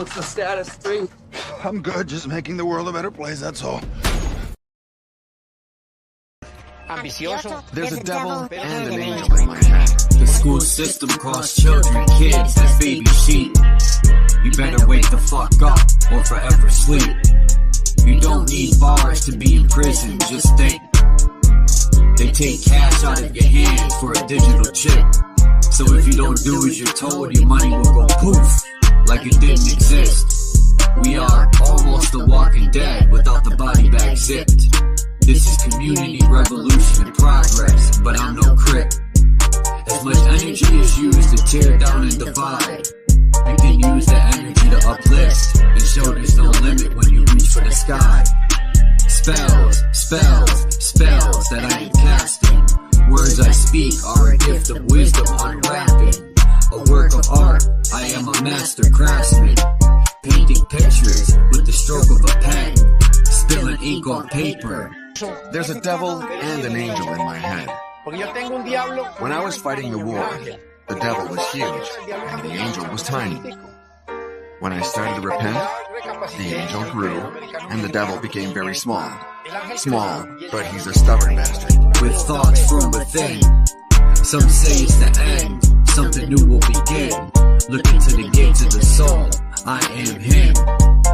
What's the status, 3? I'm good, just making the world a better place, that's all. There's a devil and an angel in my head. The school system calls children kids as baby sheep. You better wake the fuck up or forever sleep. You don't need bars to be in prison, just think. They take cash out of your hand for a digital chip. So if you don't do as you're told, your money will go poof, like it didn't exist. We are almost the walking dead without the body bag zipped. This is community revolution in progress, but I'm no crip. As much energy is used to tear down and divide, you can use that energy to uplift and show there's no limit when you reach for the sky. Spells, spells, spells that I am casting. Words I speak are a gift of wisdom unwrapping. A work of art, I am a master craftsman. Painting pictures with the stroke of a pen, spilling ink on paper. There's a devil and an angel in my head. When I was fighting the war, the devil was huge and the angel was tiny. When I started to repent, the angel grew and the devil became very small. Small, but he's a stubborn bastard. With thoughts from within, some say it's the end, something new will begin. Look into the gates of the soul, I am him,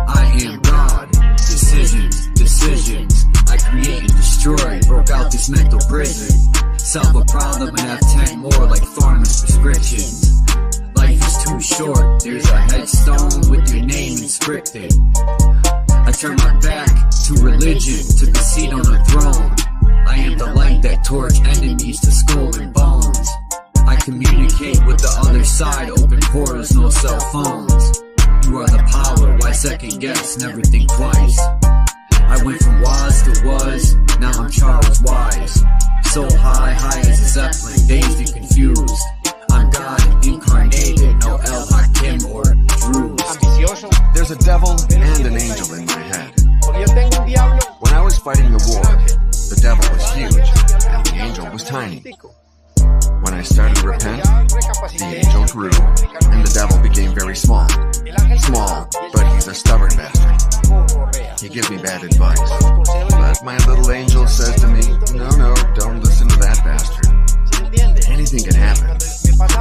I am God. Decisions, decisions, I create and destroy. Broke out this mental prison. Solve a problem and have 10 more like farmers' prescriptions. Life is too short, there's a headstone with your name inscripted. I turn my back to religion, took a seat on a throne. I am the light that torch enemies to skull and bones. I communicate with the other side, open portals, no cell phones. You are the power, why second guess, never think twice. I went from was to was, now I'm Charles Wise. So high, high as a Zeppelin, dazed and confused. I'm God incarnated, no El Hakim or Druze. There's a devil and an angel in my head. When I was fighting the war, the devil was huge and the angel was tiny. When I started to repent, the angel grew and the devil became very small. Small, but he's a stubborn bastard. He gives me bad advice, but my little angel says to me, no, don't listen to that bastard. Anything can happen,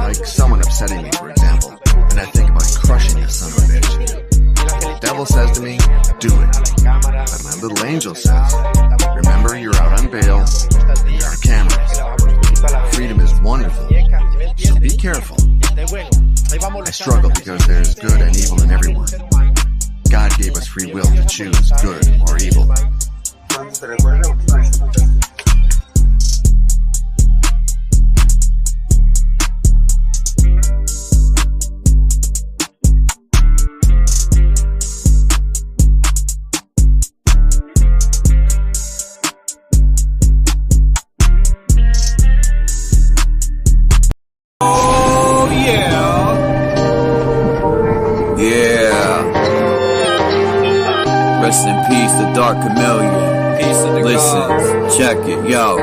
like someone upsetting me, for example, and I think about crushing this son of a bitch. The devil says to me, do it, but my little angel says, remember you're out on bail, there are cameras. Freedom is wonderful, so be careful. I struggle because there's good and evil in everyone. God gave us free will to choose good or evil. Oh yeah. Yeah. Rest in peace, the Dark Chameleon. Listen, check it, yo.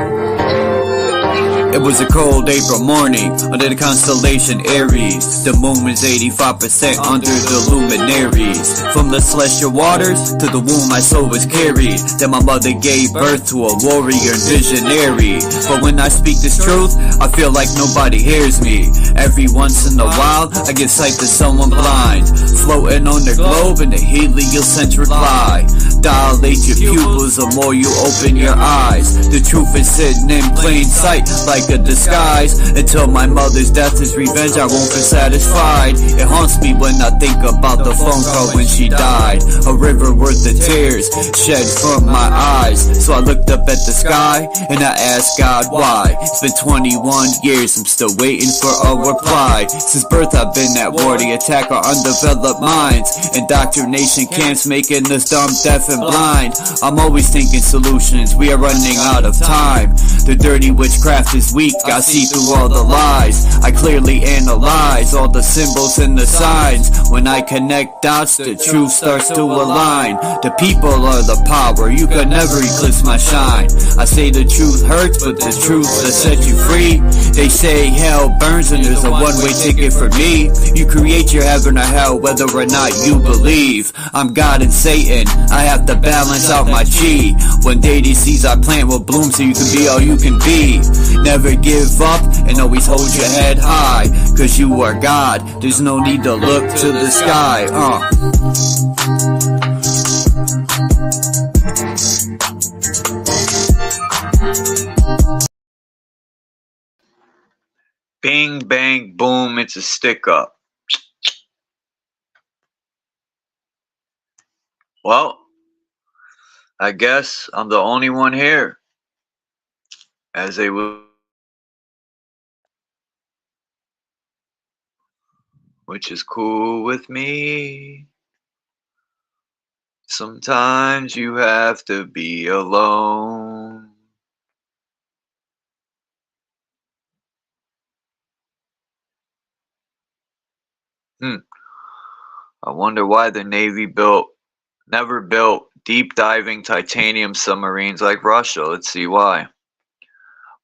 It was a cold April morning under the constellation Aries. The moon was 85% under the luminaries. From the celestial waters to the womb my soul was carried. Then my mother gave birth to a warrior and visionary. But when I speak this truth, I feel like nobody hears me. Every once in a while, I give sight to someone blind, floating on the globe in the heliocentric lie. Dilate your pupils the more you open your eyes. The truth is sitting in plain sight like a disguise. Until my mother's death is revenge, I won't be satisfied. It haunts me when I think about the phone call when she died. A river worth of tears shed from my eyes. So I looked up at the sky and I asked God why. It's been 21 years, I'm still waiting for a reply. Since birth I've been at war to attack our undeveloped minds. Indoctrination camps making us dumb, deaf and blind. I'm always thinking solutions, we are running out of time. The dirty witchcraft is weak, I see through all the lies. I clearly analyze all the symbols and the signs. When I connect dots, the truth starts to align. The people are the power, you can never eclipse my shine. I say the truth hurts, but the truth that set you free. They say hell burns and there's a one-way ticket for me. You create your heaven or hell whether or not you believe. I'm God and Satan, I have to balance out my chi. One day these seeds I plant will bloom so you can be all you can be. Never give up and always hold your head high, cause you are God, there's no need to look to the sky. Bing, bang, boom, it's a stick up. Well, I guess I'm the only one here, as they will, which is cool with me. Sometimes you have to be alone. I wonder why the Navy never built deep diving titanium submarines like Russia. Let's see why.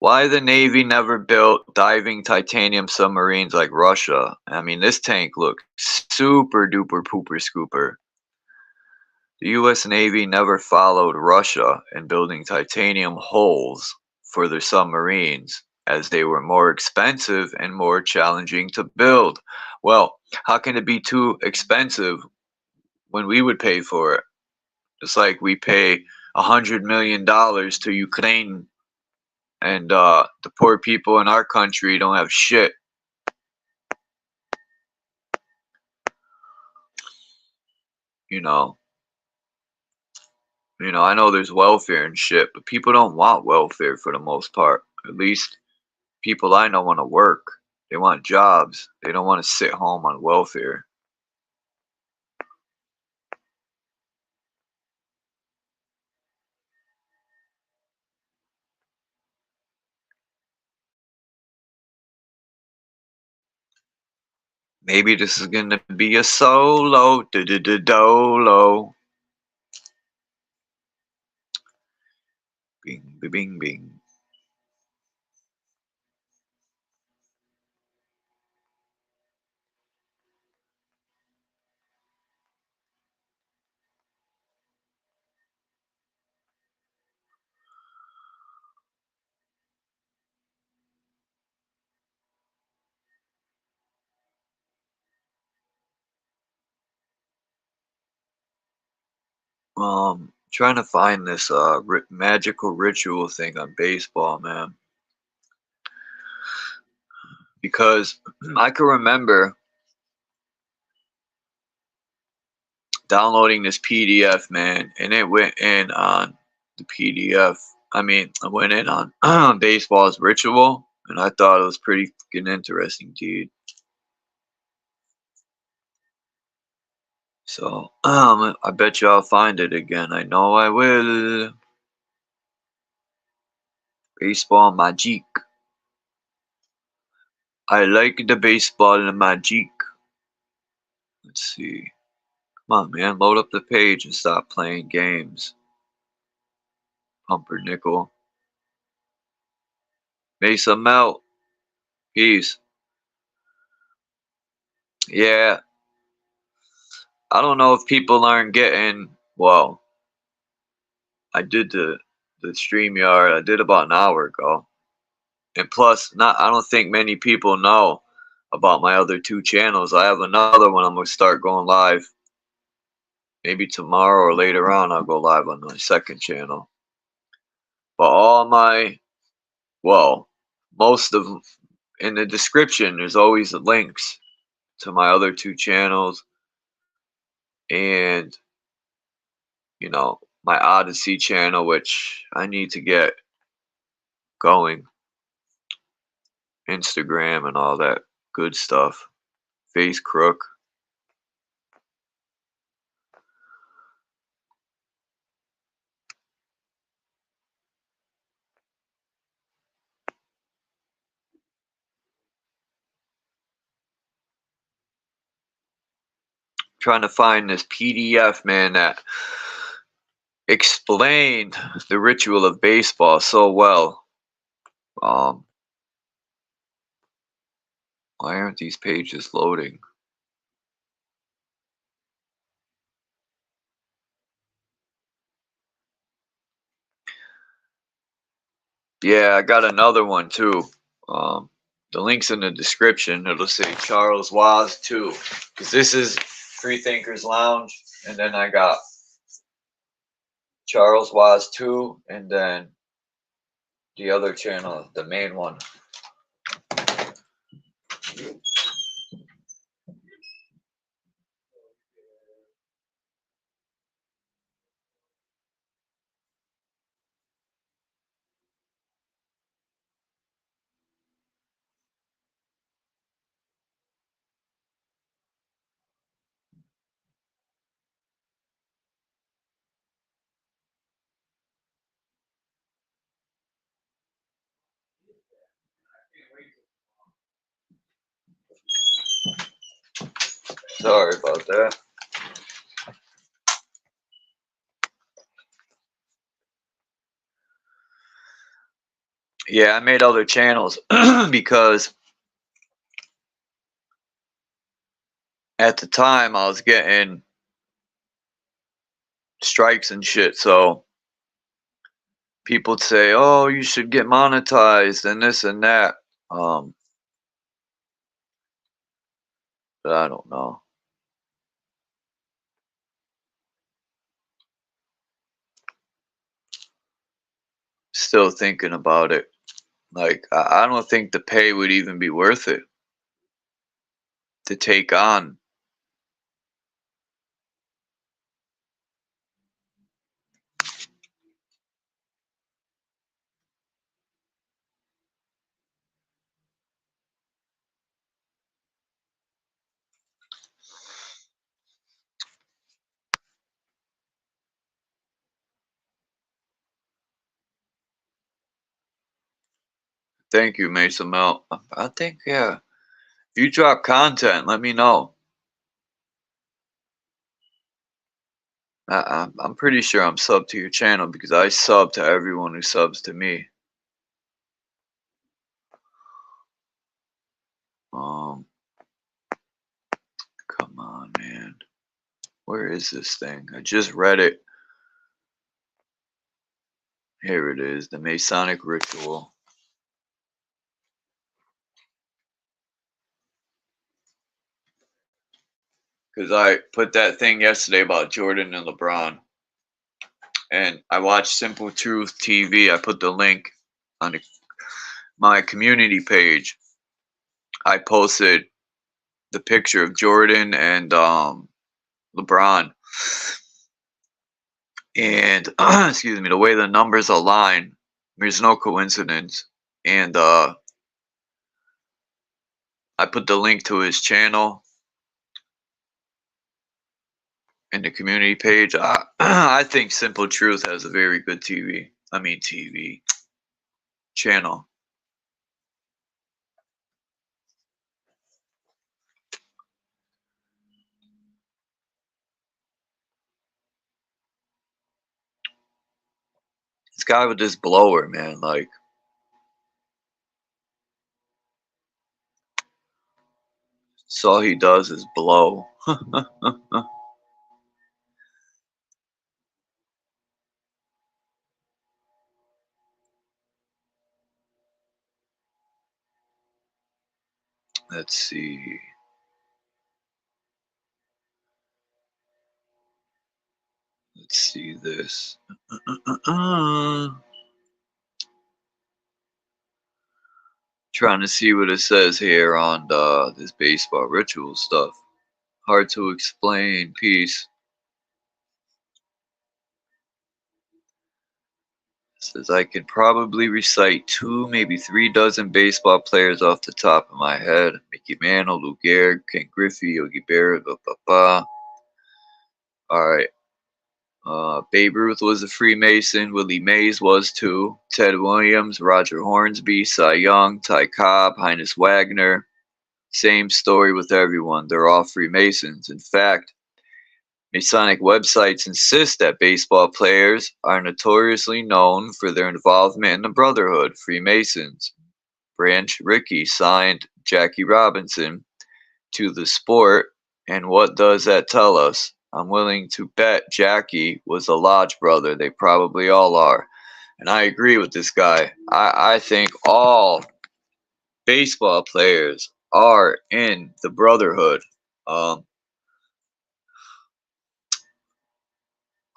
Why the Navy never built diving titanium submarines like Russia? I mean, this tank looks super duper pooper scooper. The US Navy never followed Russia in building titanium hulls for their submarines, as they were more expensive and more challenging to build. Well, how can it be too expensive when we would pay for it? It's like we pay $100 million to Ukraine, and the poor people in our country don't have shit. You know, I know there's welfare and shit, but people don't want welfare for the most part. At least people I know want to work. They want jobs. They don't want to sit home on welfare. Maybe this is gonna be a solo, dolo. Bing, bing, bing, bing. Trying to find this magical ritual thing on baseball, man, because I can remember downloading this PDF, man, and it went in on the PDF. I mean, I went in on baseball's ritual, and I thought it was pretty fucking interesting, dude. So, I bet you I'll find it again. I know I will. Baseball magic. I like the baseball magic. Let's see. Come on, man. Load up the page and stop playing games. Pumpernickel. Mesa Melt. Peace. Yeah. I don't know if people aren't getting, well, I did the StreamYard. I did about an hour ago. And plus, I don't think many people know about my other two channels. I have another one I'm going to start going live. Maybe tomorrow or later on I'll go live on my second channel. But all my, well, most of, in the description, there's always the links to my other two channels. And, my Odyssey channel, which I need to get going. Instagram and all that good stuff. Face Crook. trying to find this PDF, man, that explained the ritual of baseball so well. Why aren't these pages loading? Yeah, I got another one too. The link's in the description. It'll say Charles Waz too, because this is Freethinkers Lounge, and then I got Charles Waz 2, and then the other channel, the main one. Sorry about that. Yeah, I made other channels because at the time I was getting strikes and shit, so people would say, "Oh, you should get monetized and this and that." But I don't know. Still thinking about it. Like, I don't think the pay would even be worth it to take on. Thank you, Mason Mel. I think, yeah. If you drop content, let me know. I'm pretty sure I'm subbed to your channel because I sub to everyone who subs to me. Come on, man. Where is this thing? I just read it. Here it is, the Masonic Ritual. Because I put that thing yesterday about Jordan and LeBron. And I watched Simple Truth TV. I put the link on my community page. I posted the picture of Jordan and LeBron. And, excuse me, the way the numbers align, there's no coincidence. And I put the link to his channel in the community page. I think Simple Truth has a very good TV channel. This guy with this blower, man, like, so all he does is blow. Let's see. Let's see this. Trying to see what it says here on this baseball ritual stuff. Hard to explain. Peace. It says I could probably recite 2, maybe 3 dozen baseball players off the top of my head. Mickey Mantle, Lou Gehrig, Ken Griffey, Yogi Berra, Alright. Babe Ruth was a Freemason. Willie Mays was too. Ted Williams, Roger Hornsby, Cy Young, Ty Cobb, Heinz Wagner. Same story with everyone. They're all Freemasons. In fact, Masonic websites insist that baseball players are notoriously known for their involvement in the Brotherhood, Freemasons. Branch Rickey signed Jackie Robinson to the sport, and what does that tell us? I'm willing to bet Jackie was a lodge brother. They probably all are. And I agree with this guy. I think all baseball players are in the Brotherhood. Um,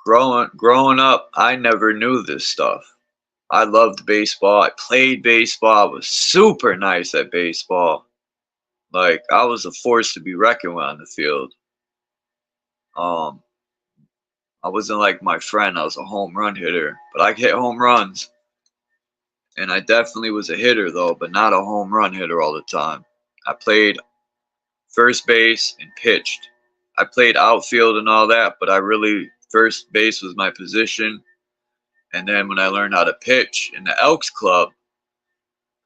growing up, I never knew this stuff. I loved baseball. I played baseball. I was super nice at baseball. Like, I was a force to be reckoned with on the field. Um, I wasn't like my friend. I was a home run hitter, but I hit home runs. And I definitely was a hitter though, but not a home run hitter all the time. I played first base and pitched. I played outfield and all that, but I really first base was my position. And then when I learned how to pitch in the Elks Club,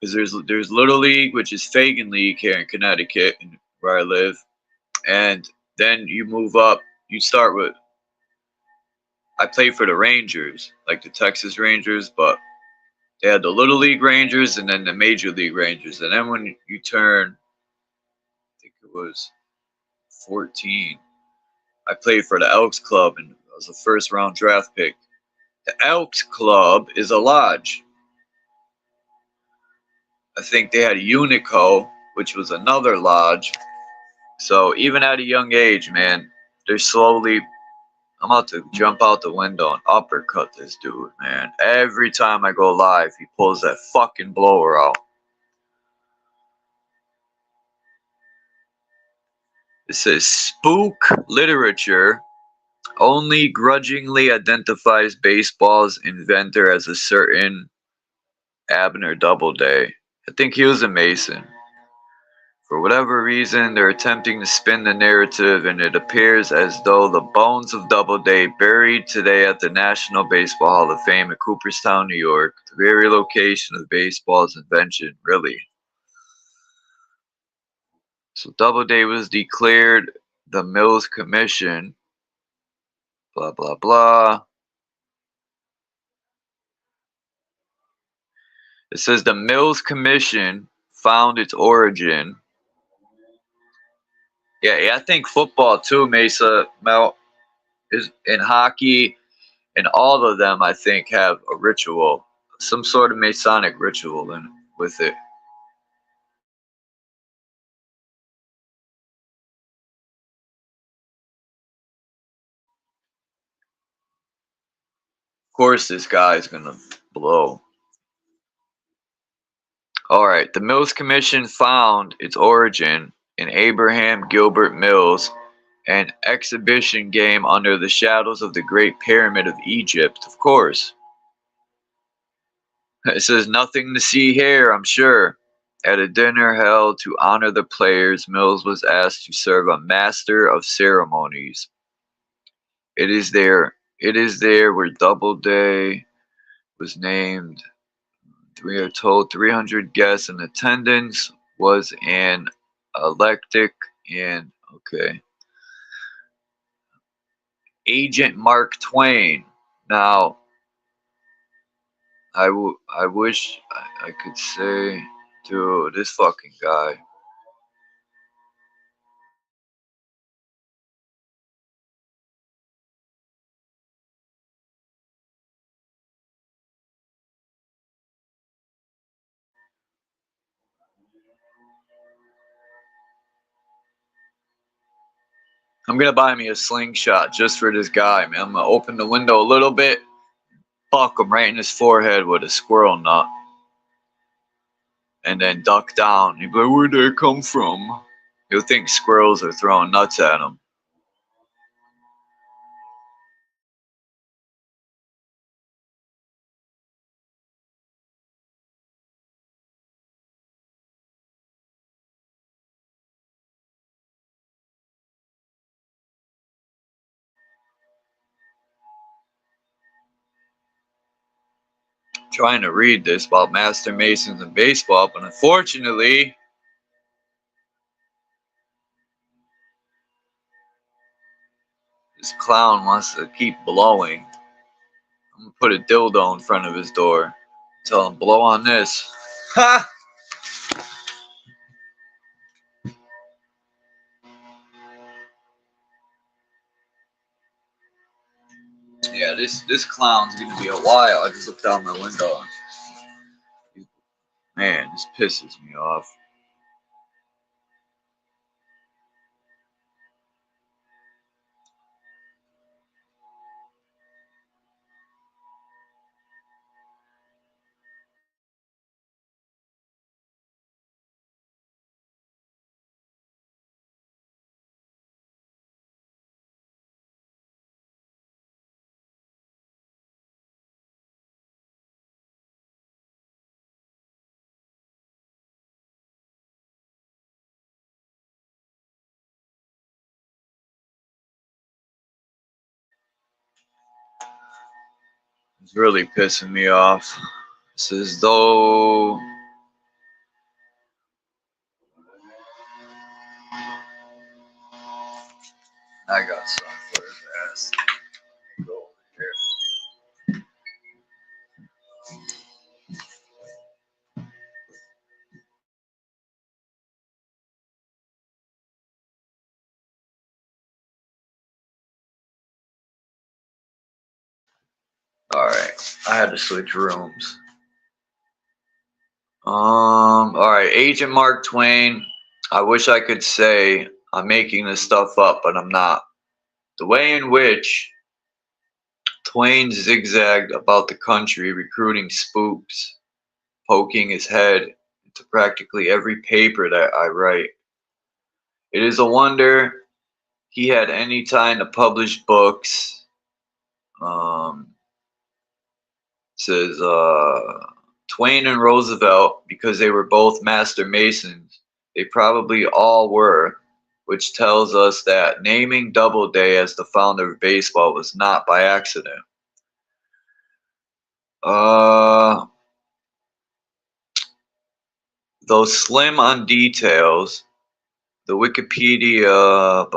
because there's Little League, which is Fagan League here in Connecticut, where I live, and then you move up. You start with I played for the Rangers, like the Texas Rangers, but they had the Little League Rangers and then the Major League Rangers. And then when you turn, I think it was 14, I played for the Elks Club and I was a first round draft pick. The Elks Club is a lodge. I think they had a Unico, which was another lodge. So even at a young age, man, they're slowly. I'm about to jump out the window and uppercut this dude, man. Every time I go live, he pulls that fucking blower out. It says spook literature only grudgingly identifies baseball's inventor as a certain Abner Doubleday. I think he was a Mason. For whatever reason, they're attempting to spin the narrative, and it appears as though the bones of Doubleday, buried today at the National Baseball Hall of Fame in Cooperstown, New York, the very location of baseball's invention, really. So Doubleday was declared the Mills Commission, blah, blah, blah. It says the Mills Commission found its origin. Yeah, I think football too, Mesa, Mel, is in hockey, and all of them, I think, have a ritual, some sort of Masonic ritual in with it. Of course, this guy is gonna blow. All right, the Mills Commission found its origin in Abraham Gilbert Mills, an exhibition game under the shadows of the Great Pyramid of Egypt, of course. It says nothing to see here, I'm sure. At a dinner held to honor the players, Mills was asked to serve a master of ceremonies. It is there where Doubleday was named. We are told 300 guests in attendance, was an electric and okay. Agent Mark Twain. Now, I wish I could say, dude, this fucking guy. I'm gonna buy me a slingshot just for this guy, man. I'm gonna open the window a little bit, fuck him right in his forehead with a squirrel nut, and then duck down. He'd be like, where'd they come from? He'll think squirrels are throwing nuts at him. Trying to read this about Master Masons and baseball, but unfortunately, This clown wants to keep blowing. I'm gonna put a dildo in front of his door. Tell him, blow on this. Ha! Yeah, this clown's gonna be a while. I just looked out my window. Man, this pisses me off. It's really pissing me off. It's as though I got some for his ass. Go over here. Alright, I had to switch rooms. Alright, Agent Mark Twain. I wish I could say I'm making this stuff up, but I'm not. The way in which Twain zigzagged about the country recruiting spooks, poking his head into practically every paper that I write. It is a wonder he had any time to publish books. Says Twain and Roosevelt, because they were both master masons, they probably all were, which tells us that naming Doubleday as the founder of baseball was not by accident. Though slim on details, the Wikipedia,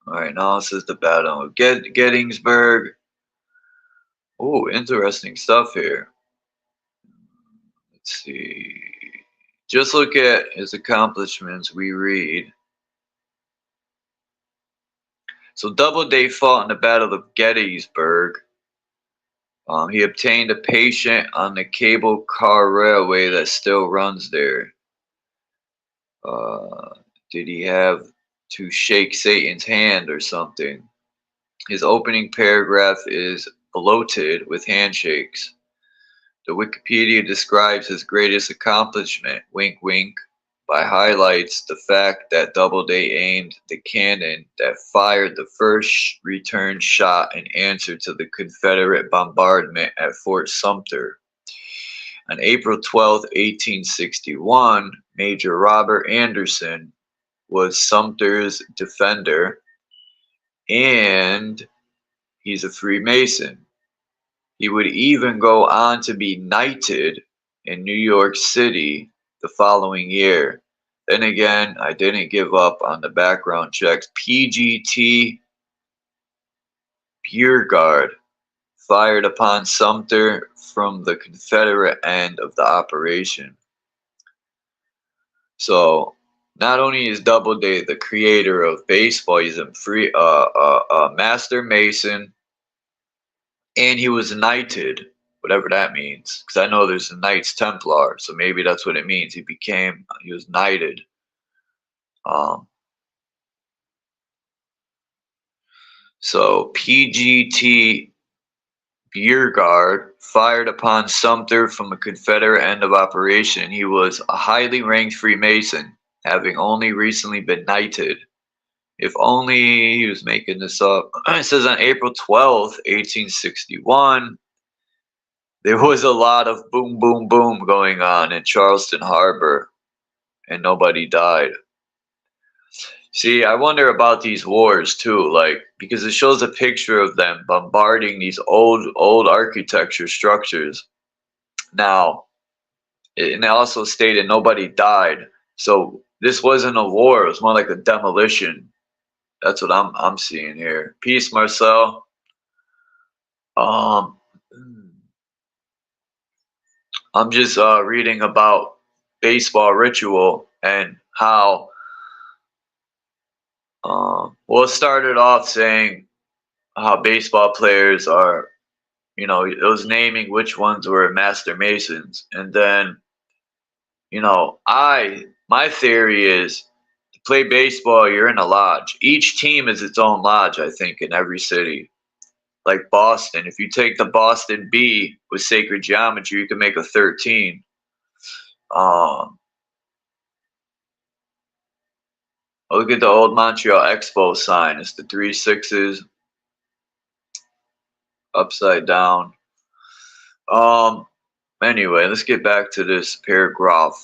Alright, now it says the Battle of Gettysburg. Oh, interesting stuff here. Let's see. Just look at his accomplishments. We read. So Doubleday fought in the Battle of Gettysburg. He obtained a patient on the cable car railway that still runs there. Did he have to shake Satan's hand or something? His opening paragraph is bloated with handshakes. The Wikipedia describes his greatest accomplishment, wink wink, by highlights the fact that Doubleday aimed the cannon that fired the first return shot in answer to the Confederate bombardment at Fort Sumter. On April 12, 1861, Major Robert Anderson was Sumter's defender, and he's a Freemason. He would even go on to be knighted in New York City the following year. Then again, I didn't give up on the background checks. PGT Beauregard fired upon Sumter from the Confederate end of the operation. So, not only is Doubleday the creator of baseball, he's a master mason, and he was knighted, whatever that means, because I know there's a Knights Templar, so maybe that's what it means. He was knighted. So PGT Beauregard fired upon Sumter from a Confederate end of operation. He was a highly ranked Freemason, having only recently been knighted. If only he was making this up. It says on April 12th, 1861, there was a lot of boom, boom, boom going on in Charleston Harbor, and nobody died. See, I wonder about these wars too, like, because it shows a picture of them bombarding these old architecture structures. Now, and they also stated nobody died, so this wasn't a war, it was more like a demolition. That's what I'm seeing here. Peace, Marcel. Um, I'm just reading about baseball ritual and how well, it started off saying how baseball players are, it was naming which ones were master masons, and then my theory is to play baseball, you're in a lodge. Each team is its own lodge, I think, in every city. Like Boston, if you take the Boston B with sacred geometry, you can make a 13. Um, Look at the old Montreal Expo sign. It's the 3 6s upside down. Anyway, let's get back to this paragraph.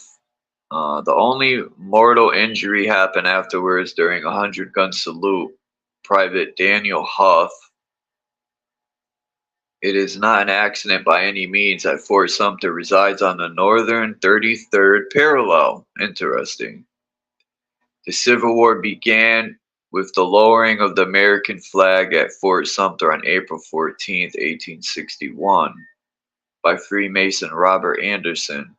The only mortal injury happened afterwards during a 100-gun salute. Private Daniel Huff. It is not an accident by any means that Fort Sumter resides on the northern 33rd parallel. Interesting. The Civil War began with the lowering of the American flag at Fort Sumter on April 14th, 1861, by Freemason Robert Anderson,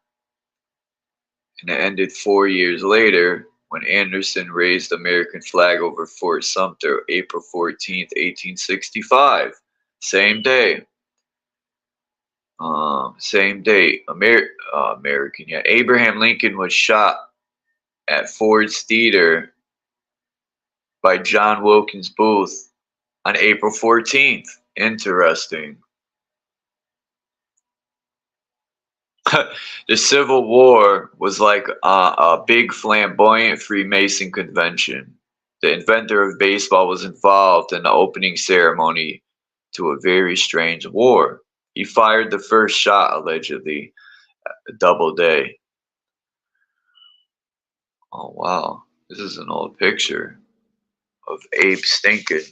and it ended 4 years later when Anderson raised the American flag over Fort Sumter, April 14th, 1865. Same day. Same date. American, yeah. Abraham Lincoln was shot at Ford's Theater by John Wilkins Booth on April 14th. Interesting. The Civil War was like a big flamboyant Freemason convention. The inventor of baseball was involved in the opening ceremony to a very strange war. He fired the first shot, allegedly, Doubleday. Oh, wow. This is an old picture of Abe Stinkin.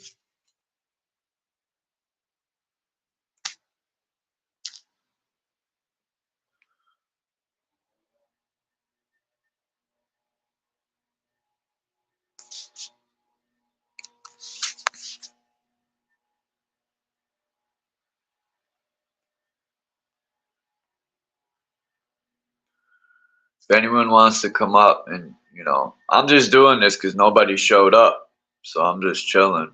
If anyone wants to come up and, I'm just doing this because nobody showed up. So I'm just chilling.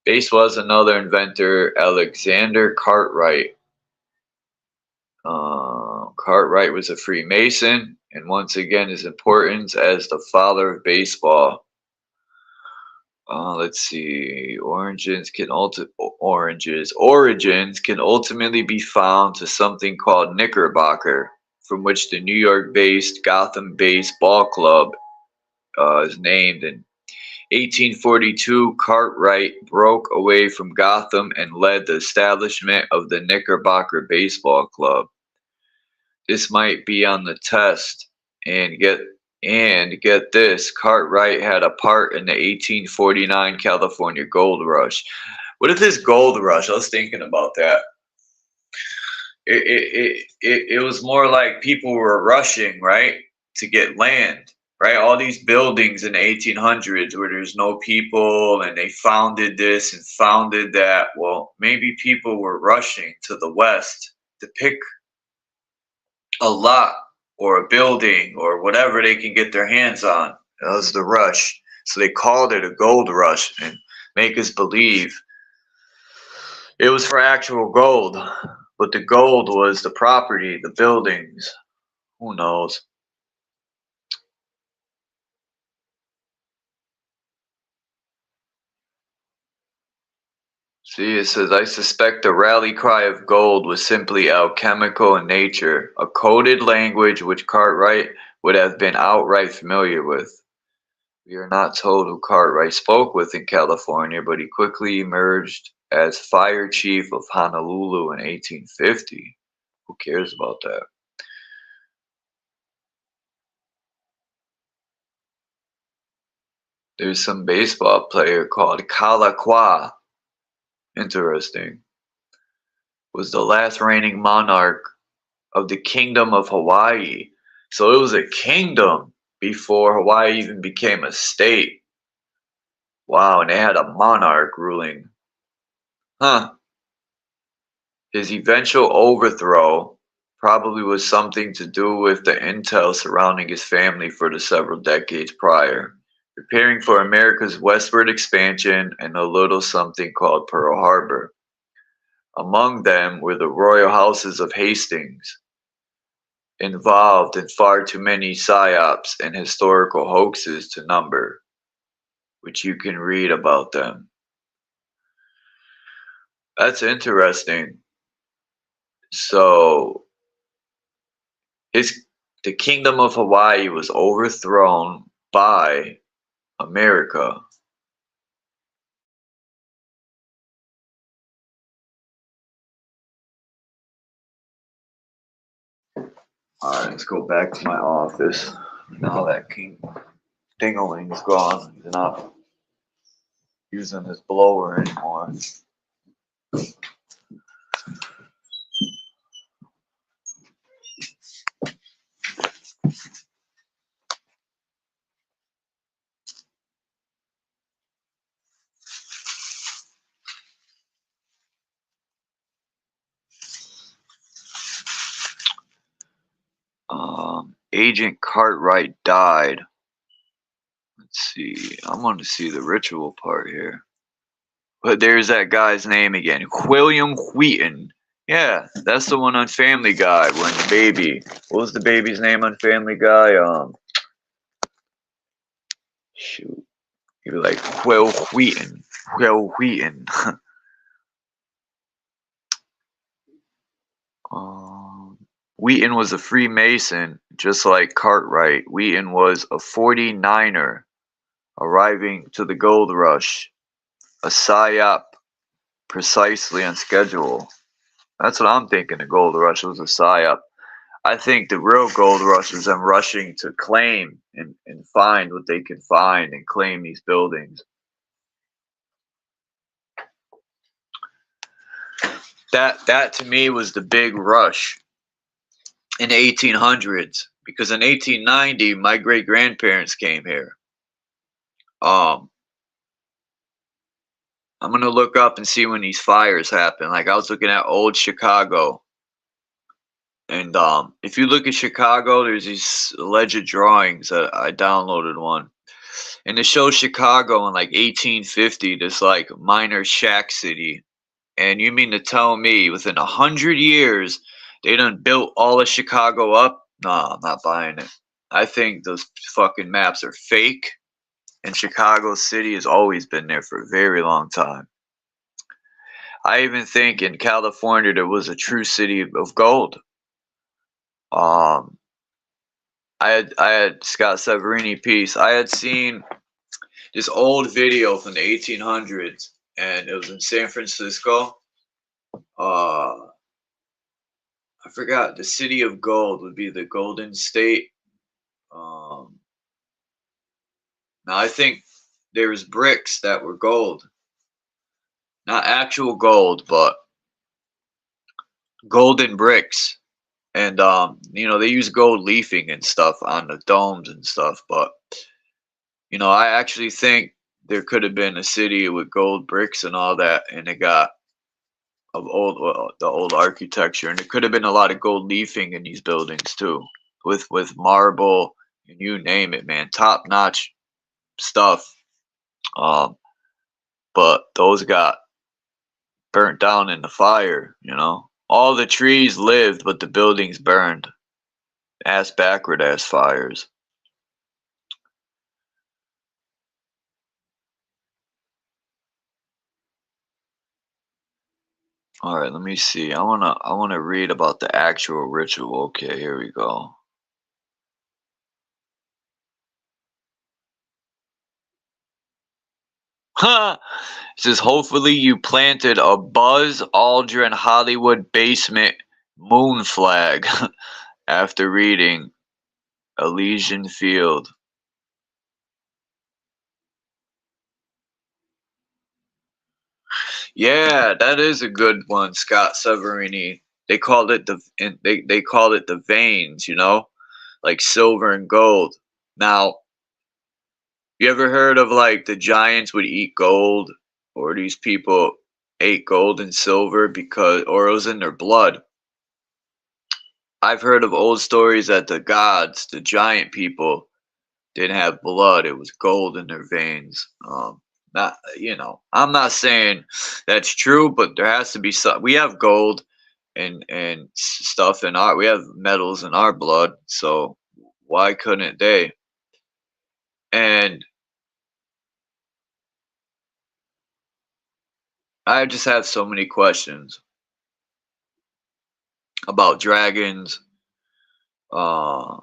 Baseball is another inventor, Alexander Cartwright. Cartwright was a Freemason, and once again his importance as the father of baseball. Let's see. Origins can ultimately be found to something called Knickerbocker, from which the New York-based Gotham-based ball club is named. In 1842, Cartwright broke away from Gotham and led the establishment of the Knickerbocker Baseball Club. This might be on the test, and get this, Cartwright had a part in the 1849 California Gold Rush. What if this gold rush? I was thinking about that. It was more like people were rushing, right, to get land, right? All these buildings in the 1800s where there's no people, and they founded this and founded that. Well, maybe people were rushing to the west to pick a lot or a building or whatever they can get their hands on. That was the rush. So they called it a gold rush and make us believe it was for actual gold. But the gold was the property, the buildings. Who knows? See, it says, I suspect the rally cry of gold was simply alchemical in nature, a coded language which Cartwright would have been outright familiar with. We are not told who Cartwright spoke with in California, but he quickly emerged as fire chief of Honolulu in 1850. Who cares about that? There's some baseball player called Kalakwa. Interesting. Was the last reigning monarch of the Kingdom of Hawaii. So it was a kingdom before Hawaii even became a state. Wow, and they had a monarch ruling. Huh. His eventual overthrow probably was something to do with the intel surrounding his family for the several decades prior, preparing for America's westward expansion and a little something called Pearl Harbor. Among them were the royal houses of Hastings, involved in far too many psyops and historical hoaxes to number, which you can read about them. That's interesting. So, his the kingdom of Hawaii was overthrown by America. Alright, let's go back to my office. Now that King Dingling's gone, he's not using his blower anymore. Agent Cartwright died. Let's see. I want to see the ritual part here. But there's that guy's name again. William Wheaton. Yeah, that's the one on Family Guy when the baby. What was the baby's name on Family Guy? Shoot. You were like, Will Wheaton. Will Wheaton. Wheaton was a Freemason, just like Cartwright. Wheaton was a 49er, arriving to the gold rush, a psyop precisely on schedule. That's what I'm thinking. The gold rush was a psyop. I think the real gold rush was them rushing to claim and find what they can find and claim these buildings. That to me was the big rush in the 1800s, because in 1890 my great grandparents came here. I'm gonna look up and see when these fires happened. Like I was looking at old Chicago, and if you look at Chicago, there's these alleged drawings that I downloaded one, and it shows Chicago in like 1850, this like minor shack city. And you mean to tell me within 100 years they done built all of Chicago up? Nah, I'm not buying it. I think those fucking maps are fake, and Chicago City has always been there for a very long time. I even think in California there was a true city of gold. I had Scott Severini piece. I had seen this old video from the 1800s, and it was in San Francisco. I forgot, the city of gold would be the Golden State. Now I think there was bricks that were gold, not actual gold, but golden bricks. And you know, they use gold leafing and stuff on the domes and stuff, but you know, I actually think there could have been a city with gold bricks and all that, and it got of the old architecture, and there could have been a lot of gold leafing in these buildings too, with marble and you name it, man, top notch stuff. But those got burnt down in the fire. You know, all the trees lived, but the buildings burned. Ass backward ass fires. All right, let me see. I wanna read about the actual ritual. Okay, here we go. It says, hopefully you planted a Buzz Aldrin Hollywood basement moon flag after reading Elysian Field. Yeah, that is a good one, Scott Severini. They called it they called it the veins, you know, like silver and gold. Now, You ever heard of like the giants would eat gold, or these people ate gold and silver because, or it was in their blood? I've heard of old stories that the gods, the giant people, didn't have blood; it was gold in their veins. Not, I'm not saying that's true, but there has to be some. We have gold and stuff in our, we have metals in our blood, so why couldn't they? And I just have so many questions about dragons, uh,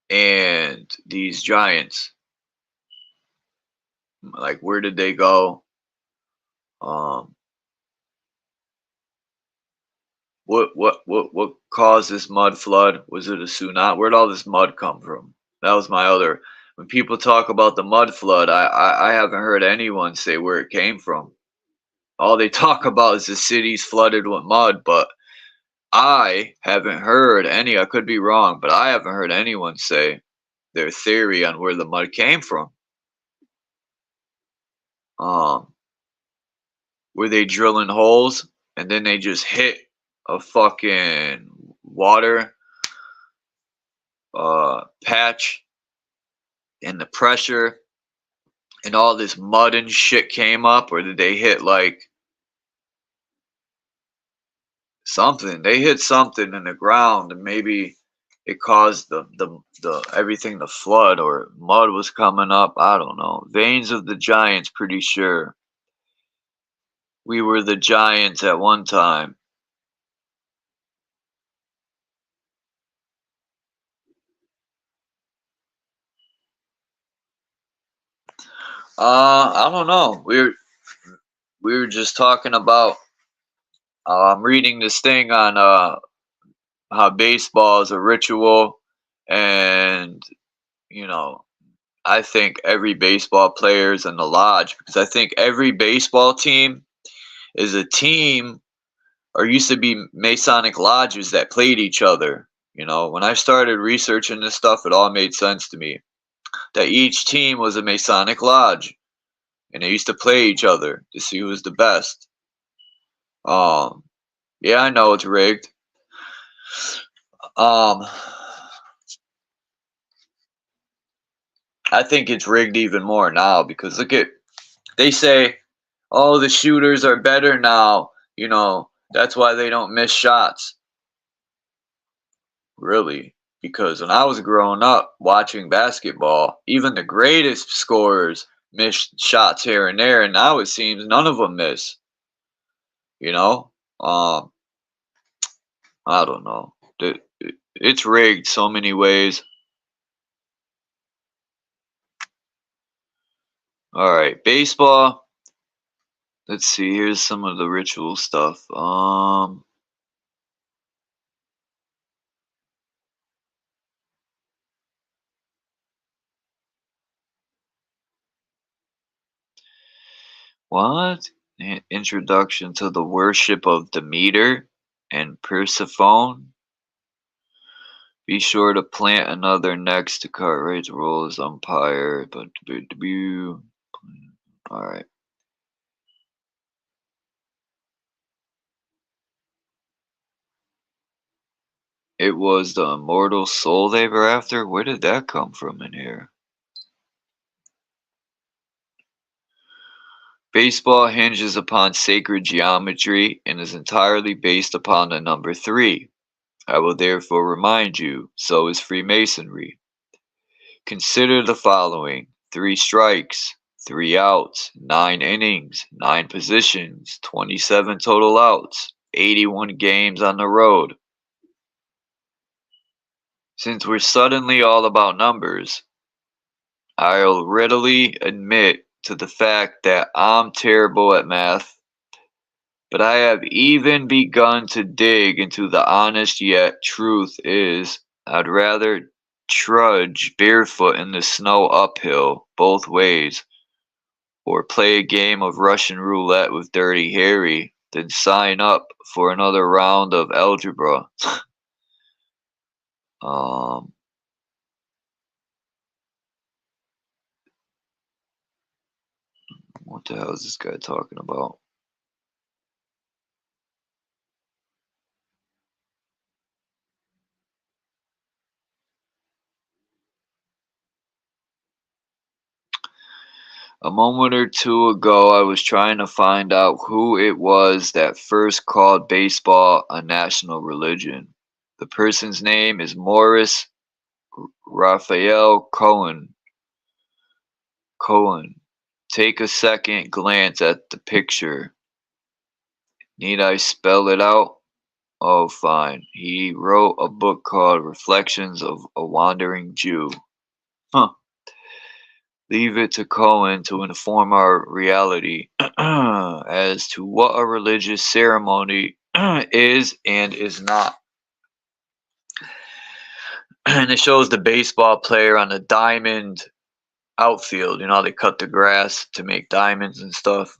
and these giants. Like, where did they go? Um, what caused this mud flood? Was it a tsunami? Where'd all this mud come from? That was my other. When people talk about the mud flood, I haven't heard anyone say where it came from. All they talk about is the cities flooded with mud, but I haven't heard any. I could be wrong, but I haven't heard anyone say their theory on where the mud came from. Um, were they drilling holes and then they just hit a fucking water patch, and the pressure and all this mud and shit came up, or did they hit like something? They hit something in the ground and maybe it caused the everything to flood, or mud was coming up. I don't know. Veins of the giants, pretty sure. We were the giants at one time. I don't know. We were just talking about. I'm reading this thing on how baseball is a ritual, and you know, I think every baseball player is in the lodge because I think every baseball team is a team, or used to be Masonic lodges that played each other. When I started researching this stuff, it all made sense to me that each team was a Masonic lodge and they used to play each other to see who was the best. Um, yeah, I know it's rigged. Um, I think it's rigged even more now because they say, oh, the shooters are better now. That's why they don't miss shots. Really? Because when I was growing up watching basketball, even the greatest scorers missed shots here and there, and now it seems none of them miss. You know? Um, I don't know. It's rigged so many ways. All right, baseball. Let's see. Here's some of the ritual stuff. What? Introduction to the worship of Demeter and Persephone. Be sure to plant another next to Cartwright's role as umpire. Alright. It was the immortal soul they were after? Where did that come from in here? Baseball hinges upon sacred geometry and is entirely based upon the number 3. I will therefore remind you, so is Freemasonry. Consider the following: 3 strikes, 3 outs, 9 innings, 9 positions, 27 total outs, 81 games on the road. Since we're suddenly all about numbers, I'll readily admit to the fact that I'm terrible at math, but I have even begun to dig into the honest yet truth is I'd rather trudge barefoot in the snow uphill both ways, or play a game of Russian roulette with Dirty Harry than sign up for another round of algebra. um the hell is this guy talking about? A moment or two ago, I was trying to find out who it was that first called baseball a national religion. The person's name is Morris Raphael Cohen. Take a second glance at the picture. Need I spell it out? Oh, fine. He wrote a book called Reflections of a Wandering Jew. Huh. Leave it to Cohen to inform our reality as to what a religious ceremony is and is not. And it shows the baseball player on a diamond outfield. You know how they cut the grass to make diamonds and stuff?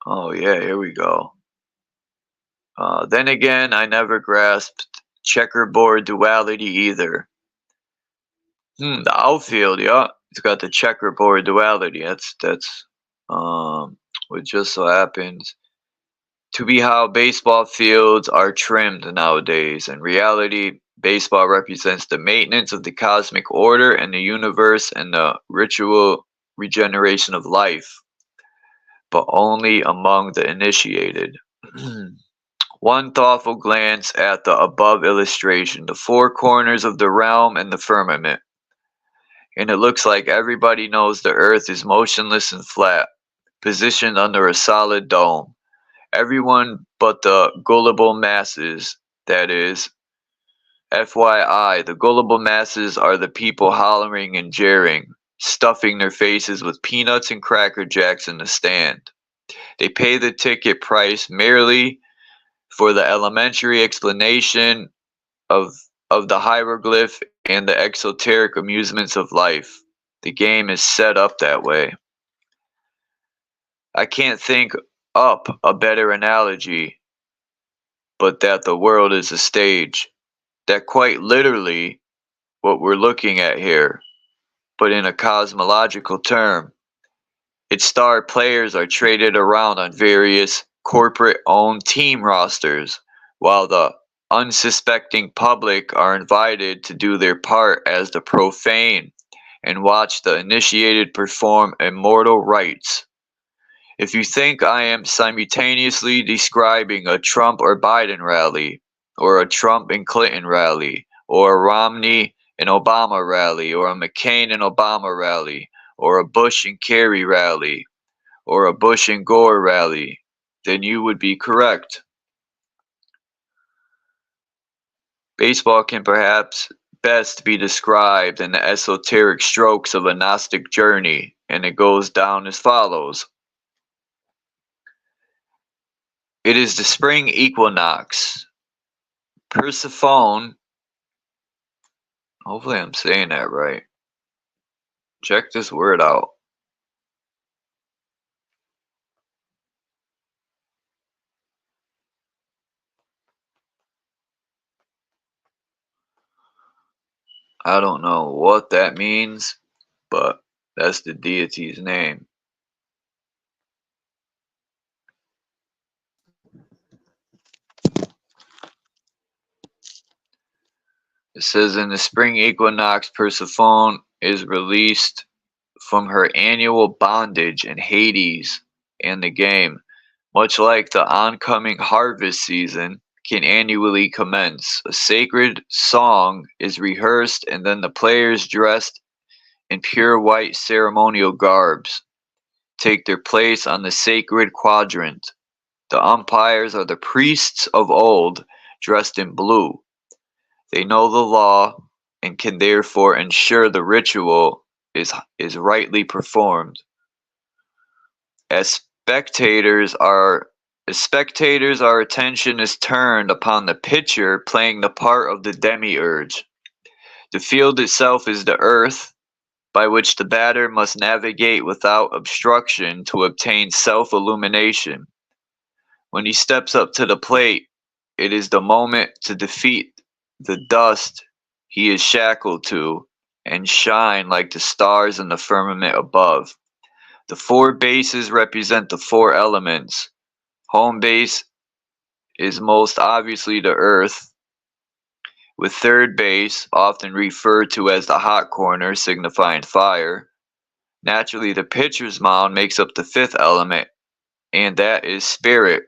Oh, yeah, here we go. Then again, I never grasped checkerboard duality either. The outfield, yeah, it's got the checkerboard duality. That's what just so happens to be how baseball fields are trimmed nowadays. In reality, baseball represents the maintenance of the cosmic order and the universe and the ritual regeneration of life, but only among the initiated. One thoughtful glance at the above illustration, the four corners of the realm and the firmament. And it looks like everybody knows the earth is motionless and flat, positioned under a solid dome. Everyone but the gullible masses, that is. FYI, the gullible masses are the people hollering and jeering, stuffing their faces with peanuts and cracker jacks in the stand. They pay the ticket price merely for the elementary explanation of the hieroglyph and the exoteric amusements of life. The game is set up that way. I can't think up a better analogy, but that the world is a stage. That quite literally what we're looking at here, but in a cosmological term, its star players are traded around on various corporate-owned team rosters, while the unsuspecting public are invited to do their part as the profane and watch the initiated perform immortal rites. If you think I am simultaneously describing a Trump or Biden rally, or a Trump and Clinton rally, or a Romney and Obama rally, or a McCain and Obama rally, or a Bush and Kerry rally, or a Bush and Gore rally, then you would be correct. Baseball can perhaps best be described in the esoteric strokes of a Gnostic journey, and it goes down as follows. It is the spring equinox. Persephone, hopefully I'm saying that right. Check this word out. I don't know what that means, but that's the deity's name. It says in the spring equinox, Persephone is released from her annual bondage in Hades and the game, much like the oncoming harvest season can annually commence. A sacred song is rehearsed and then the players dressed in pure white ceremonial garbs take their place on the sacred quadrant. The umpires are the priests of old dressed in blue. They know the law and can therefore ensure the ritual is rightly performed. As spectators, our attention is turned upon the pitcher playing the part of the demiurge. The field itself is the earth, by which the batter must navigate without obstruction to obtain self-illumination. When he steps up to the plate, it is the moment to defeat the dust he is shackled to and shine like the stars in the firmament above. The 4 bases represent the 4 elements. Home base is most obviously the earth, with third base often referred to as the hot corner, signifying fire. Naturally, the pitcher's mound makes up the 5th element, and that is spirit.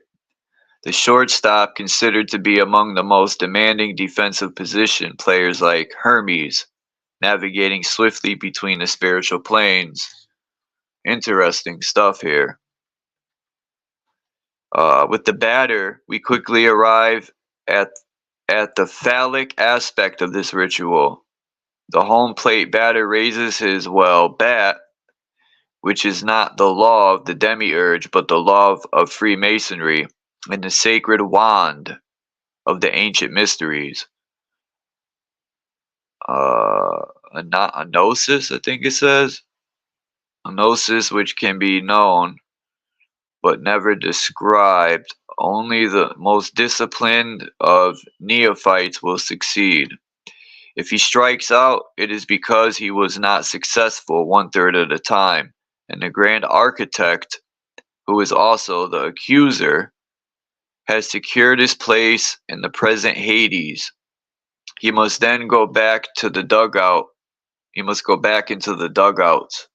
The shortstop, considered to be among the most demanding defensive position, players like Hermes, navigating swiftly between the spiritual planes. Interesting stuff here. With the batter, we quickly arrive at the phallic aspect of this ritual. The home plate batter raises his, bat, which is not the law of the demiurge, but the law of Freemasonry, and the sacred wand of the ancient mysteries. A gnosis, I think it says. A gnosis which can be known but never described. Only the most disciplined of neophytes will succeed. If he strikes out, it is because he was not successful 1/3 of the time, and the grand architect, who is also the accuser, has secured his place in the present Hades. He must then go back to the dugout. He must go back into the dugouts.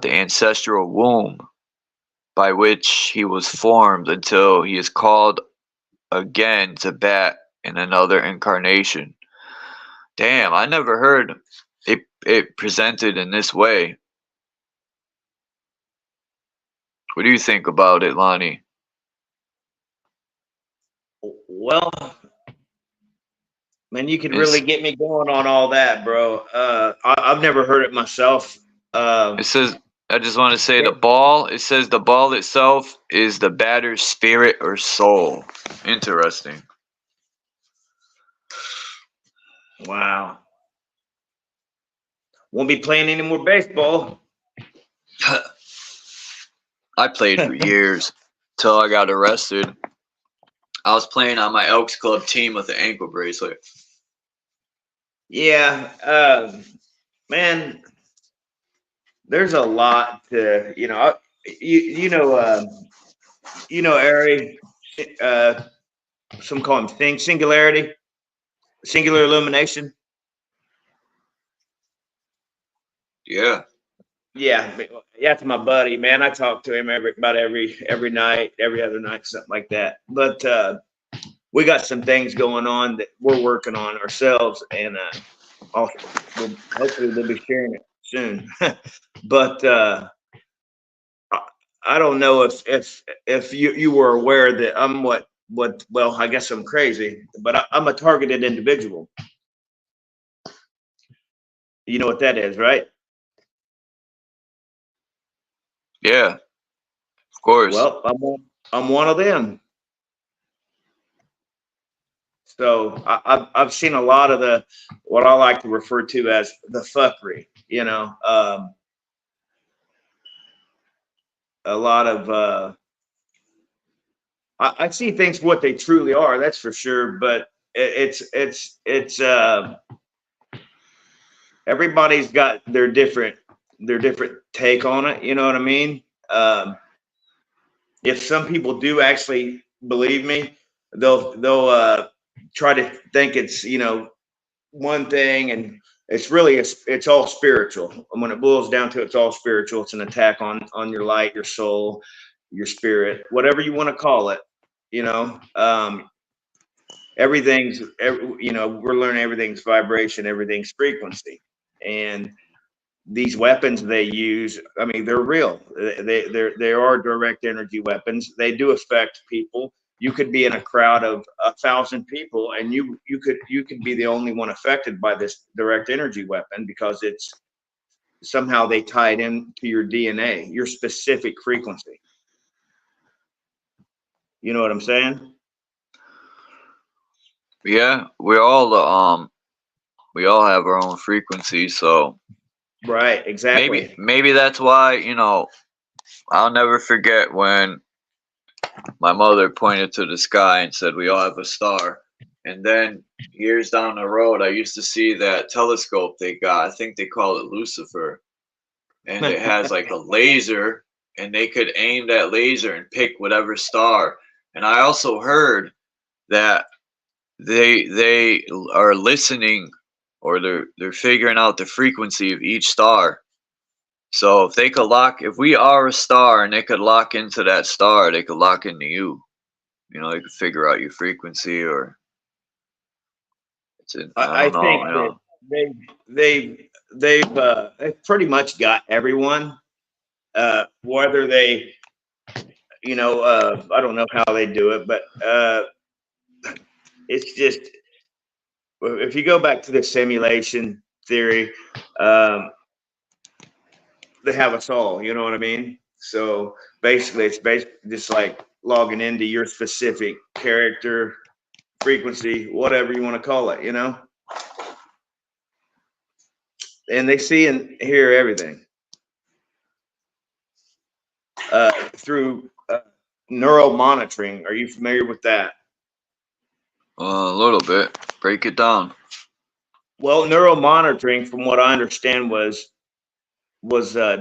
The ancestral womb by which he was formed until he is called again to bat in another incarnation. Damn, I never heard it presented in this way. What do you think about it, Lonnie? Well, man, you could really get me going on all that, bro. I've never heard it myself. It says, I just want to say the ball, it says the ball itself is the batter's spirit or soul. Interesting. Wow. Won't be playing any more baseball. I played for years till I got arrested. I was playing on my Elks Club team with an ankle bracelet. Yeah, man, there's a lot to, Ari, some call him singularity, singular illumination. Yeah. Yeah, that's my buddy, man. I talk to him every night, every other night, something like that. But we got some things going on that we're working on ourselves, and hopefully we'll be sharing it soon. But I don't know if you were aware that I'm well, I guess I'm crazy, but I'm a targeted individual. You know what that is, right? Yeah, of course. Well, I'm one of them. So I've seen a lot of what I like to refer to as the fuckery, a lot of I see things for what they truly are, that's for sure, but it's everybody's got their different take on it, you know what I mean? If some people do actually believe me, they'll try to think it's one thing, and it's all spiritual. And when it boils down to it, it's all spiritual. It's an attack on your light, your soul, your spirit, whatever you want to call it. We're learning everything's vibration, everything's frequency, and these weapons they use, I mean, they're real. They are direct energy weapons. They do affect people. You could be in a crowd of 1,000 people, and you could be the only one affected by this direct energy weapon, because it's somehow they tie it into your DNA, your specific frequency. You know what I'm saying? Yeah, we all have our own frequency, so right, exactly. Maybe that's why, I'll never forget when my mother pointed to the sky and said, "We all have a star." And then years down the road, I used to see that telescope they got. I think they call it Lucifer. And it has like a laser, and they could aim that laser and pick whatever star. And I also heard that they are listening, or they're figuring out the frequency of each star. So if they could if we are a star and they could lock into that star, they could lock into you. You know, they could figure out your frequency, or I I don't know, think you that know. they've pretty much got everyone. Whether they, I don't know how they do it, but it's just, if you go back to the simulation theory, they have us all. You know what I mean? So basically, it's just like logging into your specific character, frequency, whatever you want to call it. You know. And they see and hear everything through neural monitoring. Are you familiar with that? A little bit. Break it down. Well, neural monitoring, from what I understand, was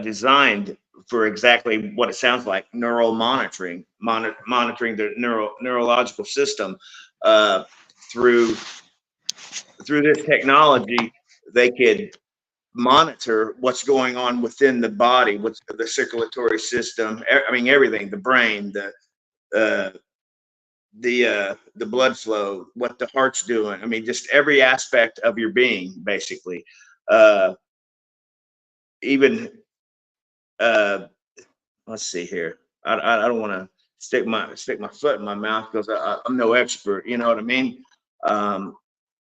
designed for exactly what it sounds like: neural monitoring, monitoring the neurological system through this technology. They could monitor what's going on within the body, what's the circulatory system. I mean, everything: the brain, the blood flow, what the heart's doing. I mean, just every aspect of your being, basically. Even let's see here. I don't want to stick my foot in my mouth, because I'm no expert. You know what I mean?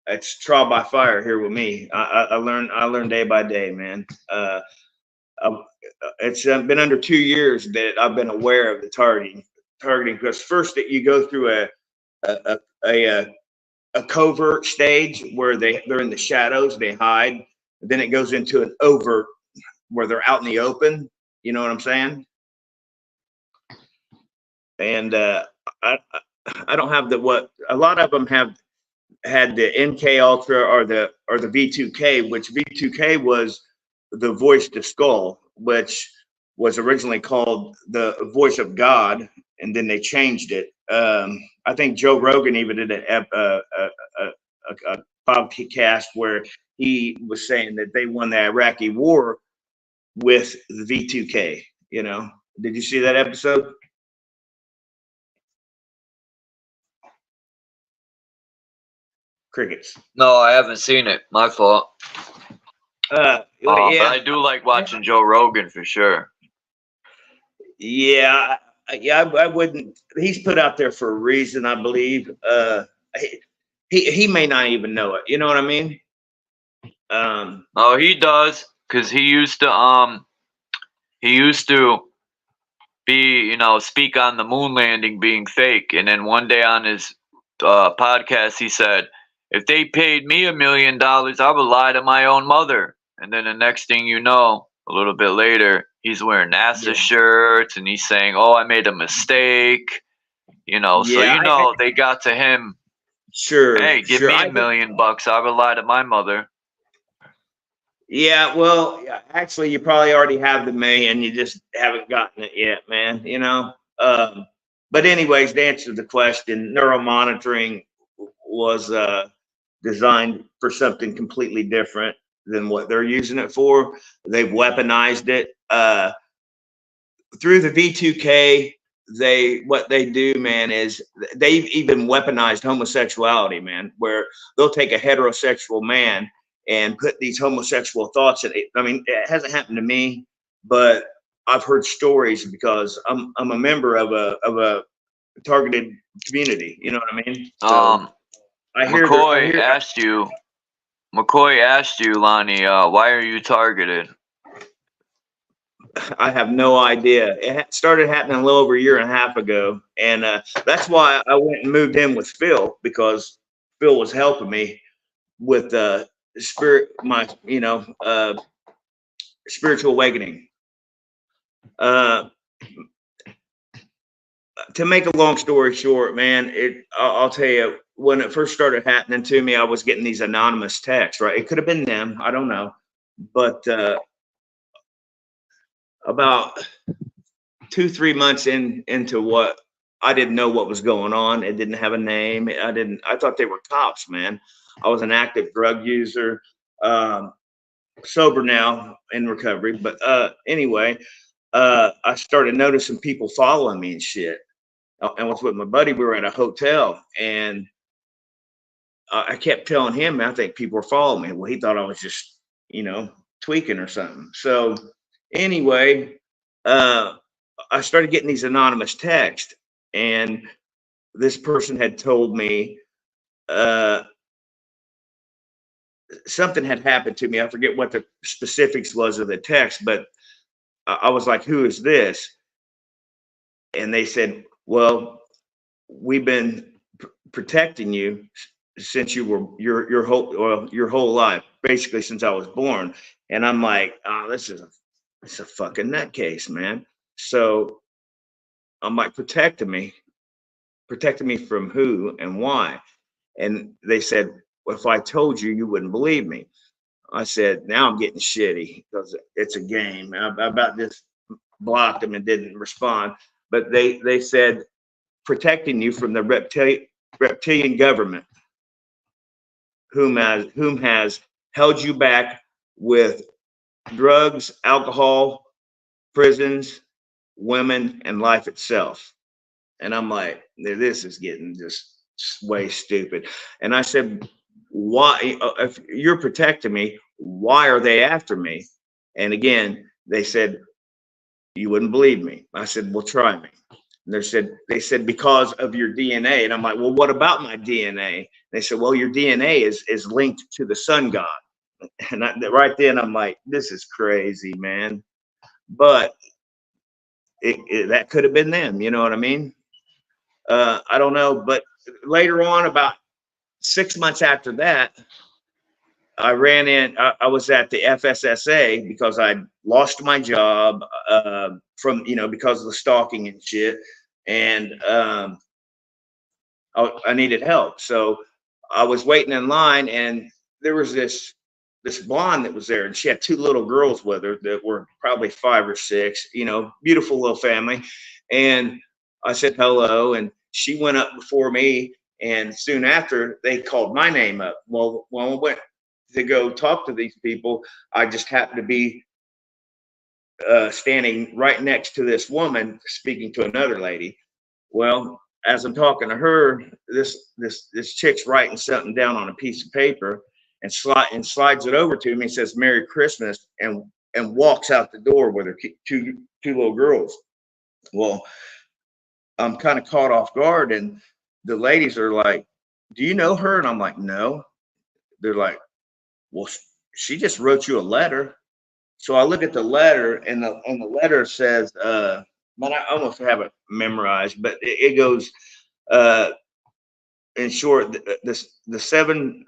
It's trial by fire here with me. I learn day by day, man. It's been under 2 years that I've been aware of the targeting, because first that you go through a covert stage where they're in the shadows, they hide. Then it goes into an overt where they're out in the open. You know what I'm saying? And I don't have what a lot of them have had, the NK Ultra or the V2K, which V2K was the voice to skull, which was originally called the voice of God, and then they changed it. I think Joe Rogan even did a podcast where he was saying that they won the Iraqi war with the V2K. You know, did you see that episode? Crickets. No, I haven't seen it. My fault. Yeah. But I do like watching Joe Rogan for sure. Yeah, I wouldn't. He's put out there for a reason, I believe. He may not even know it. You know what I mean? Oh, he does, because he used to be, speak on the moon landing being fake, and then one day on his podcast he said, if they paid me $1 million, I would lie to my own mother. And then the next thing you know, a little bit later, he's wearing NASA shirts, and he's saying, oh, I made a mistake. So they got to him. Sure. Hey, give me $1 million, I would lie to my mother. Yeah, well, actually, you probably already have the $1 million. You just haven't gotten it yet, man. You know. But anyways, to answer the question, neural monitoring was designed for something completely different than what they're using it for. They've weaponized it through the V2K. What they do, man, is they've even weaponized homosexuality, man, where they'll take a heterosexual man and put these homosexual thoughts in it. I mean, it hasn't happened to me, but I've heard stories, because I'm a member of a targeted community. You know what I mean? So McCoy asked you, Lonnie, why are you targeted? I have no idea. It started happening a little over a year and a half ago, and that's why I went and moved in with Phil, because Phil was helping me with spiritual awakening. to make a long story short, man, I'll tell you, when it first started happening to me, I was getting these anonymous texts, right? It could have been them, I don't know. But about 2-3 months into what, I didn't know what was going on. It didn't have a name. I thought they were cops, man. I was an active drug user, sober now, in recovery. But anyway, I started noticing people following me and shit. I was with my buddy. We were at a hotel, and I kept telling him, I think people were following me. Well, he thought I was just, tweaking or something. So anyway, I started getting these anonymous texts, and this person had told me something had happened to me. I forget what the specifics was of the text, but I was like, who is this? And they said, well, we've been protecting you since you were your whole life, basically since I was born. And I'm like, oh, it's a fucking nutcase, man. So I'm like, protecting me from who and why? And they said, well, if I told you, you wouldn't believe me. I said, now I'm getting shitty because it's a game. I about just blocked them and didn't respond. But they said, protecting you from the reptilian government, whom has held you back with drugs, alcohol, prisons, women, and life itself. And I'm like, this is getting just way stupid. And I said, why, if you're protecting me, why are they after me? And again, they said, you wouldn't believe me. I said, well, try me. And they said, because of your DNA. And I'm like, well, what about my DNA? They said, well, your DNA is linked to the sun god. And right then I'm like, this is crazy, man. But that could have been them. You know what I mean? I don't know. But later on, about 6 months after that, I ran in. I was at the FSSA because I lost my job from because of the stalking and shit, and I needed help. So I was waiting in line, and there was this blonde that was there, and she had 2 little girls with her that were probably 5 or 6. Beautiful little family. And I said hello, and she went up before me, and soon after they called my name up. Well, when I went to go talk to these people, I just happened to be standing right next to this woman speaking to another lady. Well, as I'm talking to her, this chick's writing something down on a piece of paper and slides it over to me and says Merry Christmas, and walks out the door with her two little girls. Well, I'm kind of caught off guard, and the ladies are like, do you know her? And I'm like, no. They're like, well, she just wrote you a letter. So I look at the letter, and the letter says, man, I almost have it memorized, but it goes, in short, the 7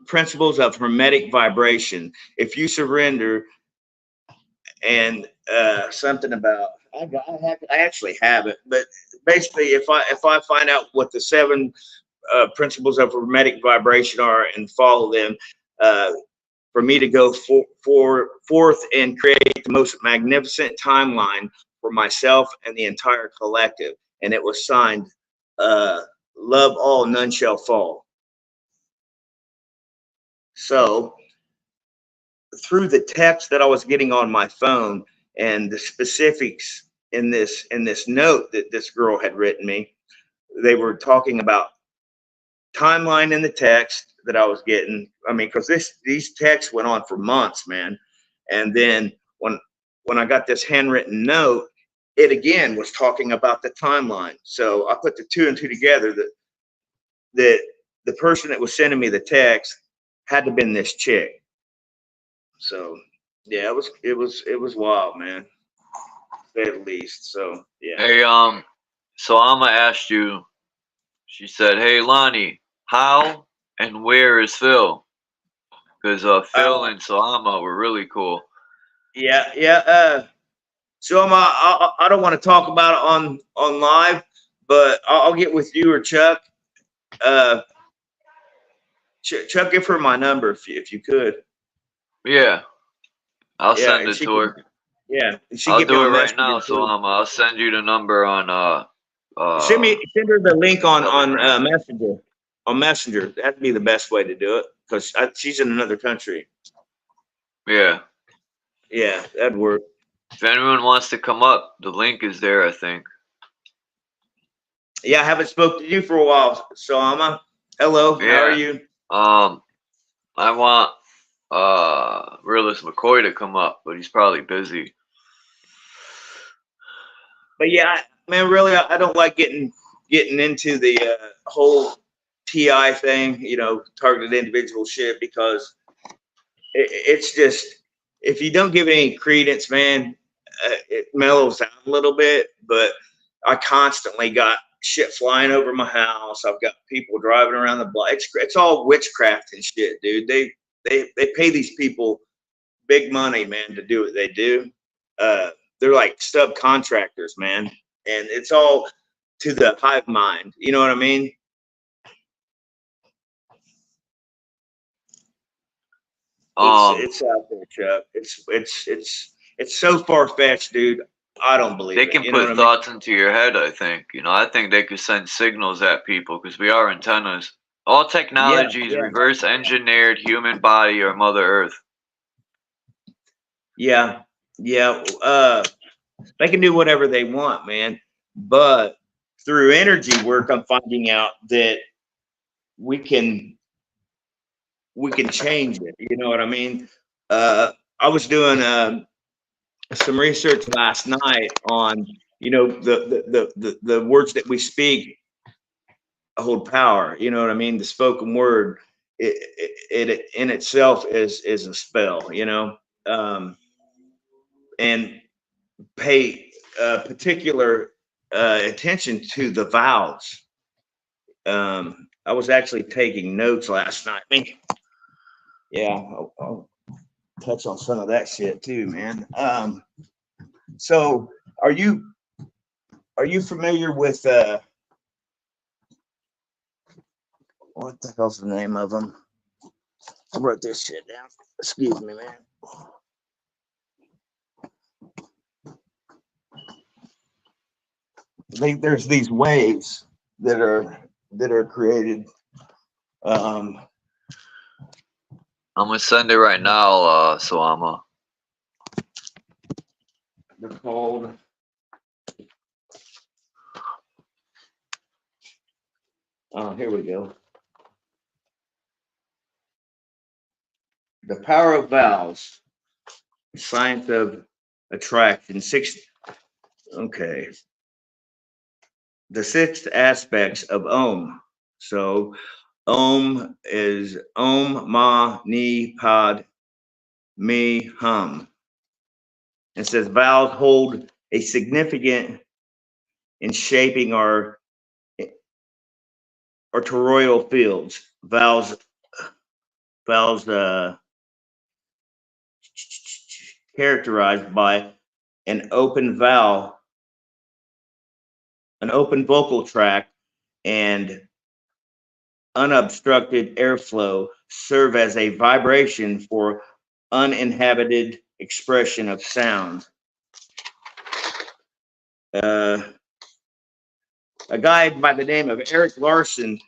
principles of hermetic vibration. If you surrender, and something about, I actually have it, but basically, if I find out what the 7 principles of hermetic vibration are and follow them, for me to go forth and create the most magnificent timeline for myself and the entire collective. And it was signed, love all, none shall fall. So through the text that I was getting on my phone and the specifics in this note that this girl had written me, they were talking about timeline in the text that I was getting. I mean, because these texts went on for months, man. And then when I got this handwritten note, it again was talking about the timeline. So I put the 2 and 2 together, that the person that was sending me the text had to have been this chick. So yeah, it was wild, man, to say the least. So yeah. Hey, so Alma asked you, she said, hey Lonnie, how and where is Phil? Because Phil and Salama were really cool. Yeah. So I don't want to talk about it on live, but I'll get with you or Chuck. Chuck, give her my number if you could. Yeah, I'll Yeah, send and it she to her. can, yeah, she I'll get me do it on right Messenger now, so too. I'll send you the number on Send her the link on Telegram. Messenger. On Messenger, that'd be the best way to do it because she's in another country. Yeah. Yeah, that'd work. If anyone wants to come up, the link is there, I think. Yeah, I haven't spoke to you for a while, so hello, how are Yeah. you? I want Realist McCoy to come up, but he's probably busy. But yeah, man, really, I don't like getting into the whole TI thing, targeted individual shit, because it's just, if you don't give it any credence, man, it mellows out a little bit. But I constantly got shit flying over my house. I've got people driving around the block. It's all witchcraft and shit, dude. They pay these people big money, man, to do what they do. They're like subcontractors, man, and it's all to the hive mind. You know what I mean? It's out there, Chuck. It's so far fetched, dude. I don't believe they it. can You know what I put mean? thoughts into your head, I think. I think they could send signals at people because we are antennas. All technology is Yeah. reverse engineered human body or Mother Earth. Yeah. They can do whatever they want, man. But through energy work, I'm finding out that we can change it. You know what I mean? I was doing some research last night on, the words that we speak hold power. You know what I mean? The spoken word, it in itself is a spell. And pay particular attention to the vowels. I was actually taking notes last night. Yeah, I'll touch on some of that shit too, man. So are you familiar with what the hell's the name of them? I wrote this shit down. Excuse me, man. There's these waves that are created. I'm gonna send it right now, Soama. They're called here we go. The Power of Vowels, Science of Attraction. Okay. The 6 aspects of Om. So Om is Om, Ma, Ni, Pad, Mi, Hum. It says vowels hold a significant in shaping our toroidal fields. Vowels characterized by an open vowel, an open vocal tract, and unobstructed airflow serve as a vibration for uninhibited expression of sound. A guy by the name of Eric Larson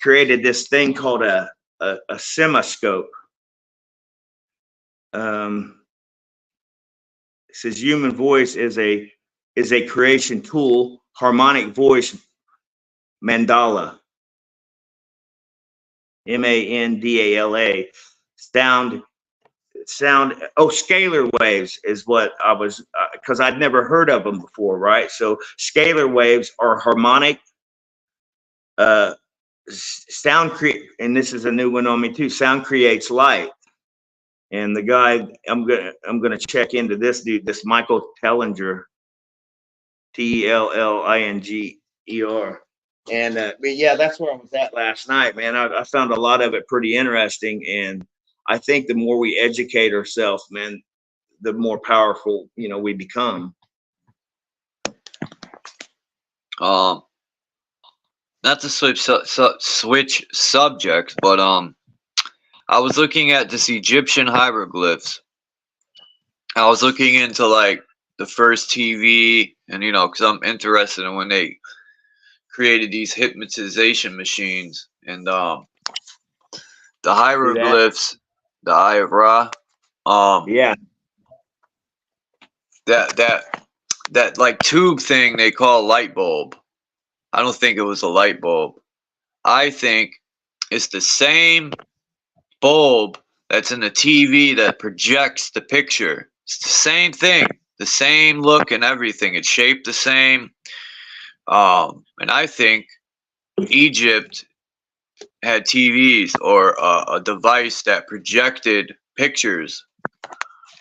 created this thing called a semiscope. It says human voice is a creation tool. Harmonic voice mandala, mandala, sound. Scalar waves is what I was, because I'd never heard of them before, right? So scalar waves are harmonic sound and this is a new one on me too. Sound creates light. And the guy, I'm gonna check into this dude, this Michael Tellinger, Tellinger. And but yeah, that's where I was at last night, man. I found a lot of it pretty interesting, and I think the more we educate ourselves, man, the more powerful we become. not to switch subjects, but I was looking at this Egyptian hieroglyphs. I was looking into like the first TV, and you know, because I'm interested in when they created these hypnotization machines, and the hieroglyphs, the Eye of Ra, Yeah. that like tube thing they call a light bulb. I don't think it was a light bulb. I think it's the same bulb that's in the TV that projects the picture. It's the same thing, the same look and everything. It's shaped the same. And I think Egypt had TVs or a device that projected pictures.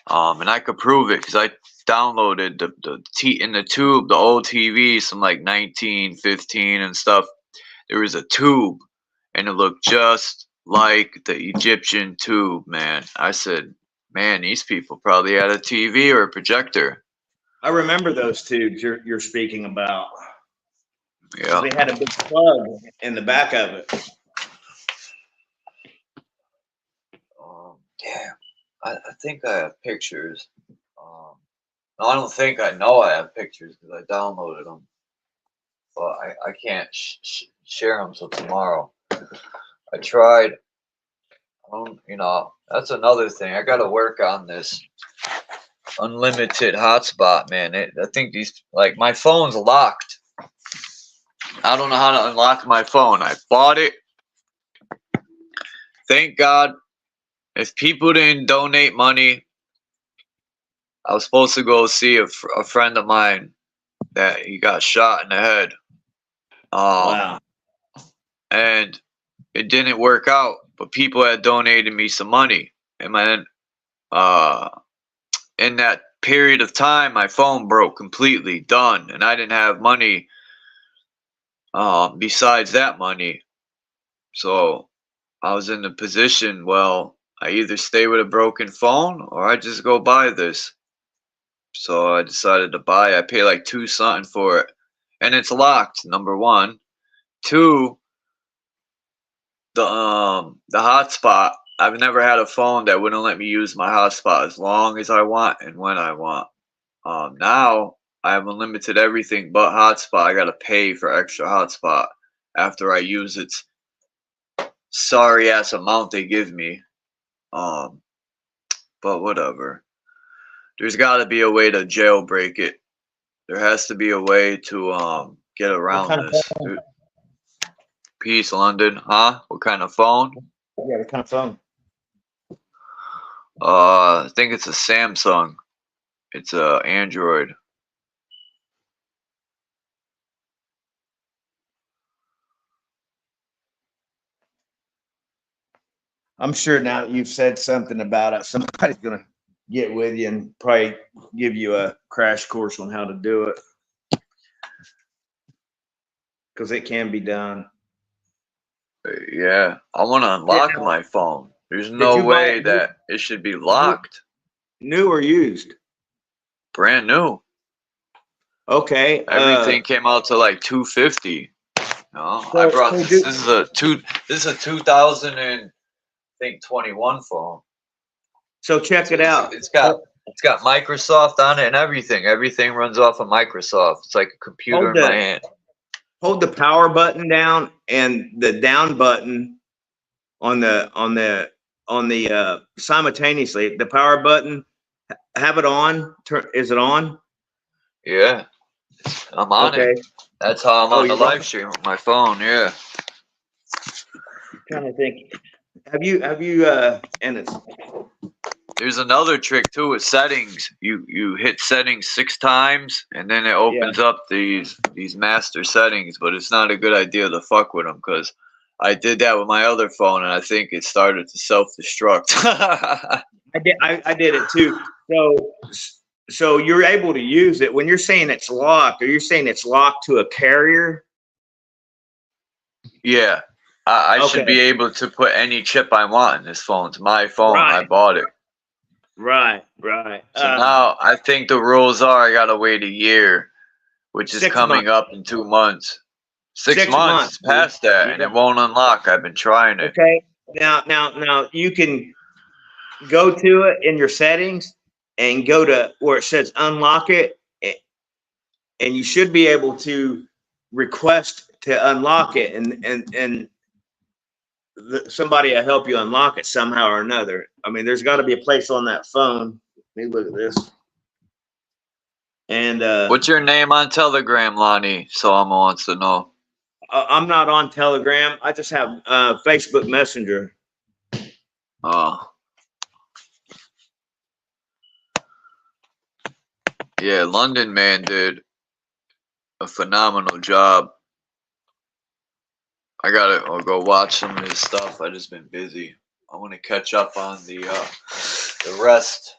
And I could prove it because I downloaded in the tube, the old TVs from like 1915 and stuff. There was a tube, and it looked just like the Egyptian tube, man. I said, man, these people probably had a TV or a projector. I remember those tubes you're speaking about. Yeah. They had a big plug in the back of it. Damn. I think I have pictures. No, I don't think I know I have pictures because I downloaded them. But I can't share them till tomorrow. I tried. You know, that's another thing. I got to work on this unlimited hotspot, man. I think like my phone's locked. I don't know how to unlock my phone. I bought it. Thank God. If people didn't donate money, I was supposed to go see a friend of mine that he got shot in the head. Wow. And it didn't work out, but people had donated me some money. And in that period of time, my phone broke completely, done. And I didn't have money besides that money. So I was in the position, well, I either stay with a broken phone or I just go buy this. So I decided to buy. I pay like $2 something for it, and it's locked. Number one, 2, the hotspot. I've never had a phone that wouldn't let me use my hotspot as long as I want and when I want. Now I have unlimited everything but hotspot. I gotta pay for extra hotspot after I use its sorry ass amount they give me. But whatever. There's got to be a way to jailbreak it. There has to be a way to get around this. Dude. Peace, London. Huh? What kind of phone? Yeah, what kind of phone? I think it's a Samsung. It's a Android. I'm sure now that you've said something about it, somebody's gonna get with you and probably give you a crash course on how to do it, because it can be done. Yeah, I want to unlock my phone. There's no way that it should be locked. New or used? Brand new. Okay. Everything came out to like $250. No, I brought this. This is a 2021 phone. So check it out. It's got Microsoft on it and everything. Everything runs off of Microsoft. It's like a computer in my hand. Hold the power button down and the down button on the simultaneously. The power button, have it on. Is it on? Yeah, I'm on it. That's how I'm on the live stream with my phone. Yeah. I'm trying to think. Have you and it's. There's another trick too with settings. You hit settings 6 times and then it opens up these master settings, but it's not a good idea to fuck with them because I did that with my other phone and I think it started to self-destruct. I did it too. So you're able to use it when you're saying it's locked. Are you saying it's locked to a carrier? Yeah, I should be able to put any chip I want in this phone. It's my phone. Right. I bought it. Right. So now I think the rules are I gotta wait a year which is 6 coming months. up in 2 months. 6 6 months months, past that, and Yeah. it won't unlock. I've been trying it. Okay. Now you can go to it in your settings and go to where it says unlock it, and you should be able to request to unlock it, and somebody will help you unlock it somehow or another. I mean, there's got to be a place on that phone. Let me look at this. And What's your name on Telegram, Lonnie? Salma wants to know. I'm not on Telegram. I just have Facebook Messenger. Oh. Yeah, London Man did a phenomenal job. I'll go watch some of his stuff. I just been busy. I want to catch up on the rest.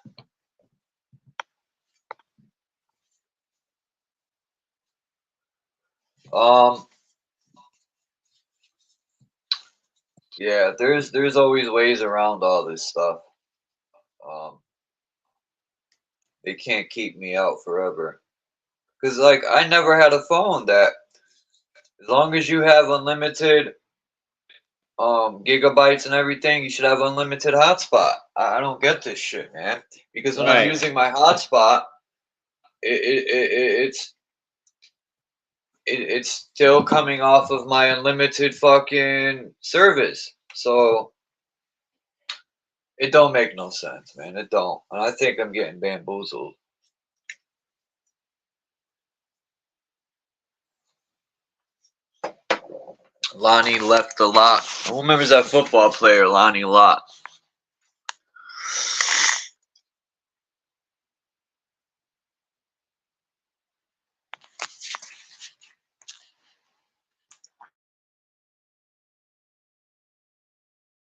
Yeah, there's always ways around all this stuff. They can't keep me out forever. Cause like I never had a phone that, as long as you have unlimited gigabytes and everything, you should have unlimited hotspot. I don't get this shit, man. Because when I'm using my hotspot, it's still coming off of my unlimited fucking service. So it don't make no sense, man. It don't. And I think I'm getting bamboozled. Lonnie left a lot. Who remembers that football player, Lonnie Lott?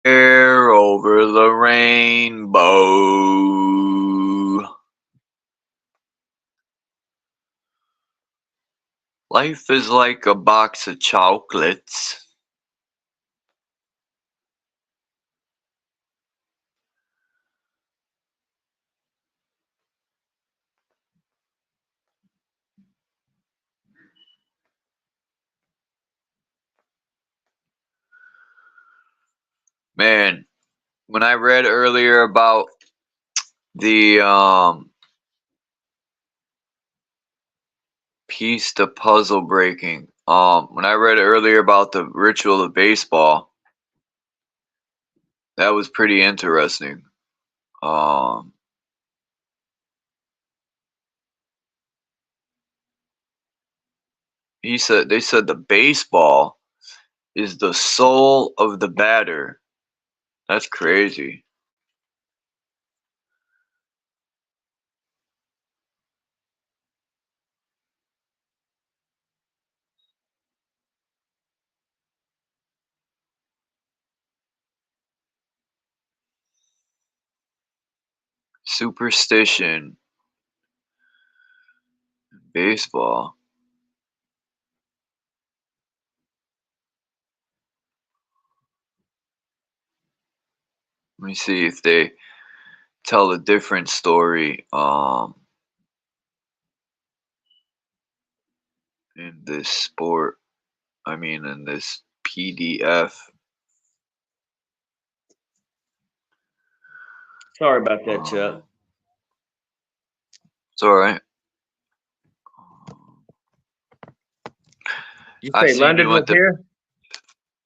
Air over the rainbow. Life is like a box of chocolates. Man, when I read earlier about the piece to puzzle breaking, when I read earlier about the ritual of baseball, that was pretty interesting. They said the baseball is the soul of the batter. That's crazy. Superstition. Baseball. Let me see if they tell a different story in this sport. I mean, in this PDF. Sorry about that, Chuck. It's all right. You I say seen London you was went to, here?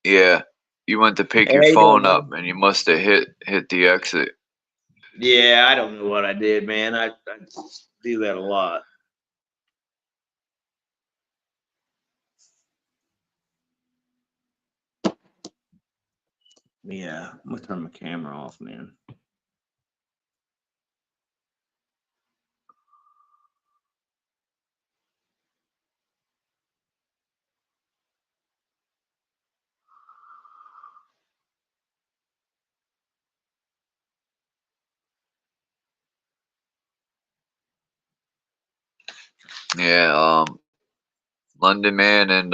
yeah, you went to pick Hey, your how you phone doing, up man? and you must have hit the exit. Yeah, I don't know what I did, man. I do that a lot. Yeah, I'm gonna turn my camera off, man. Yeah, London Man and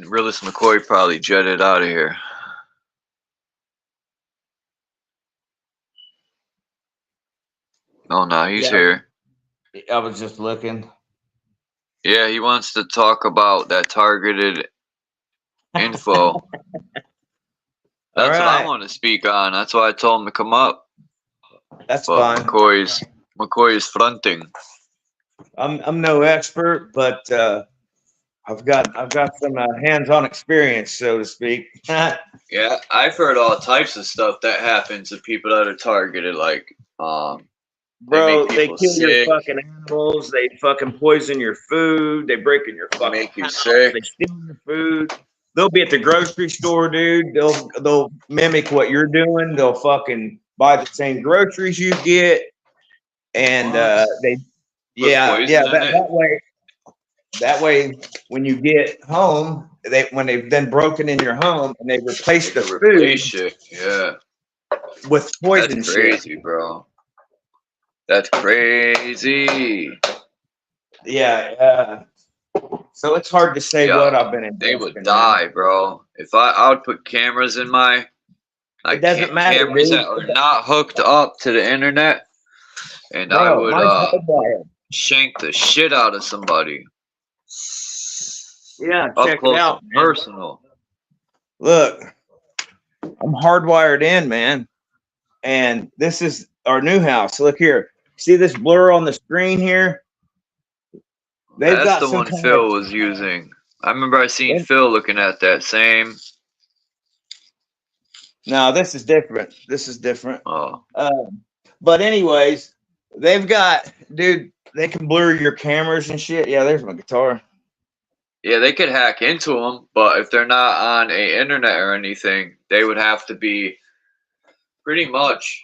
Realist McCoy probably jetted out of here. Oh no, he's Yeah. here. I was just looking. Yeah, he wants to talk about that targeted info. All That's what I right. want to speak on. That's why I told him to come up. That's But fine. McCoy is fronting. I'm no expert, but I've got some hands-on experience, so to speak. Yeah, I've heard all types of stuff that happens to people that are targeted. Like, Bro, make they people kill your sick. fucking animals. They fucking poison your food. They break in your They fucking make you house. sick. They steal your food. They'll be at the grocery store, dude. They'll mimic what you're doing. They'll fucking buy the same groceries you get, and What? they, Put yeah, poison in it? that way, when you get home, when they've then broken in your home and they replace They the could food replace shit. Yeah, with poison that's shit. crazy, bro. That's crazy. Yeah. So it's hard to say Yeah, what I've been they investing would in. die, bro. If I would put cameras in my It doesn't matter, cameras dude. that are not hooked up to the internet, and I Bro, would mine's hardwired. shank the shit out of somebody. Yeah, Up check it close out, and man. personal. Look, I'm hardwired in, man. And this is our new house. Look here. See this blur on the screen here? They've That's got the some one kind Phil of, was using. I remember I seen Phil looking at that same. no, this is different. This is different. Oh, But anyways, they've got, dude, they can blur your cameras and shit. Yeah, there's my guitar. yeah, they could hack into them, but if they're not on a internet or anything, they would have to be pretty much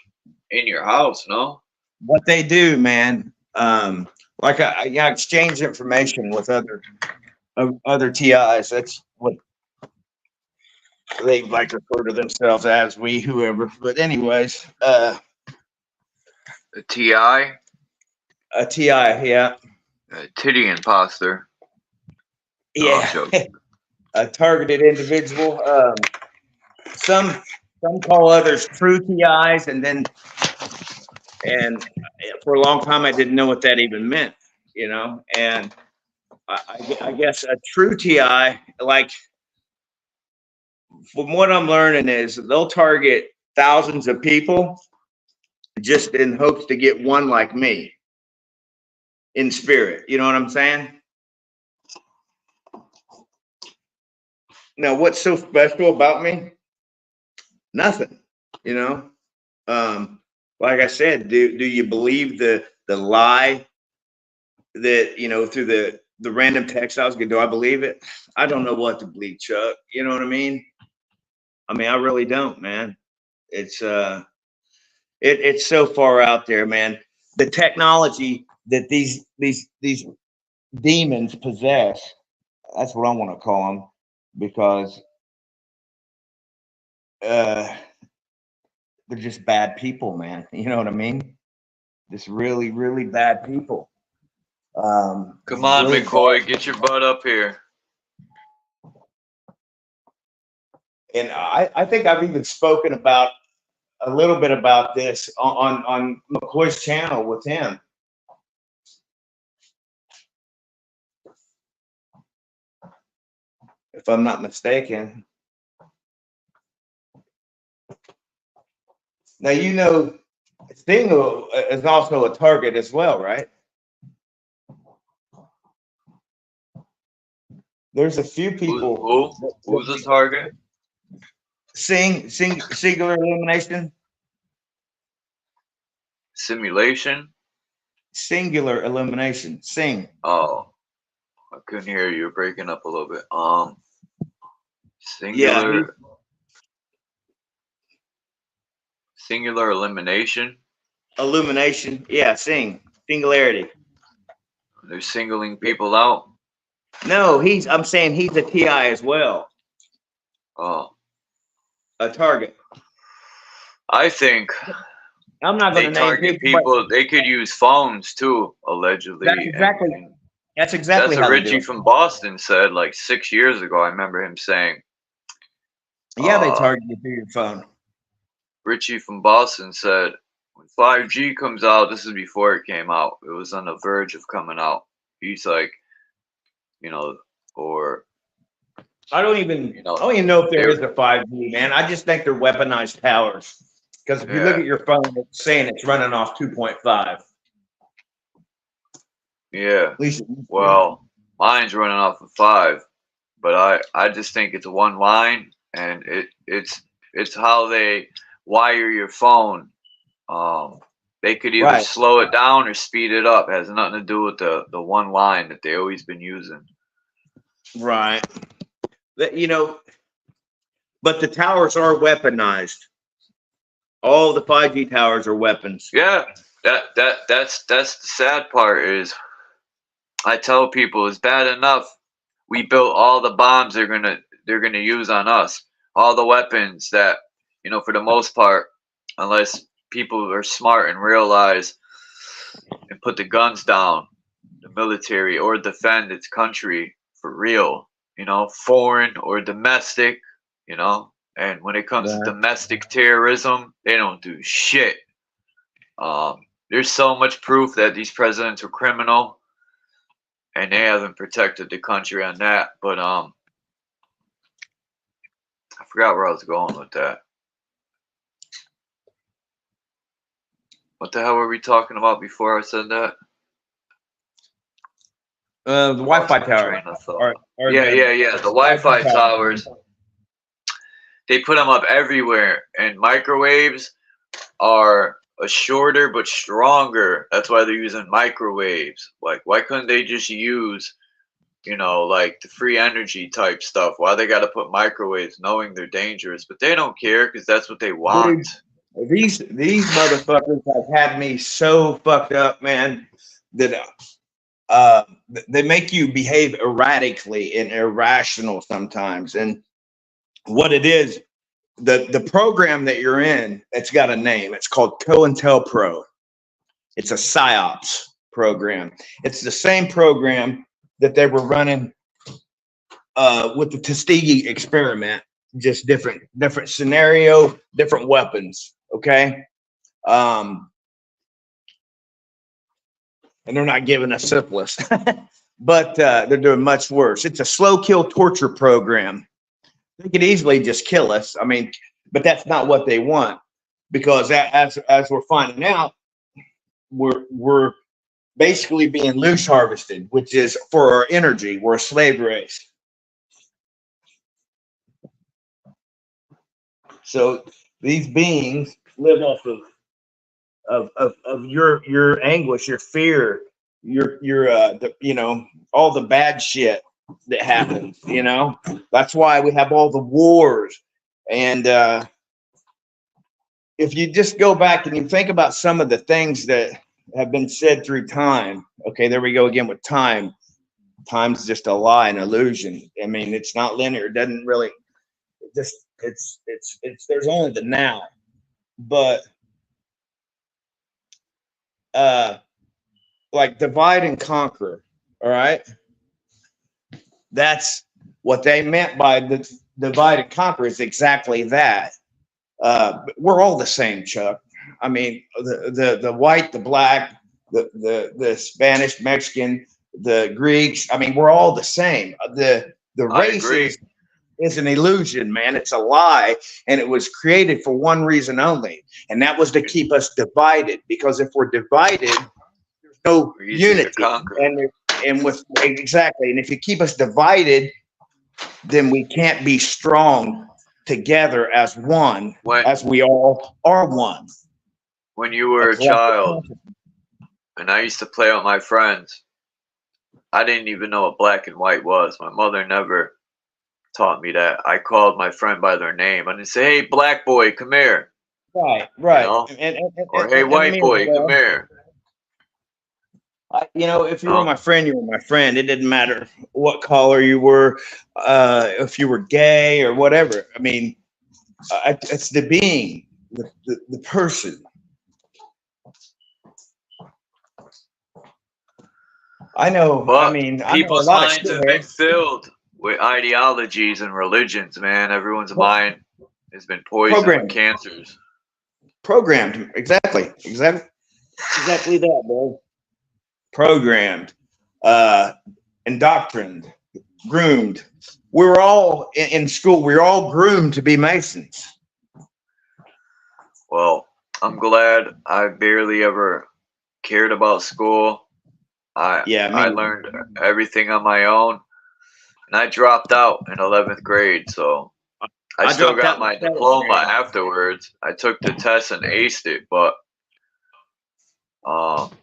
in your house, no? What they do, man, like I exchange information with other TIs. That's what they like to refer to themselves as, we, whoever. But anyways, A TI, a TI, yeah, a titty imposter. yeah, I'm joking. a targeted individual. Some call others true TIs, and for a long time I didn't know what that even meant, and I guess a true TI, like, from what I'm learning, is they'll target thousands of people just in hopes to get one like me in spirit. You know what I'm saying? Now, what's so special about me? Nothing, you know? Like I said, do you believe the lie that, through the random text I was getting? Do I believe it? I don't know what to believe, Chuck. You know what I mean? I really don't, man. It's it's so far out there, man. The technology that these demons possess, that's what I want to call them, because they're just bad people, man. You know what I mean? Just really, really bad people. Come on, really McCoy, get your butt up here. And I think I've even spoken about a little bit about this on McCoy's channel with him. If I'm not mistaken. Now, Sting is also a target as well, right? There's a few people. Who's the target? Singular elimination. Simulation? Singular elimination. Sing. Oh, I couldn't hear you. You're breaking up a little bit. Singular. Yeah. Singular elimination. Illumination. Yeah, singularity. They're singling people out. No, I'm saying he's a TI as well. Oh. A target. I think I'm not going to name target people. They could use phones too, allegedly. That's exactly what how Richie from Boston said like 6 years ago. I remember him saying. Yeah, they target you through your phone. Richie from Boston said when 5G comes out, this is before it came out. It was on the verge of coming out. He's like, you know, or I don't even know if there is a 5G, man. I just think they're weaponized towers. Because if you look at your phone, it's saying it's running off 2.5. Yeah. At least well, mine's running off of 5, but I just think it's one line, and it's how they wire your phone. They could either slow it down or speed it up. It has nothing to do with the one line that they always been using. Right. You know, but the towers are weaponized. All the 5G towers are weapons. Yeah, that's the sad part is I tell people it's bad enough we built all the bombs they're gonna use on us. All the weapons that, you know, for the most part, unless people are smart and realize and put the guns down, the military, or defend its country for real, you know, foreign or domestic, you know. And when it comes to domestic terrorism, they don't do shit. There's so much proof that these presidents are criminal, and they haven't protected the country on that. But I forgot where I was going with that. What the hell were we talking about before I said that? The Wi-Fi tower. Yeah. The Wi-Fi towers. They put them up everywhere, and microwaves are a shorter but stronger. That's why they're using microwaves. Like, why couldn't they just use, you know, like the free energy type stuff? Why they got to put microwaves, knowing they're dangerous? But they don't care because that's what they want. Dude, these motherfuckers have had me so fucked up, man, that they make you behave erratically and irrational sometimes. And what it is, the program that you're in, it's got a name. It's called COINTELPRO. It's a PSYOPs program. It's the same program that they were running with the Tuskegee experiment, just different scenario, different weapons. Okay. And they're not giving us syphilis, but they're doing much worse. It's a slow kill torture program. They could easily just kill us. I mean, but that's not what they want, because as we're finding out, we're basically being loose harvested, which is for our energy. We're a slave race. So these beings live off of your anguish, your fear, your you know, all the bad shit that happens, you know. That's why we have all the wars. And if you just go back and you think about some of the things that have been said through time, okay, there we go again with time. Time's just a lie, an illusion. I mean, it's not linear. It doesn't really, it's there's only the now. But like divide and conquer, all right? That's what they meant by the divide and conquer, is exactly that. We're all the same, Chuck. I mean, the white, the black, the Spanish, Mexican, the Greeks. I mean, we're all the same. The race is an illusion, man. It's a lie, and it was created for one reason only, and that was to keep us divided. Because if we're divided, there's no unity. And with exactly, and if you keep us divided, then we can't be strong together as one, as we all are one. When you were a child, and I used to play with my friends, I didn't even know what black and white was. My mother never taught me that. I called my friend by their name. I didn't say, "Hey, black boy, come here." Right. You know? Or "Hey, white boy, come here." You know, if you were my friend, you were my friend. It didn't matter what color you were, if you were gay or whatever. I mean, it's the being, the person. I know. But I mean, people's minds have been filled with ideologies and religions, man. Everyone's mind has been poisoned with cancers. Programmed. Exactly that, bro. Programmed, indoctrined, groomed. We're all in school. We're all groomed to be Masons. Well, I'm glad I barely ever cared about school. I learned everything on my own, and I dropped out in 11th grade. So I still got my diploma afterwards. I took the test and aced it, but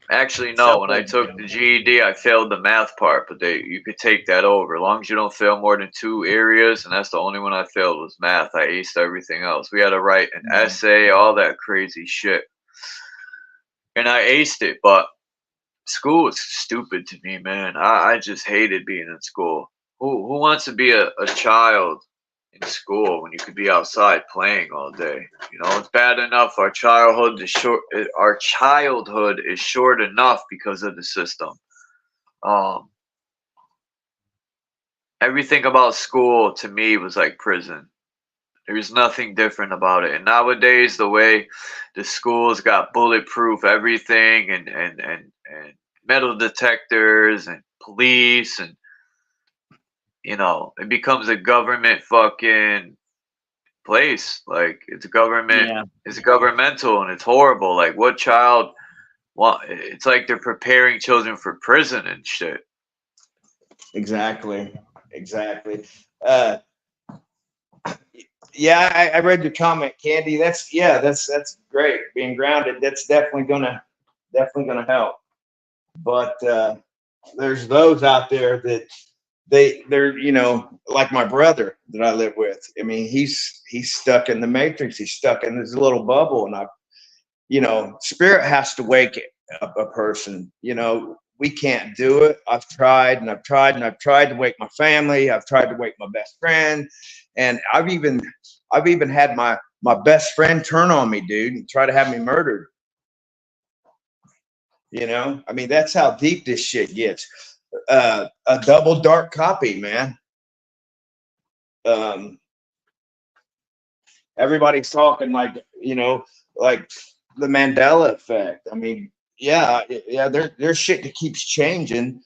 actually no. When I took the GED, I failed the math part, but you could take that over as long as you don't fail more than 2 areas, and that's the only one I failed was math. I aced everything else. We had to write an essay, all that crazy shit, and I aced it. But school was stupid to me, man. I just hated being in school. Who wants to be a child in school when you could be outside playing all day? You know, it's bad enough our childhood is short. Our childhood is short enough because of the system. Everything about school to me was like prison. There's nothing different about it. And nowadays, the way the schools got bulletproof everything and metal detectors and police, and you know, it becomes a government fucking place. Like it's a government, it's governmental, and it's horrible. Like what child it's like they're preparing children for prison and shit. Exactly. Yeah, I read your comment, Candy. That's great. Being grounded, that's definitely gonna help. But there's those out there that they're you know, like my brother that I live with. I mean, he's stuck in the matrix. He's stuck in this little bubble, and you know, spirit has to wake up a person. You know, we can't do it. I've tried to wake my family. I've tried to wake my best friend, and I've even had my best friend turn on me, dude, and try to have me murdered. You know, I mean, that's how deep this shit gets. A double dark copy, man. Everybody's talking like, you know, like the Mandela effect. I mean, yeah, there's shit that keeps changing.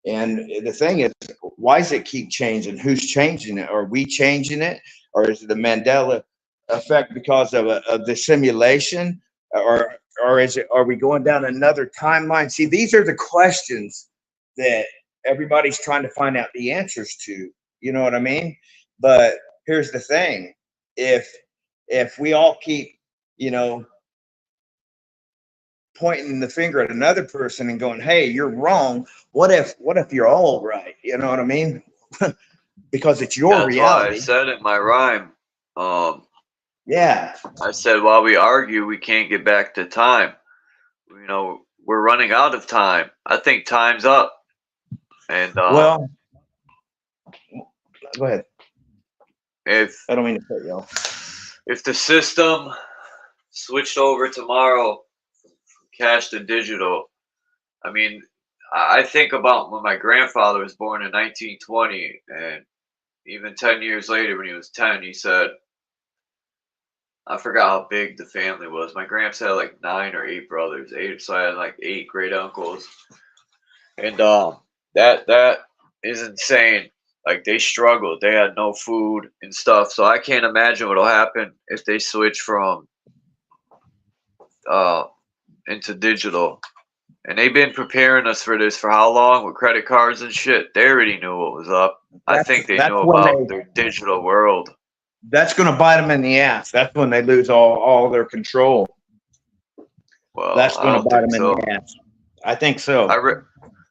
And the thing is, why does it keep changing? Who's changing it? Are we changing it? Or is it the Mandela effect because of the simulation? Or is it, are we going down another timeline? See, these are the questions that everybody's trying to find out the answers to. You know what I mean? But here's the thing. If we all keep, you know, pointing the finger at another person and going, hey, you're wrong. What if you're all right? You know what I mean? Because it's your reality. That's why I said in my rhyme. Yeah. I said, while we argue, we can't get back to time. You know, we're running out of time. I think time's up. And well, go ahead. I don't mean to cut you off. If the system switched over tomorrow from cash to digital, I mean, I think about when my grandfather was born in 1920, and even 10 years later, when he was 10, he said, I forgot how big the family was. My gramps had like 9 or 8 brothers, 8, so I had like 8 great uncles, and that is insane. Like they struggled, they had no food and stuff. So I can't imagine what'll happen if they switch from into digital. And they've been preparing us for this for how long with credit cards and shit. They already knew what was up. I think they knew about their digital world. That's going to bite them in the ass. That's when they lose all their control. Well, that's going to bite them in the ass. I think so.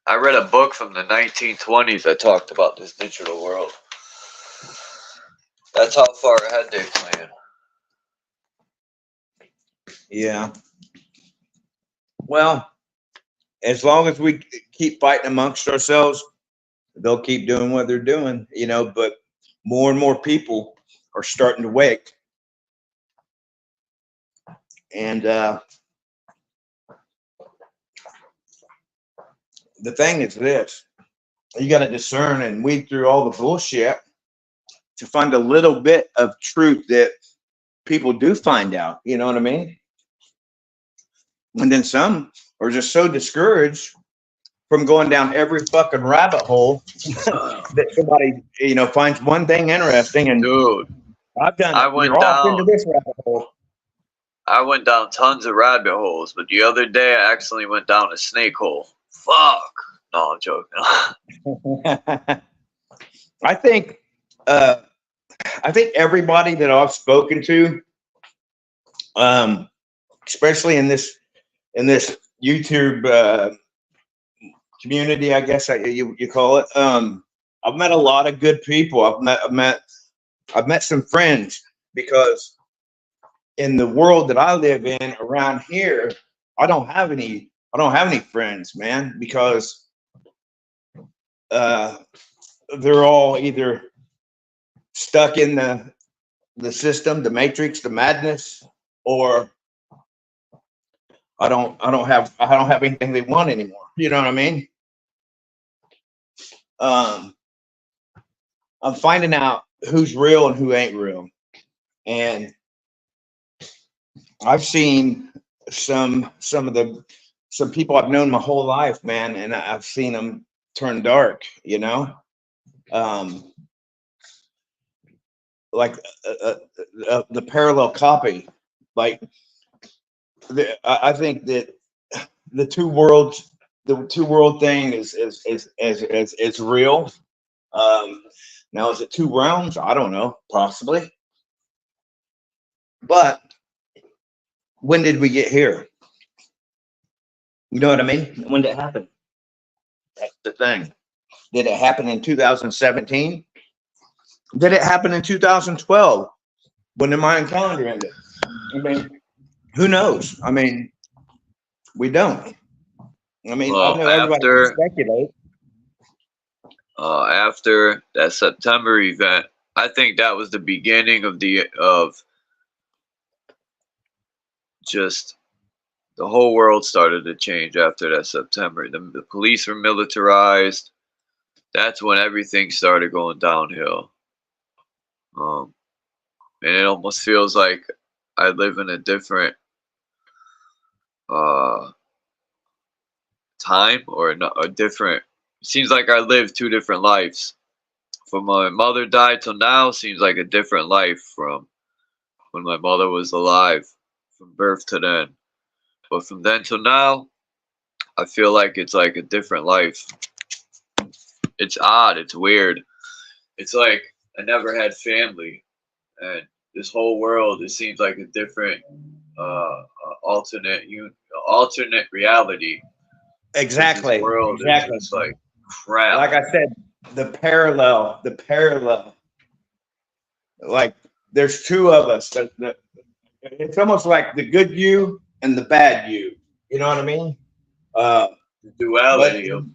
I read a book from the 1920s that talked about this digital world. That's how far ahead they plan. Yeah. Well, as long as we keep fighting amongst ourselves, they'll keep doing what they're doing, you know, but more and more people are starting to wake. And the thing is this, you got to discern and weed through all the bullshit to find a little bit of truth that people do find out. You know what I mean? And then some are just so discouraged from going down every fucking rabbit hole that somebody, you know, finds one thing interesting. And Dude, I've done it. I went You're off into down. this rabbit hole. I went down tons of rabbit holes, but the other day I accidentally went down a snake hole. Fuck. No, I'm joking. I think everybody that I've spoken to, especially in this YouTube community, I guess you call it. I've met a lot of good people. I've met some friends, because in the world that I live in around here, I don't have any friends, man, because they're all either stuck in the system, the matrix, the madness, or I don't have anything they want anymore. You know what I mean? I'm finding out who's real and who ain't real. And I've seen some people I've known my whole life, man, and I've seen them turn dark, you know? Like the parallel copy. Like I think that the two world thing is real. Now, is it two realms? I don't know, possibly. But when did we get here? You know what I mean? When did it happen? That's the thing. Did it happen in 2017? Did it happen in 2012 when the Mayan calendar ended? I mean, who knows? I mean, we don't. I mean, Well, I know everybody can speculate. After that September event, I think that was the beginning of just the whole world started to change after that September. The police were militarized. That's when everything started going downhill. And it almost feels like I live in a different time, or a different. It seems like I lived two different lives. From my mother died till now seems like a different life from when my mother was alive, from birth to then. But from then till now, I feel like it's like a different life. It's odd. It's weird. It's like I never had family, and this whole world, it seems like a different alternate reality. Exactly. This world exactly. is just like crap. Like I said, the parallel. Like there's two of us. It's almost like the good you and the bad you. You know what I mean? The duality of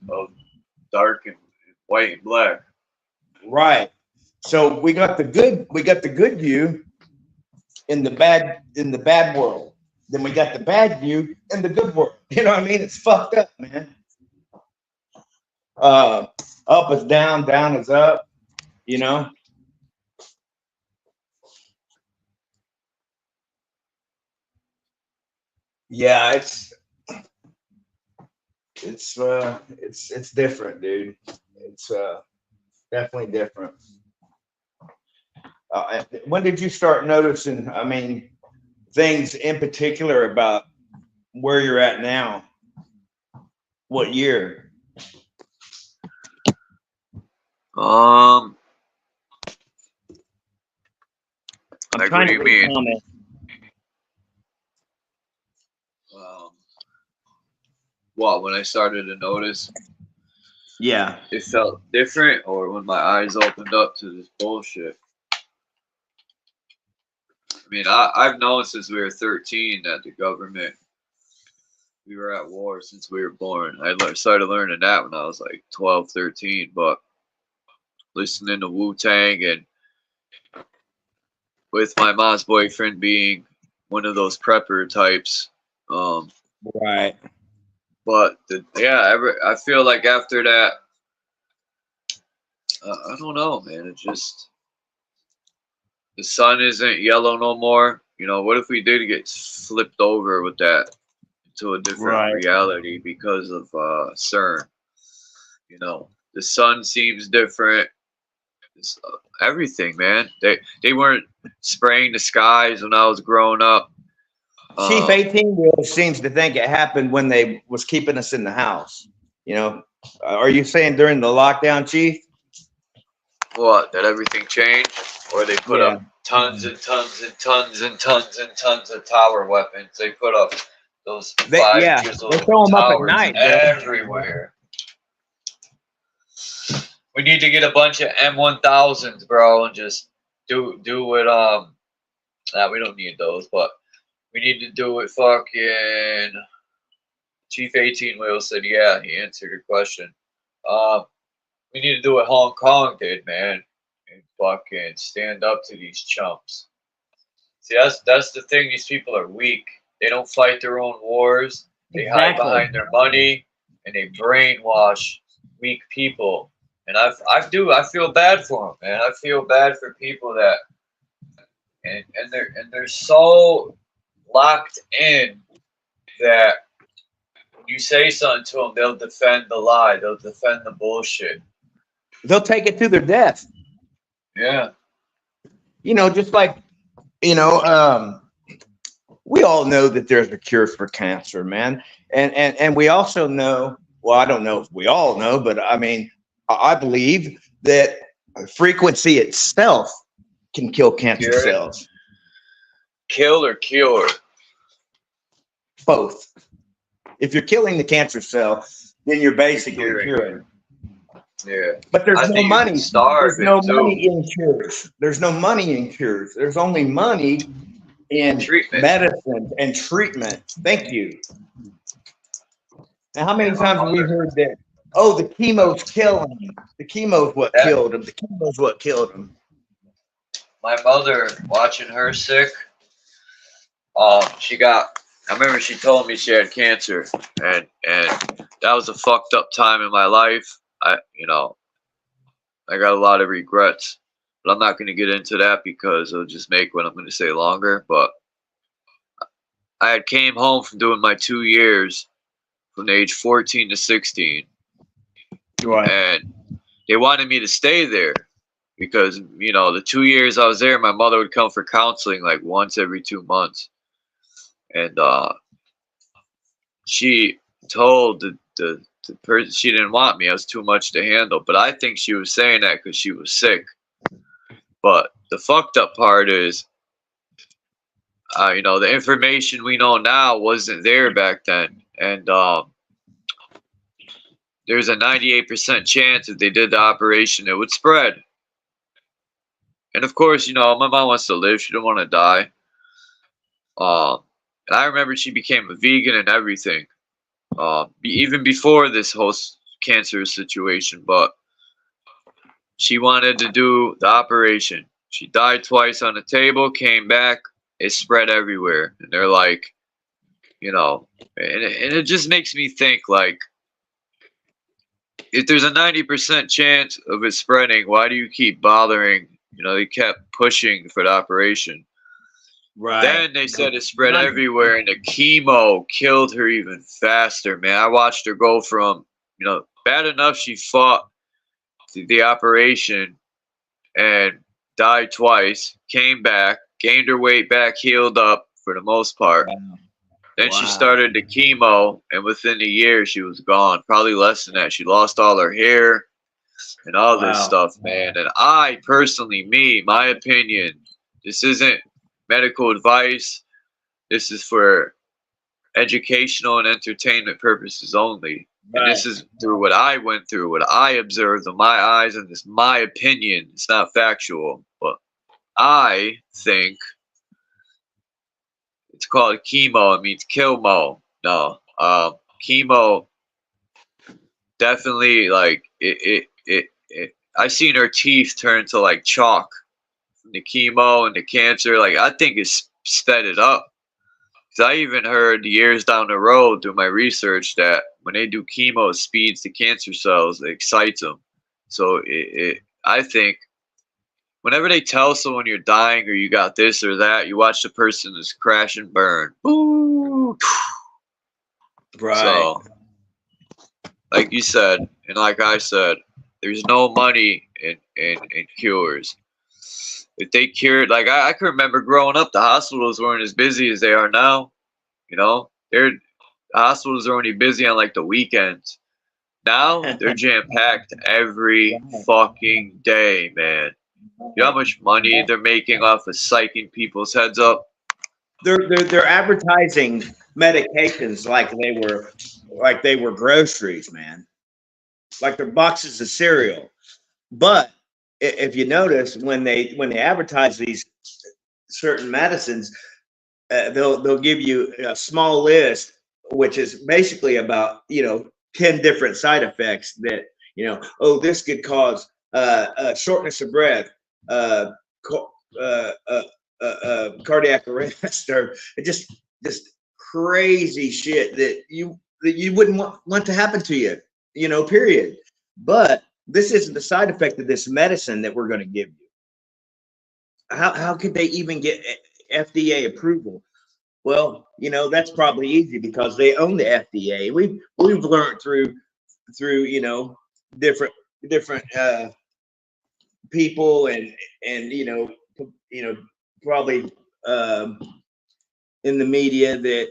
dark and white and black. Right. So we got the good you in the bad world. Then we got the bad you in the good world. You know what I mean? It's fucked up, man. Up is down, down is up, you know. Yeah, it's different, dude. It's definitely different. When did you start noticing, I mean, things in particular about where you're at now? What year? Like, what do you mean? What, when I started to notice? Yeah. It felt different, or when my eyes opened up to this bullshit? I mean, I've known since we were 13 that the government, we were at war since we were born. I started learning that when I was like 12, 13, but listening to Wu-Tang, and with my mom's boyfriend being one of those prepper types. Right. But I feel like after that, I don't know, man. It just, the sun isn't yellow no more. You know, what if we did get flipped over with that? to a different Right. reality because of CERN. You know, the sun seems different. It's, everything, man. They weren't spraying the skies when I was growing up. Chief 18 Wheel seems to think it happened when they was keeping us in the house. You know, are you saying during the lockdown, Chief? What? That everything changed, or they put Yeah. up tons and tons and tons and tons and tons of tower weapons. They put up those Yeah, years they old throw them up at towers night, bro. everywhere. We need to get a bunch of M1000s, bro, and just do it. Nah, we don't need those, but we need to do it. Fucking Chief 18 Wheel said, yeah, he answered your question. We need to do what Hong Kong did, man, and fucking stand up to these chumps. See, that's the thing. These people are weak. They don't fight their own wars. They hide behind their money, and they brainwash weak people. And I feel bad for them, man. I feel bad for people that, and they're so locked in that when you say something to them, they'll defend the lie. They'll defend the bullshit. They'll take it to their death. Yeah. You know, just like, you know, we all know that there's a cure for cancer, man. And we also know, well, I don't know if we all know, but I mean, I believe that frequency itself can kill cancer cells. Kill or cure? Both. If you're killing the cancer cell, then you're basically curing. Yeah. But there's no money. There's no money in cures. There's no money in cures. There's only money in treatment, medicine, and treatment. Thank you. Now, how many times have we heard that? Oh, the chemo's killing him. The chemo's what killed him. The chemo's what killed him. My mother, watching her sick, I remember she told me she had cancer, and that was a fucked up time in my life. I got a lot of regrets, but I'm not going to get into that because it'll just make what I'm going to say longer. But I had came home from doing my 2 years from the age 14 to 16. Right. And they wanted me to stay there because, you know, the 2 years I was there, my mother would come for counseling like once every 2 months. And she told the person she didn't want me. I was too much to handle. But I think she was saying that because she was sick. But the fucked up part is, you know, the information we know now wasn't there back then. And there's a 98% chance if they did the operation, it would spread. And of course, you know, my mom wants to live. She don't want to die. And I remember she became a vegan and everything. Even before this whole cancer situation, but she wanted to do the operation. She died twice on the table, came back, it spread everywhere. And they're like, you know, and it just makes me think, like, if there's a 90% chance of it spreading, why do you keep bothering? You know, they kept pushing for the operation. Right. Then they said it spread everywhere, and the chemo killed her even faster, man. I watched her go from, you know, bad enough she fought the operation and died twice, came back, gained her weight back, healed up for the most part. Wow. Then she started the chemo, and within a year she was gone. Probably less than that. She lost all her hair and all this stuff, man. And I personally, my opinion, this isn't medical advice. This is for educational and entertainment purposes only. And this is through what I went through, what I observed with my eyes, and this is my opinion. It's not factual, but I think it's called chemo. It means kill mo. No, chemo definitely, like, I seen her teeth turn to like chalk from the chemo and the cancer. Like, I think it's sped it up. Because I even heard years down the road through my research that when they do chemo, it speeds the cancer cells, it excites them. So I think whenever they tell someone you're dying or you got this or that, you watch the person just crash and burn. Ooh. Right. So, like you said, and like I said, there's no money in cures. If they cured, like I can remember growing up, the hospitals weren't as busy as they are now. You know, the hospitals are only busy on like the weekends. Now they're jam packed every fucking day, man. You know how much money they're making off of psyching people's heads up? They're advertising medications like they were groceries, man. Like they're boxes of cereal. But if you notice, when they advertise these certain medicines, they'll give you a small list, which is basically about 10 different side effects that oh, this could cause shortness of breath, uh, co- cardiac arrest, or just crazy shit that you wouldn't want to happen to you, period. But this isn't the side effect of this medicine that we're going to give you. How could they even get FDA approval? Well, that's probably easy because they own the FDA. We've learned through different people and probably in the media that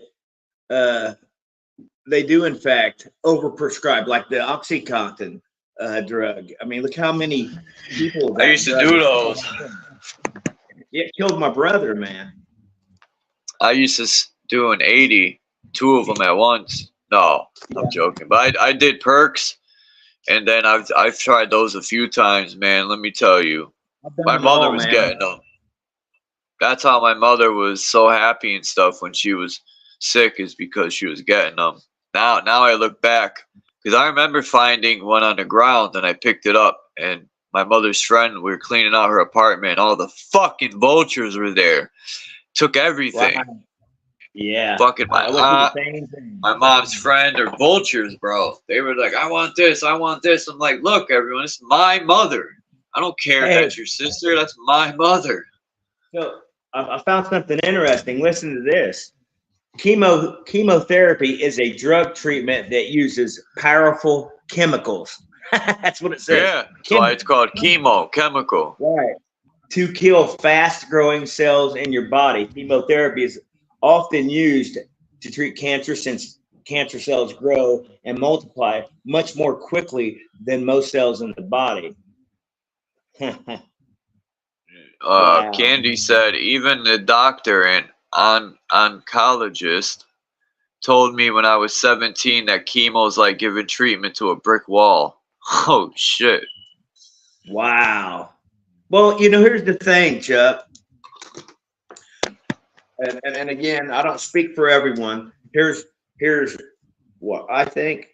they do in fact overprescribe, like the OxyContin drug. I mean, look how many people I used to do those. It killed my brother, man. I used to do an 80, 2 of them at once. No, I'm joking. But I did perks, and then I've tried those a few times, man. Let me tell you, my mother was getting them. That's how my mother was so happy and stuff when she was sick, is because she was getting them. Now I look back, because I remember finding one on the ground, and I picked it up, and my mother's friend, we were cleaning out her apartment, all the fucking vultures were there. Took everything. Wow. Yeah. Fucking my mom's friend are vultures, bro. They were like, I want this, I want this. I'm like, look, everyone, it's my mother. I don't care if that's your sister, that's my mother. So I found something interesting. Listen to this. Chemotherapy is a drug treatment that uses powerful chemicals. That's what it says. Yeah, that's why it's called chemical. Right. To kill fast-growing cells in your body. Chemotherapy is often used to treat cancer, since cancer cells grow and multiply much more quickly than most cells in the body. Wow. Candy said even the doctor and oncologist told me when I was 17 that chemo's like giving treatment to a brick wall. Oh shit. Wow. Well, here's the thing, Chuck. And again, I don't speak for everyone. Here's what I think.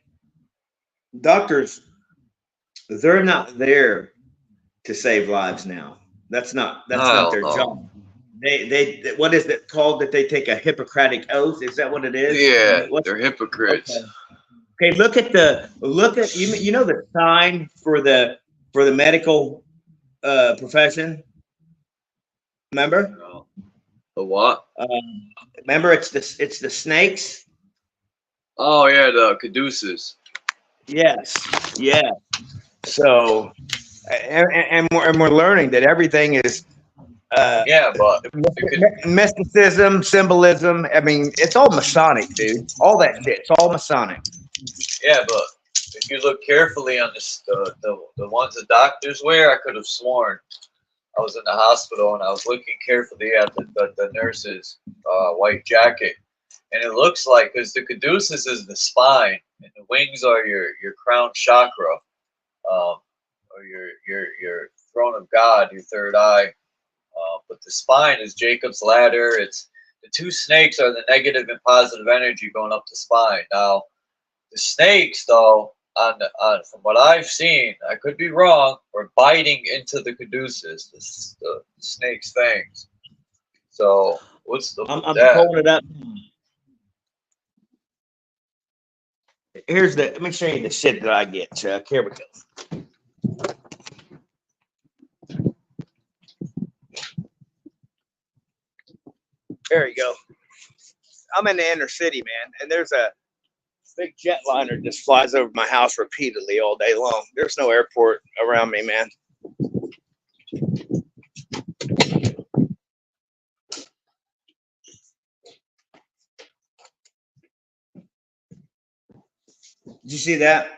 Doctors, they're not there to save lives now. That's not their job. They what is it called that they take a Hippocratic oath? Is that what it is? Yeah, they're hypocrites. Okay, look at the sign for the medical profession. Remember? The what? Remember, it's the snakes. Oh yeah, the caduceus. Yes. Yeah. So, and we're learning that everything is. Yeah, but mysticism, symbolism. I mean, it's all Masonic, dude. All that shit. It's all Masonic. Yeah, but if you look carefully on this, the ones the doctors wear, I could have sworn I was in the hospital and I was looking carefully at the nurse's white jacket, and it looks like, because the caduceus is the spine and the wings are your crown chakra, or your throne of God, your third eye. But the spine is Jacob's ladder. It's the two snakes are the negative and positive energy going up the spine. Now, the snakes, though, from what I've seen, I could be wrong, were biting into the caduceus, the snake's fangs. So what's the? I'm pulling it up. Let me show you the shit that I get, Chuck. Here we go. There you go. I'm in the inner city, man, and there's a big jetliner just flies over my house repeatedly all day long. There's no airport around me, man. Did you see that?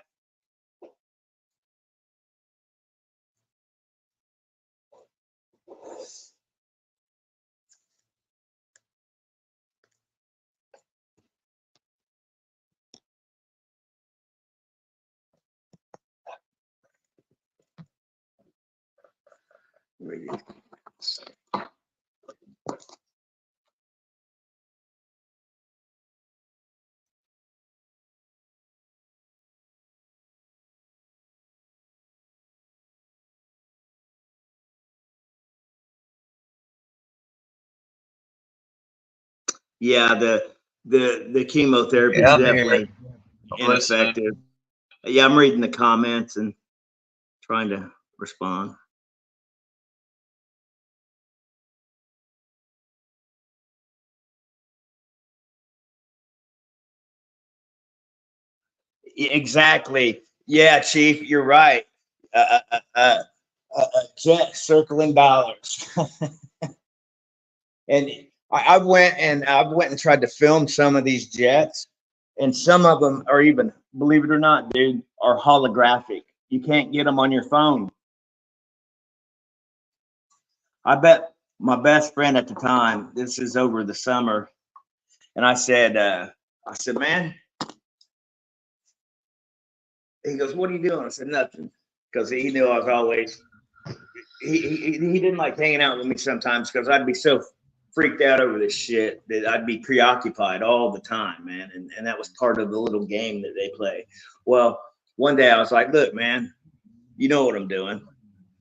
Yeah, the chemotherapy is definitely ineffective. Yeah, I'm reading the comments and trying to respond. Exactly. Yeah, Chief, you're right. A jet circling dollars. And I went and tried to film some of these jets, and some of them are even, believe it or not, dude, are holographic. You can't get them on your phone. I bet my best friend at the time, this is over the summer, and I said, man, he goes, what are you doing? I said, nothing, because he knew I was always, he didn't like hanging out with me sometimes because I'd be so freaked out over this shit that I'd be preoccupied all the time, man. And that was part of the little game that they play. Well, one day I was like, look, man, you know what I'm doing.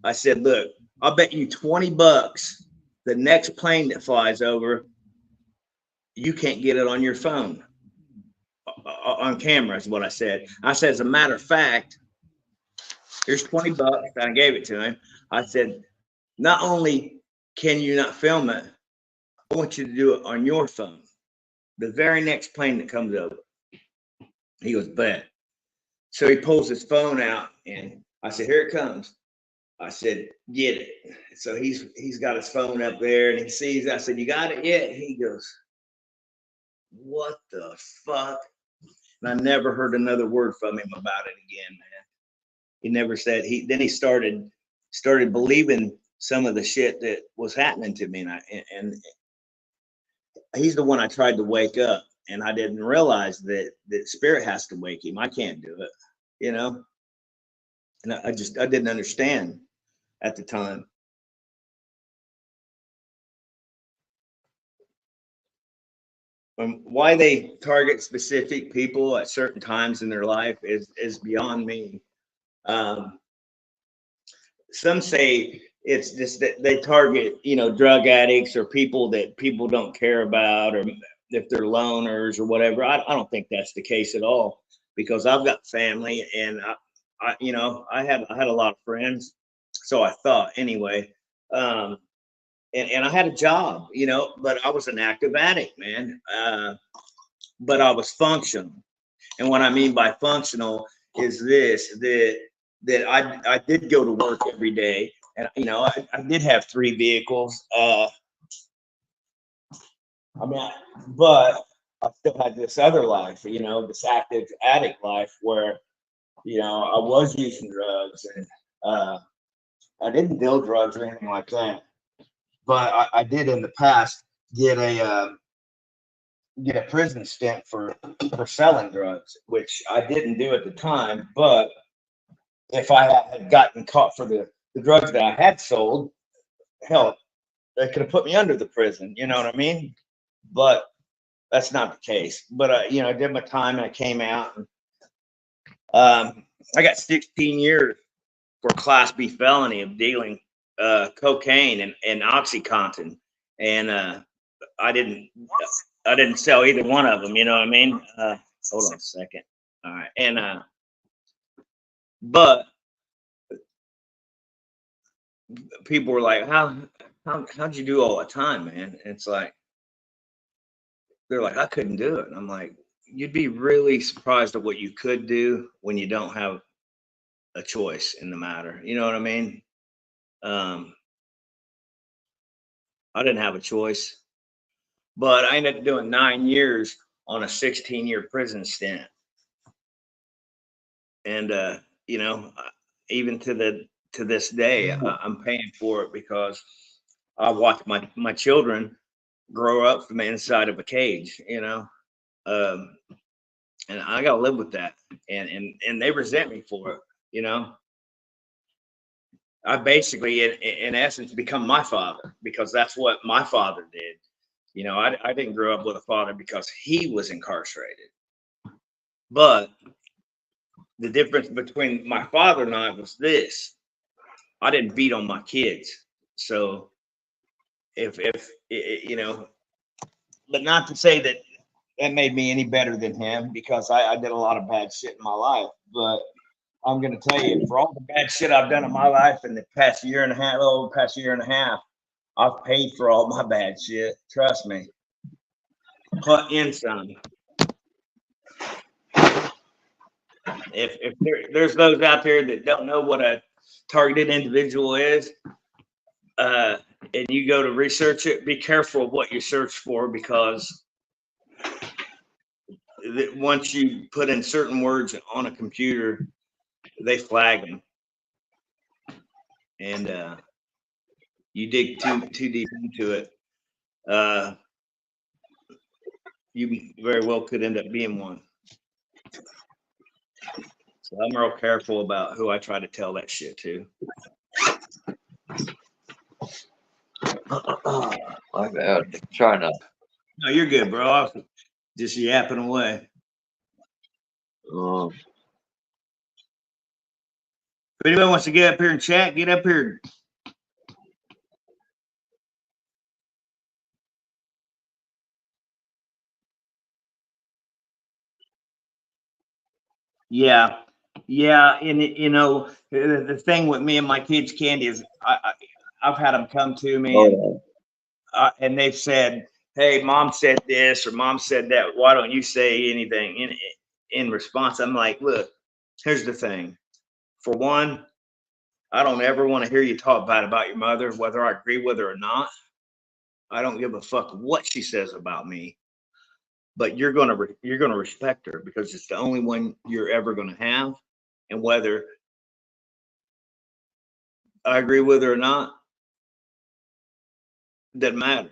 I said, look, I'll bet you $20 the next plane that flies over, you can't get it on your phone. On camera is what I said. I said, as a matter of fact, here's $20. I gave it to him. I said, not only can you not film it, I want you to do it on your phone. The very next plane that comes over. He goes, bet. So he pulls his phone out and I said, here it comes. I said, get it. So he's got his phone up there and he sees, I said, you got it yet? He goes, what the fuck? And I never heard another word from him about it again, man. He never said, then he started believing some of the shit that was happening to me. And he's the one I tried to wake up, and I didn't realize that spirit has to wake him. I can't do it, you know? And I didn't understand at the time. Why they target specific people at certain times in their life is beyond me. Some say it's just that they target, drug addicts or people that people don't care about, or if they're loners or whatever. I don't think that's the case at all, because I've got family and I had a lot of friends. So I thought anyway. And I had a job, but I was an active addict, man. But I was functional. And what I mean by functional is that I did go to work every day. And, I did have 3 vehicles. But I still had this other life, this active addict life where, I was using drugs, and I didn't deal drugs or anything like that. But I did in the past get a prison stint for selling drugs, which I didn't do at the time. But if I had gotten caught for the drugs that I had sold, hell, they could have put me under the prison. You know what I mean? But that's not the case. But I did my time and I came out. And, I got 16 years for Class B felony of dealing cocaine and OxyContin, and I didn't sell either one of them. You know what I mean? Hold on a second. All right, and but people were like, how'd you do all the time, man? And it's like, they're like, I couldn't do it. And I'm like, you'd be really surprised at what you could do when you don't have a choice in the matter. You know what I mean? Um, I didn't have a choice, but I ended up doing 9 years on a 16-year prison stint. And you know, even to this day, I'm paying for it because I watched my children grow up from the inside of a cage, you know. And I gotta live with that. And they resent me for it, you know. I basically in essence become my father because that's what my father did. You know, I didn't grow up with a father because he was incarcerated. But the difference between my father and I was this: I didn't beat on my kids. So if you know, but not to say that that made me any better than him because I did a lot of bad shit in my life. But I'm gonna tell you, for all the bad shit I've done in my life in the past year and a half, I've paid for all my bad shit. Trust me. Put in some. If there's those out there that don't know what a targeted individual is, and you go to research it, be careful of what you search for because once you put in certain words on a computer, they flag them, and you dig too deep into it, you very well could end up being one. So I'm real careful about who I try to tell that shit to. My bad. Try not. No, you're good, bro. I was just yapping away. Um, If anybody wants to get up here and chat, get up here. Yeah, yeah, and you know the thing with me and my kids, Candy, is I've had them come to me and they've said, "Hey, mom said this or mom said that. Why don't you say anything in response?" I'm like, "Look, here's the thing. For one, I don't ever want to hear you talk bad about your mother, whether I agree with her or not. I don't give a fuck what she says about me. But you're gonna respect her because it's the only one you're ever gonna have, and whether I agree with her or not, doesn't matter.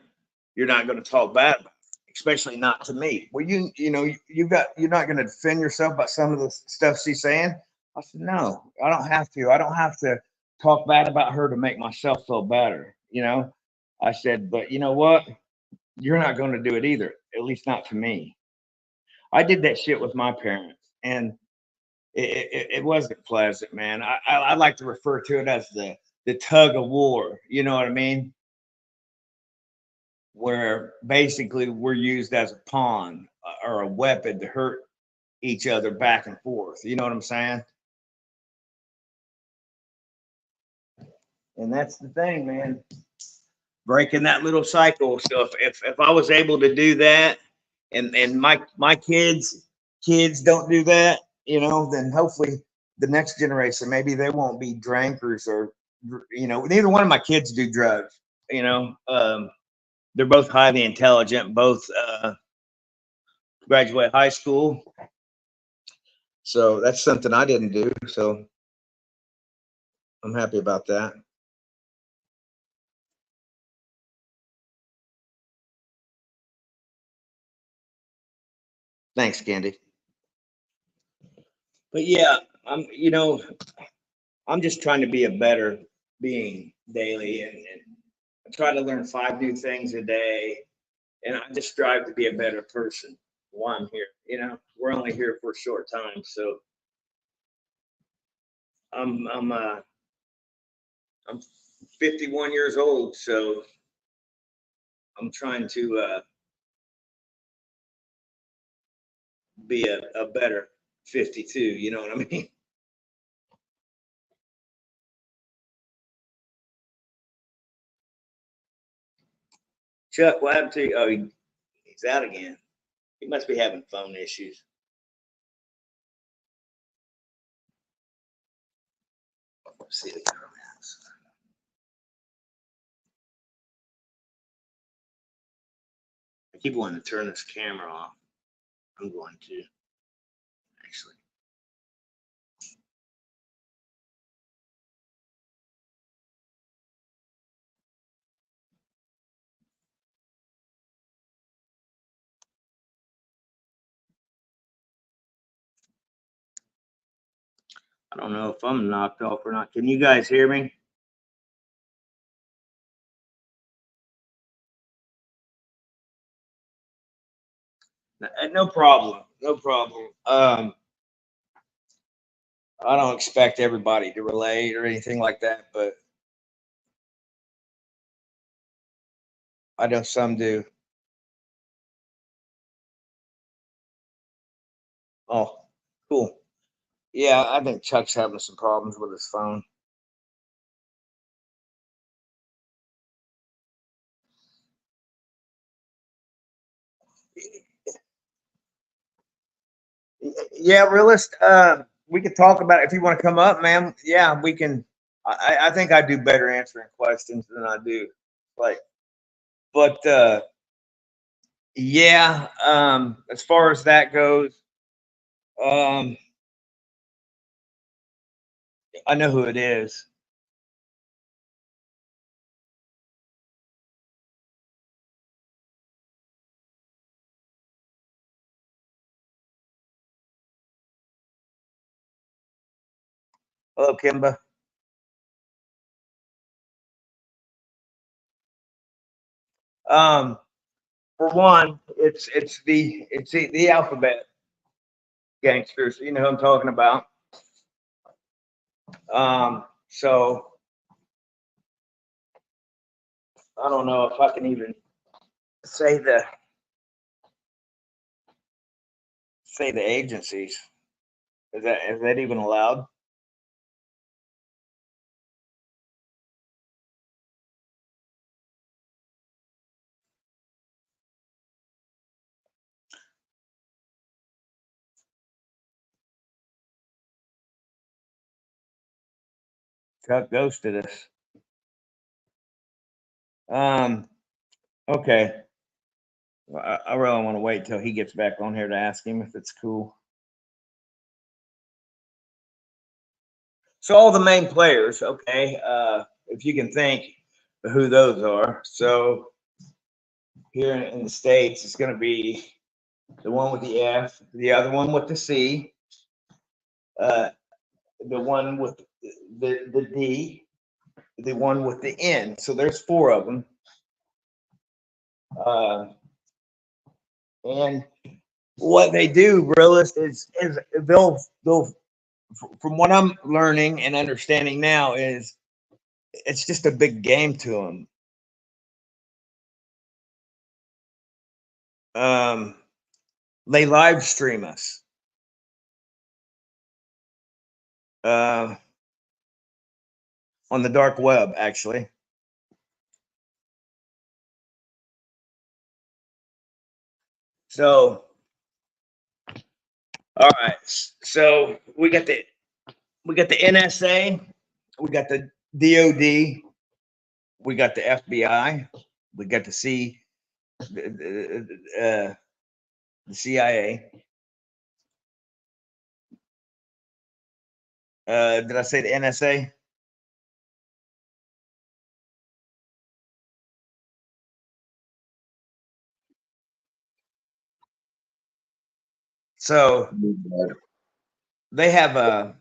You're not going to talk bad about her, especially not to me. Well, you know, you're not going to defend yourself about some of the stuff she's saying. I said, no, I don't have to. I don't have to talk bad about her to make myself feel better. You know, I said, but you know what? You're not going to do it either. At least not to me. I did that shit with my parents, and it wasn't pleasant, man. I like to refer to it as the tug of war. You know what I mean? Where basically we're used as a pawn or a weapon to hurt each other back and forth. You know what I'm saying? And that's the thing, man. Breaking that little cycle. So if I was able to do that, and my kids don't do that, you know, then hopefully the next generation maybe they won't be drinkers or you know, neither one of my kids do drugs. You know, they're both highly intelligent, both graduate high school. So that's something I didn't do. So I'm happy about that. Thanks, Candy. But yeah, you know, I'm just trying to be a better being daily and I try to learn 5 new things a day. And I just strive to be a better person while I'm here. You know, we're only here for a short time. So I'm 51 years old, so I'm trying to be a better 52. You know what I mean? Chuck, what happened to you? Oh, he's out again. He must be having phone issues. Let's see the comments. I keep wanting to turn this camera off. I'm going to, actually. I don't know if I'm knocked off or not. Can you guys hear me? No problem. No problem. I don't expect everybody to relate or anything like that, but I know some do. Oh, cool. Yeah, I think Chuck's having some problems with his phone. Yeah, realist. We could talk about it if you want to come up, man. Yeah, we can. I think I do better answering questions than I do. Like, but yeah. As far as that goes, I know who it is. Hello, Kimba. For one, it's the alphabet gangsters. You know who I'm talking about. So I don't know if I can even say the agencies. Is that even allowed? Chuck ghosted us. Okay. Well, I really want to wait till he gets back on here to ask him if it's cool. So all the main players, okay. If you can think of who those are. So here in the States, it's going to be the one with the F, the other one with the C, the one with the D, the one with the N. So there's 4 of them. And what they do, realist, is they'll from what I'm learning and understanding now is it's just a big game to them. They live stream us. On the dark web, actually. So, all right. So we got the NSA, we got the DOD, we got the FBI, we got the CIA. Did I say the NSA? So they have a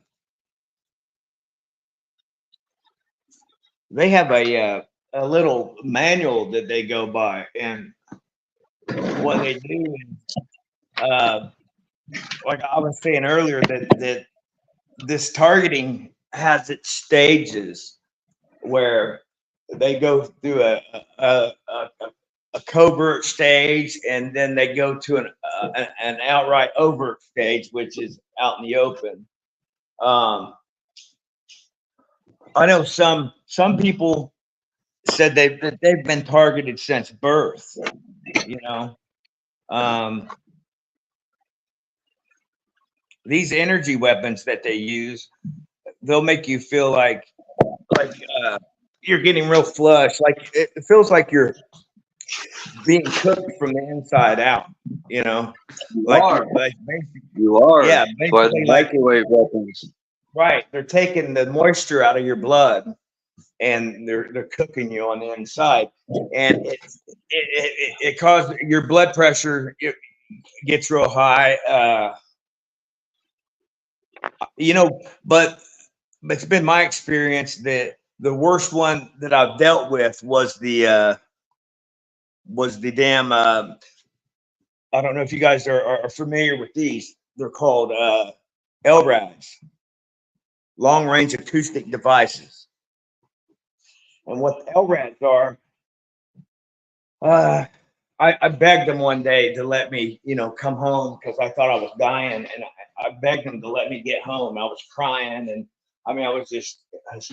little manual that they go by, and what they do is, like I was saying earlier, that this targeting has its stages where they go through a covert stage, and then they go to an outright overt stage, which is out in the open. I know some people said they've been targeted since birth. You know, these energy weapons that they use, they'll make you feel like you're getting real flush. Like it feels like you're being cooked from the inside out. You know, You like are. basically, You are. yeah, That's why basically the microwave weapons. right. They're taking the moisture out of your blood, and they're cooking you on the inside, and it causes your blood pressure gets real high. You know, but it's been my experience that the worst one that I've dealt with was the damn. I don't know if you guys are familiar with these. They're called LRADs, long range acoustic devices. And what LRADs are, I begged them one day to let me, come home because I thought I was dying, and I begged them to let me get home. I was crying, and I mean, I was just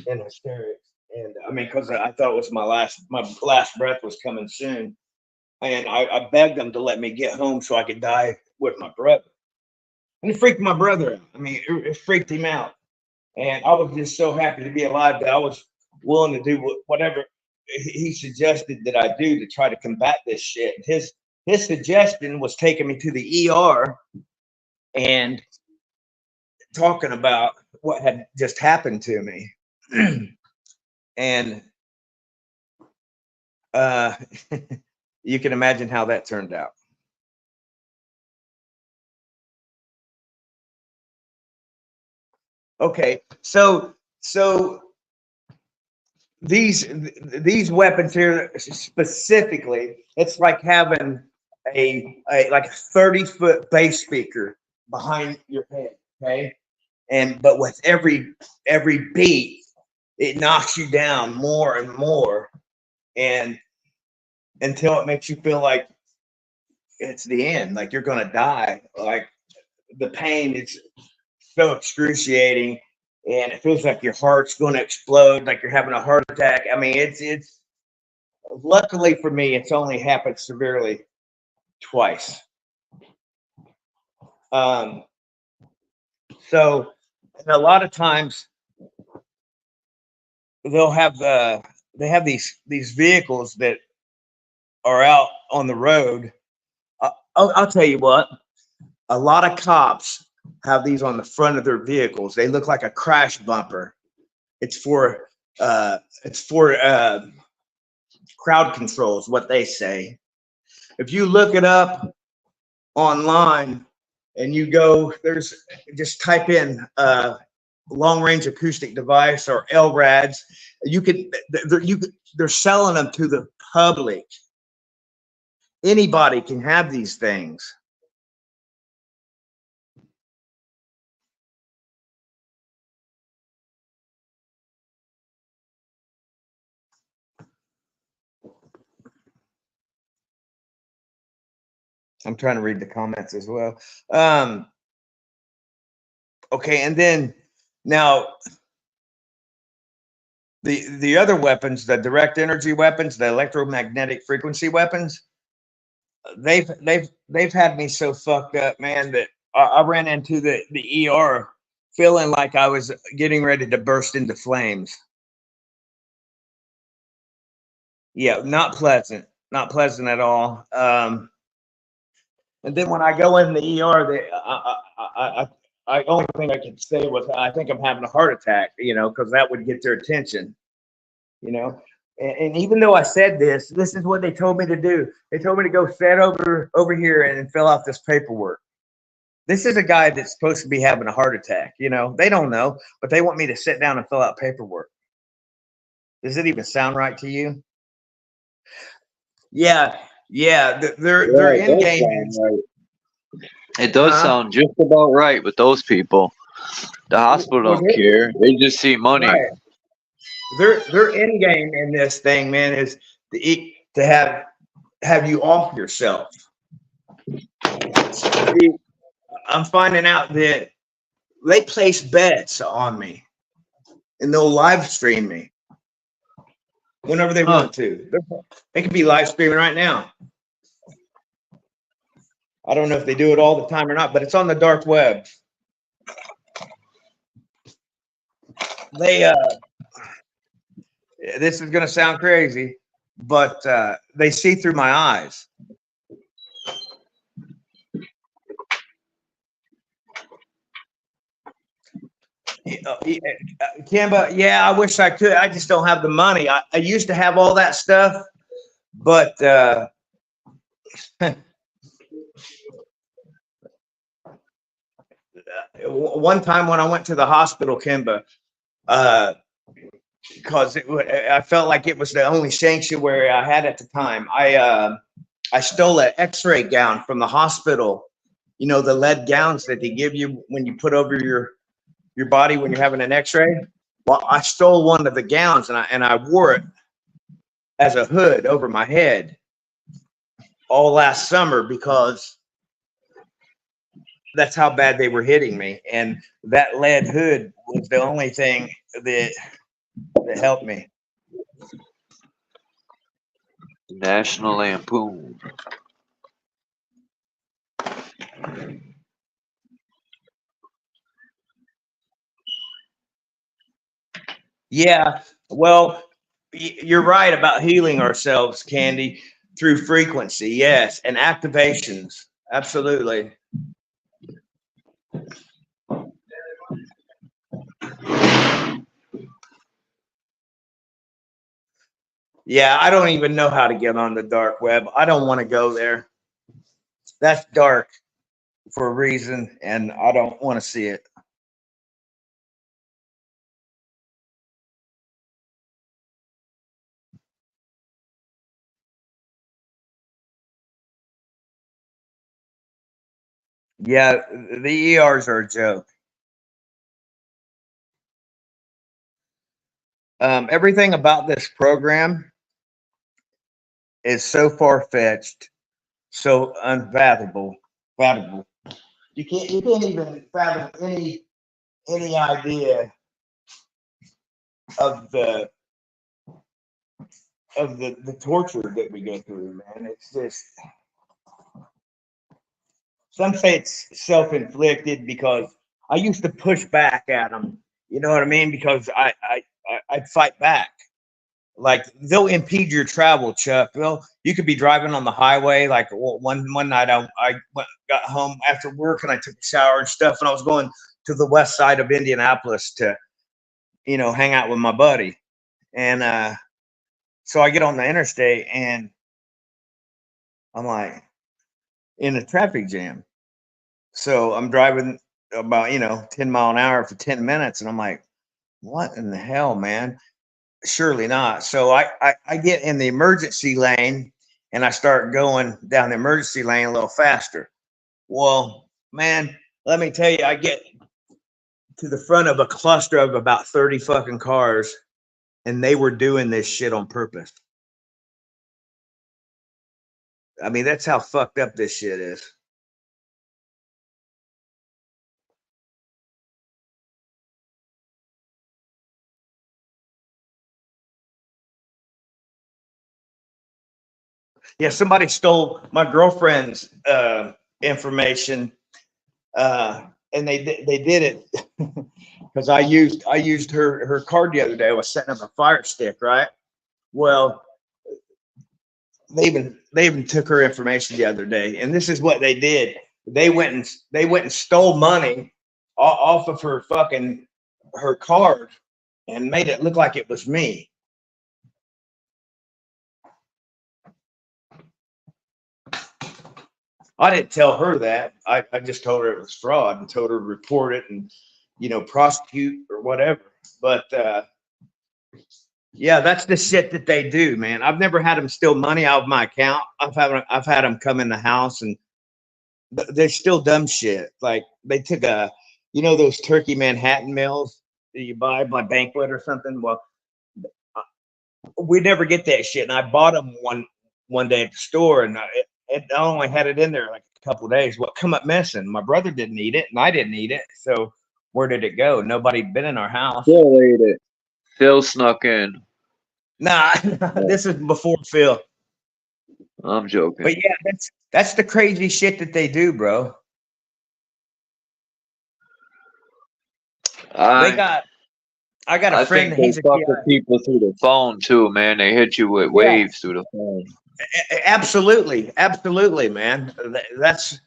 in hysterics, and I mean, because I thought it was my last breath was coming soon, and I begged them to let me get home so I could die with my brother, and it freaked my brother out. I mean, it freaked him out, and I was just so happy to be alive that I was willing to do whatever he suggested that I do to try to combat this shit. His suggestion was taking me to the ER and talking about what had just happened to me. And you can imagine how that turned out. Okay, so these weapons here specifically, it's like having a like a 30-foot bass speaker behind your head, okay? But with every beat, it knocks you down more and more, and until it makes you feel like it's the end, like you're gonna die. Like the pain is so excruciating, and it feels like your heart's going to explode, like you're having a heart attack. I mean, it's luckily for me, it's only happened severely twice. So, and a lot of times they'll have they have these vehicles that are out on the road. I'll tell you what, a lot of cops have these on the front of their vehicles. They look like a crash bumper. It's for crowd control is what they say. If you look it up online and you go, just type in long range acoustic device or LRADs. They're selling them to the public. Anybody can have these things. I'm trying to read the comments as well. Okay, and then now the other weapons, the direct energy weapons, the electromagnetic frequency weapons, they've had me so fucked up, man, that I ran into the ER feeling like I was getting ready to burst into flames. Yeah, not pleasant at all. And then when I go in the ER, I only thing I could say was I think I'm having a heart attack, because that would get their attention, And even though I said this is what they told me to do. They told me to go sit over here and fill out this paperwork. This is a guy that's supposed to be having a heart attack, They don't know, but they want me to sit down and fill out paperwork. Does it even sound right to you? Yeah, they're in game. It does sound just about right with those people. The hospital don't care. They just see money. Right. Their end game in this thing, man, is to have you off yourself. I'm finding out that they place bets on me, and they'll live stream me whenever they want to. They could be live streaming right now. I don't know if they do it all the time or not, but it's on the dark web. They this is gonna sound crazy, but they see through my eyes. Kimba, yeah, I wish I could. I just don't have the money. I used to have all that stuff, but one time when I went to the hospital, Kimba, because I felt like it was the only sanctuary I had at the time. I stole an X-ray gown from the hospital. You know, the lead gowns that they give you when you put over your body when you're having an X-ray. Well, I stole one of the gowns and I wore it as a hood over my head all last summer because that's how bad they were hitting me. And that lead hood was the only thing that helped me. National Lampoon. Yeah, well, you're right about healing ourselves, Candy, through frequency. Yes, and activations. Absolutely. Yeah, I don't even know how to get on the dark web. I don't want to go there. That's dark for a reason, and I don't want to see it. Yeah, the ERs are a joke. Everything about this program is so far-fetched, so unfathomable. Fathomable. You can't even fathom any idea of the torture that we go through, man. It's just, some say it's self-inflicted because I used to push back at them. You know what I mean? Because I'd fight back. Like, they'll impede your travel, Chuck. Well, you could be driving on the highway. Like one night, got home after work and I took a shower and stuff, and I was going to the west side of Indianapolis to, you know, hang out with my buddy. And so I get on the interstate and I'm like in a traffic jam. So I'm driving about, you know, 10 mile an hour for 10 minutes, and I'm like, what in the hell, man? Surely not. So I get in the emergency lane and I start going down the emergency lane a little faster. Well, man, let me tell you, I get to the front of a cluster of about 30 fucking cars, and they were doing this shit on purpose. I mean, that's how fucked up this shit is. Yeah, somebody stole my girlfriend's information, and they did it because I used her card the other day. I was setting up a Fire Stick, right? Well, they even took her information the other day, and this is what they did. They went and stole money off of her card and made it look like it was me. I didn't tell her that. I just told her it was fraud and told her to report it and, you know, prosecute or whatever. But yeah, that's the shit that they do, man. I've never had them steal money out of my account. I've had them come in the house, and they're still dumb shit. Like, they took you know, those turkey Manhattan meals that you buy by Banquet or something. Well, we never get that shit, and I bought them one day at the store, and I only had it in there like a couple of days. Well, come up missing. My brother didn't eat it, and I didn't eat it. So where did it go? Nobody been in our house. Phil ate it. Phil snuck in. Nah, this is before Phil. I'm joking. But yeah, that's the crazy shit that they do, bro. I got a I friend. think they He's a fuck with people through the phone too, man. They hit you with yeah, waves through the phone. absolutely, absolutely, man. That's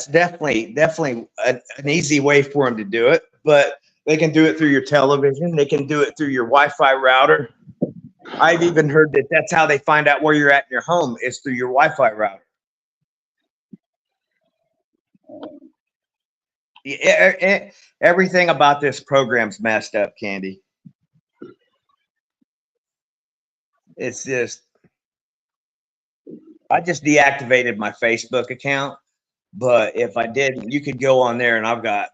definitely an easy way for them to do it. But they can do it through your television. They can do it through your Wi-Fi router. I've even heard that that's how they find out where you're at in your home is through your Wi-Fi router. Everything about this program's messed up, Candy. It's just, I just deactivated my Facebook account, but if I did, you could go on there and I've got,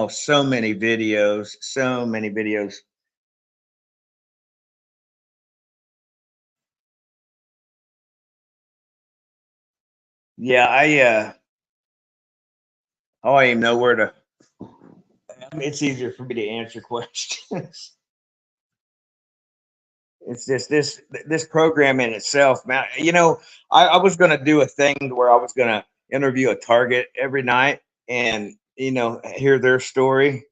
so many videos, so many videos. Yeah, I don't even know where to, I mean, it's easier for me to answer questions. It's just this program in itself, man. You know, I was going to do a thing where I was going to interview a target every night and, you know, hear their story.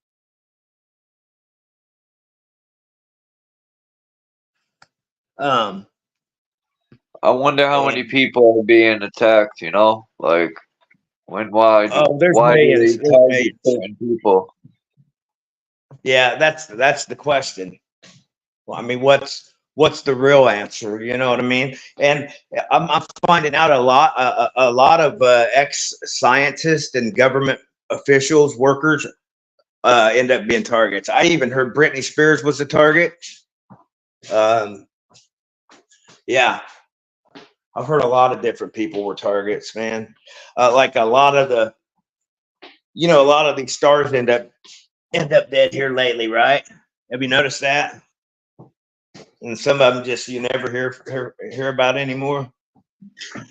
I wonder how many people are being attacked, you know? Like, why there's do millions. they target certain people? Yeah, that's the question. Well, I mean, what's the real answer? You know what I mean? And I'm finding out a lot of ex-scientists and government officials, workers, end up being targets. I even heard Britney Spears was a target. Yeah, I've heard a lot of different people were targets, man. Like a lot of the, you know, a lot of these stars end up dead here lately, right? Have you noticed that? And some of them just you never hear about anymore.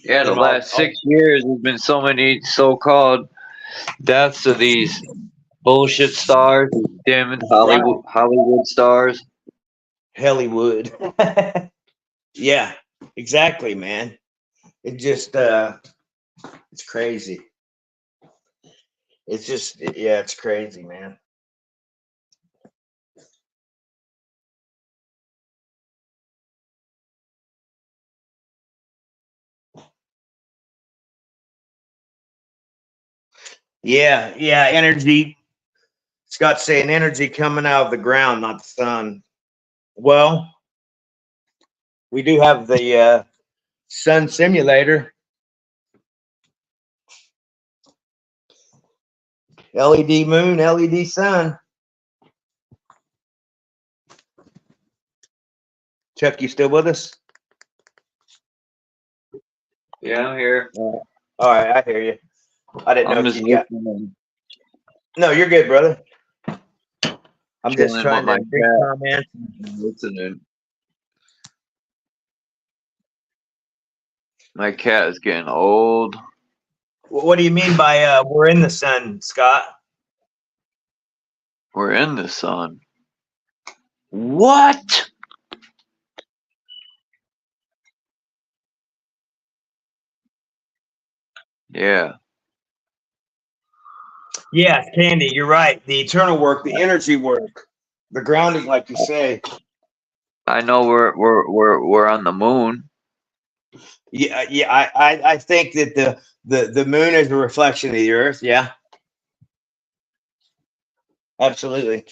Yeah, the last 6 years there's been so many so-called deaths of these bullshit stars, damn Hollywood stars. Hollywood. Yeah, exactly, man. It just it's crazy. It's just yeah, it's crazy, man. Yeah, energy. Scott's saying energy coming out of the ground, not the sun. Well, we do have the sun simulator. LED moon, LED sun. Chuck, you still with us? Yeah, I'm here. All right, I hear you. I didn't know I'm if just you got. No, you're good, brother. I'm just trying to big comment. Listening. My cat is getting old. What do you mean by we're in the sun, Scott? We're in the sun. What? Yeah. Yeah, Candy, you're right. The eternal work, the energy work, the grounding, like you say. I know we're on the moon. Yeah, I think that the moon is a reflection of the earth. Yeah, absolutely.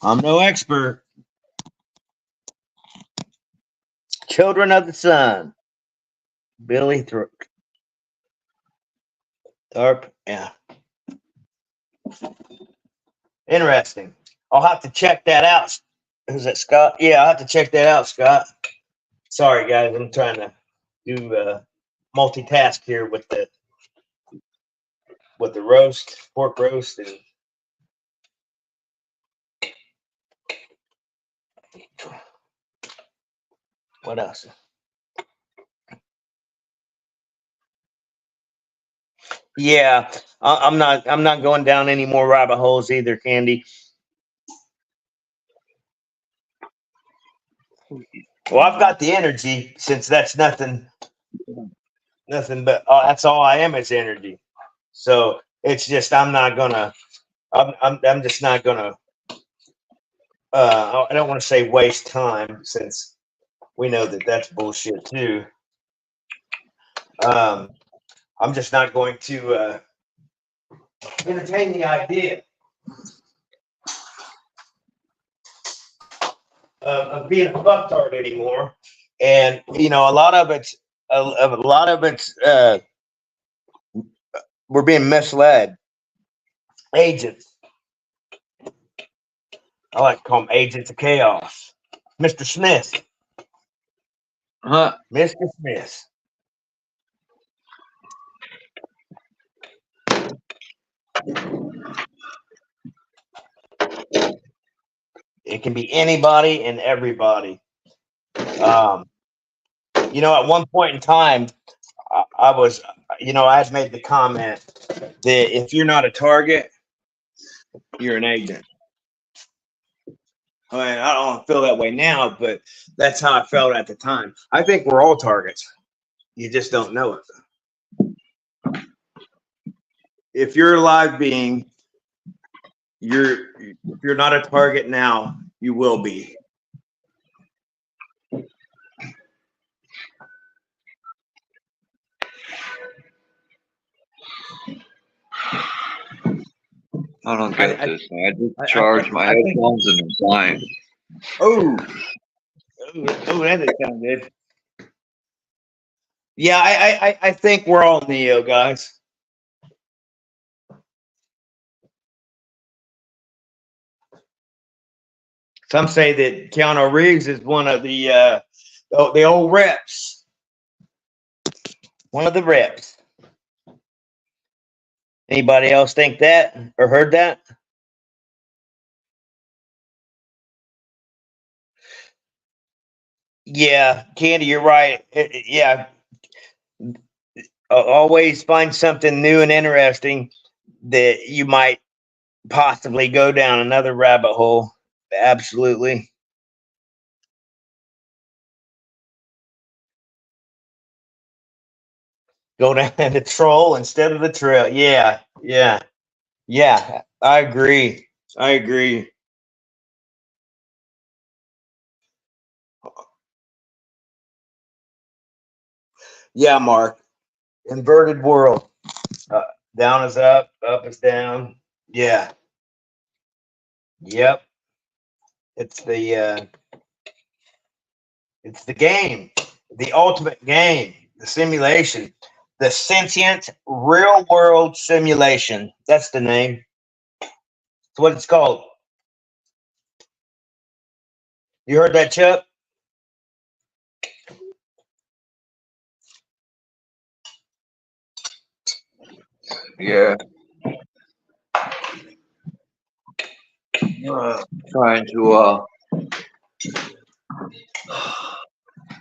I'm no expert. Children of the Sun, Billy Thorpe. Yeah. Interesting. I'll have to check that out. Who's that, Scott? Yeah, I'll have to check that out, Scott. Sorry, guys. I'm trying to do multitask here with the roast, pork roast, and what else? Yeah, I'm not going down any more rabbit holes either, Candy. Well, I've got the energy since that's nothing but that's all I am is energy. So it's just I'm just not gonna. I don't want to say waste time, since we know that that's bullshit too. I'm just not going to entertain the idea of being a fucktard anymore. And you know, a lot of it's we're being misled. Agents, I like to call them agents of chaos. Mr. Smith, Mr. Smith. It can be anybody and everybody. You know, at one point in time, I was, you know, I had made the comment that if you're not a target, you're an agent. I mean, I don't feel that way now, but that's how I felt at the time. I think we're all targets. You just don't know it. If you're a live being, if you're not a target now, you will be. I don't get this. I just charged my headphones and I'm flying. Oh, that didn't sound good. Yeah, I think we're all Neo, guys. Some say that Keanu Reeves is one of the old reps. One of the reps. Anybody else think that or heard that? Yeah, Candy, you're right. Yeah. Always find something new and interesting that you might possibly go down another rabbit hole. Absolutely. Go down the troll instead of the trail. Yeah. I agree. Yeah, Mark. Inverted world. Down is up is down. Yeah. Yep. It's the game, the ultimate game, the simulation, the sentient real world simulation. That's the name. That's what it's called. You heard that, Chuck? Yeah. Trying to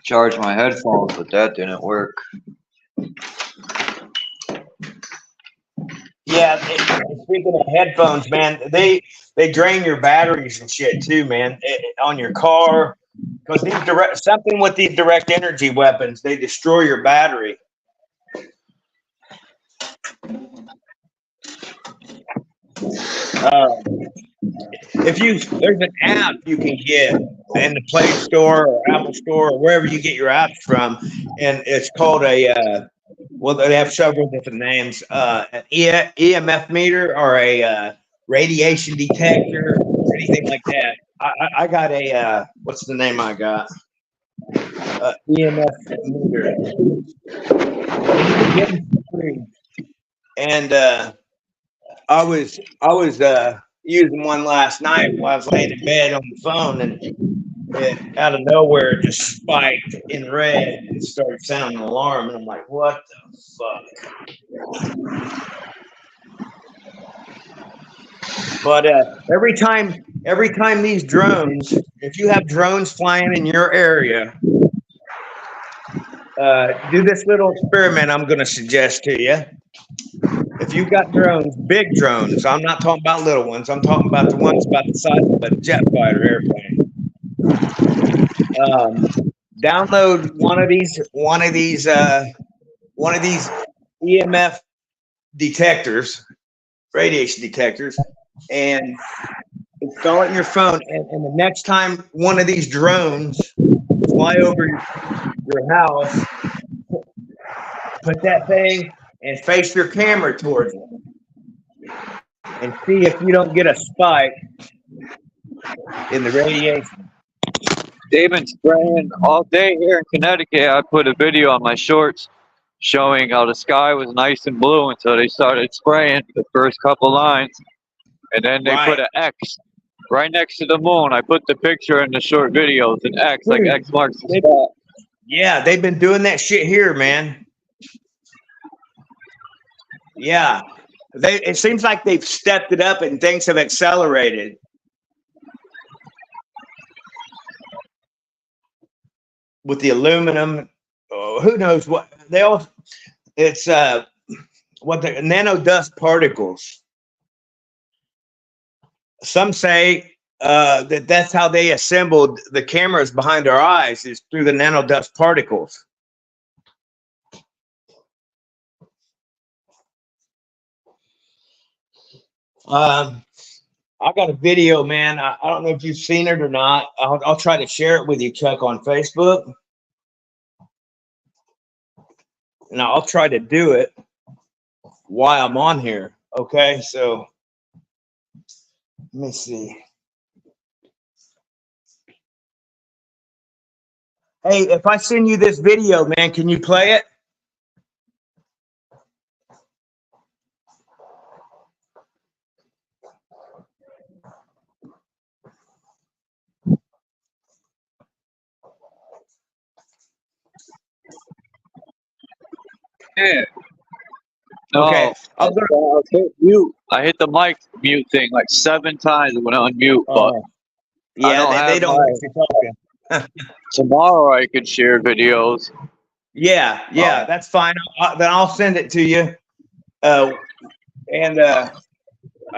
charge my headphones, but that didn't work. Yeah, speaking of headphones, man, they drain your batteries and shit too, man, on your car. Because something with these direct energy weapons, they destroy your battery. There's an app you can get in the Play Store or Apple Store or wherever you get your apps from, and it's called well, they have several different names, an EMF meter or a radiation detector or anything like that. I got a what's the name I got? EMF meter. And I was using one last night while I was laying in bed on the phone, and it, out of nowhere, it just spiked in red and started sounding an alarm. And I'm like, what the fuck? But every time these drones, if you have drones flying in your area, do this little experiment I'm going to suggest to you. If you've got drones, big drones, I'm not talking about little ones. I'm talking about the ones about the size of a jet fighter airplane. Download one of these EMF detectors, radiation detectors, and install it in your phone. And the next time one of these drones fly over your house, put that thing and face your camera towards it, and see if you don't get a spike in the radiation. They've been spraying all day here in Connecticut. I put a video on my shorts showing how the sky was nice and blue until they started spraying the first couple lines. And then they put an X right next to the moon. I put the picture in the short videos, an X, like X marks the spot. Yeah, they've been doing that shit here, man. Yeah. It seems like they've stepped it up and things have accelerated. With the aluminum, who knows what they all, it's what the nano dust particles. Some say that's how they assembled the cameras behind our eyes, is through the nano dust particles. I got a video, man. I don't know if you've seen it or not. I'll try to share it with you, Chuck, on Facebook. And I'll try to do it while I'm on here. Okay, so let me see. Hey, if I send you this video, man, can you play it? Yeah. No, Okay. I'll hit mute. I hit the mic mute thing like 7 times when I unmute, but yeah, they don't like you talking. Tomorrow I could share videos. Yeah, that's fine. Then I'll send it to you. And I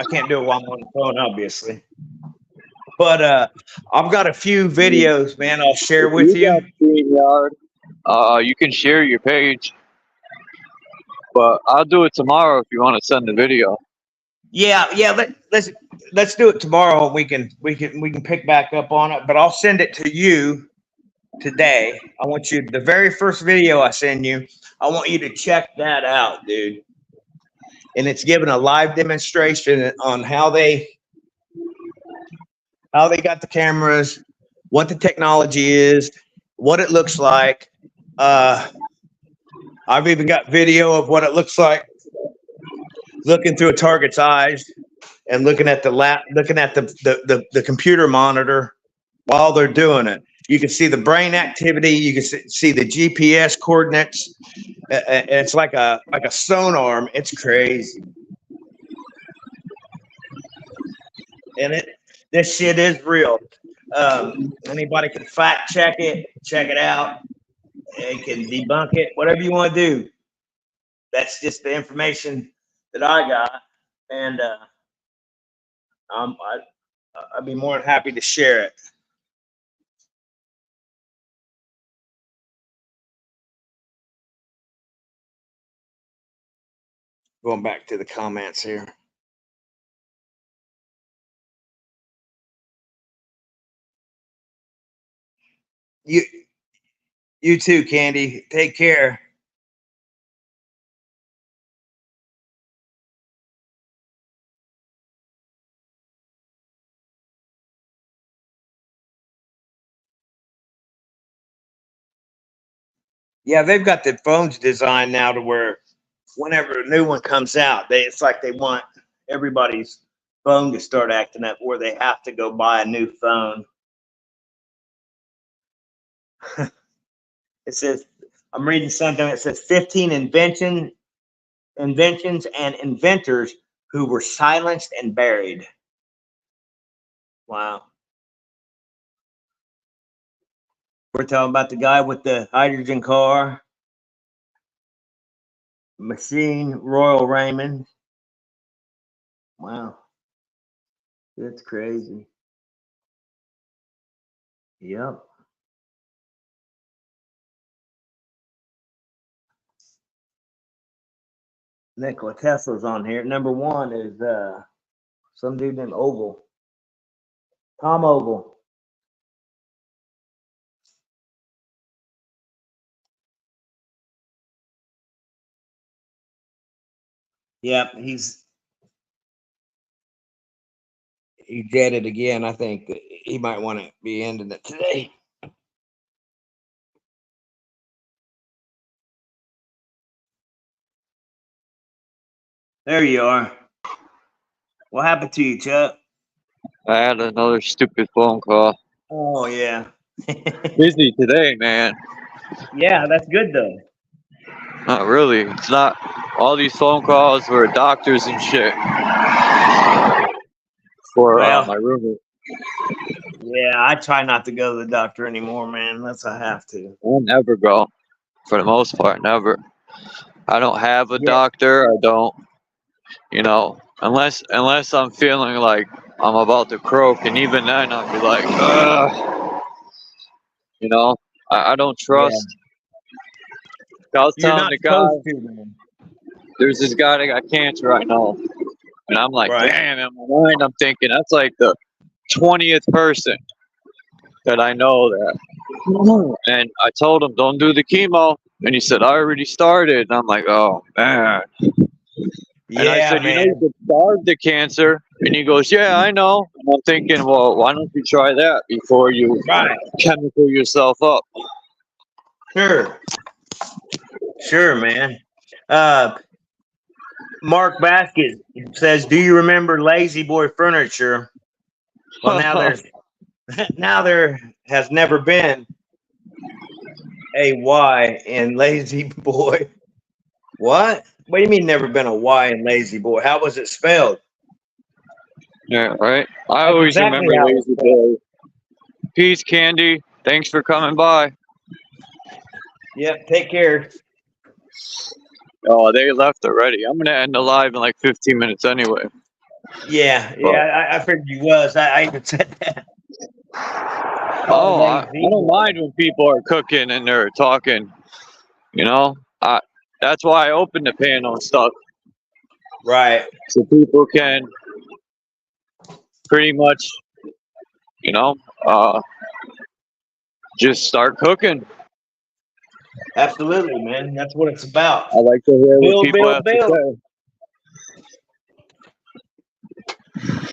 can't do it while I'm on the phone, obviously. But I've got a few videos, man. I'll share with you. You can share your page, but I'll do it tomorrow if you want to send the video. Yeah. Let's do it tomorrow. We can pick back up on it. But I'll send it to you today. I want you, the very first video I send you, I want you to check that out, dude. And it's given a live demonstration on how they got the cameras, what the technology is, what it looks like. I've even got video of what it looks like looking through a target's eyes and looking at the computer monitor while they're doing it. You can see the brain activity. You can see the GPS coordinates. It's like a sonar. It's crazy. And this shit is real. Anybody can fact check it out. They can debunk it, whatever you want to do. That's just the information that I got, and I'd be more than happy to share it. Going back to the comments here. You too, Candy. Take care. Yeah, they've got the phones designed now to where whenever a new one comes out, it's like they want everybody's phone to start acting up where they have to go buy a new phone. It says, I'm reading something that says 15 inventions and inventors who were silenced and buried. Wow. We're talking about the guy with the hydrogen car, machine, Royal Raymond. Wow. That's crazy. Yep. Nikola Tesla's on here. Number one is some dude named Ogle. Tom Ogle. Yep, he did it again. I think that he might want to be ending it today. There you are. What happened to you, Chuck? I had another stupid phone call. Oh yeah. Busy today, man. Yeah, that's good though. Not really. It's not. All these phone calls were doctors and shit. For Well, my roommate. yeah, I try not to go to the doctor anymore, man, unless I have to. I never go. For the most part, never. I don't have a Yeah. doctor. I don't. You know, unless I'm feeling like I'm about to croak, and even then I'll be like, ugh. You know, I don't trust. I was You're telling not the guy, supposed to, man. there's this guy that got cancer right now, and I'm like, Right. damn, in my mind I'm thinking that's like the 20th person that I know that. And I told him, don't do the chemo, and he said, I already started, and I'm like, oh man. And I said, you know, you could starve the cancer. And he goes, yeah, I know. And I'm thinking, well, why don't you try that before you chemical yourself up? Sure, man. Mark Basket says, do you remember Lazy Boy Furniture? Well, now there has never been a Y in Lazy Boy. What? What do you mean never been a Y in Lazy Boy? How was it spelled? Yeah, right. I always remember Lazy Boy. Peace, Candy. Thanks for coming by. Yep, take care. Oh, they left already. I'm gonna end the live in like 15 minutes anyway. Yeah, I figured you was. I even said that. Oh, I don't mind when people are cooking and they're talking. You know, that's why I opened the panel and stuff. Right. So people can pretty much, you know, just start cooking. Absolutely, man. That's what it's about. I like to hear what people have to say.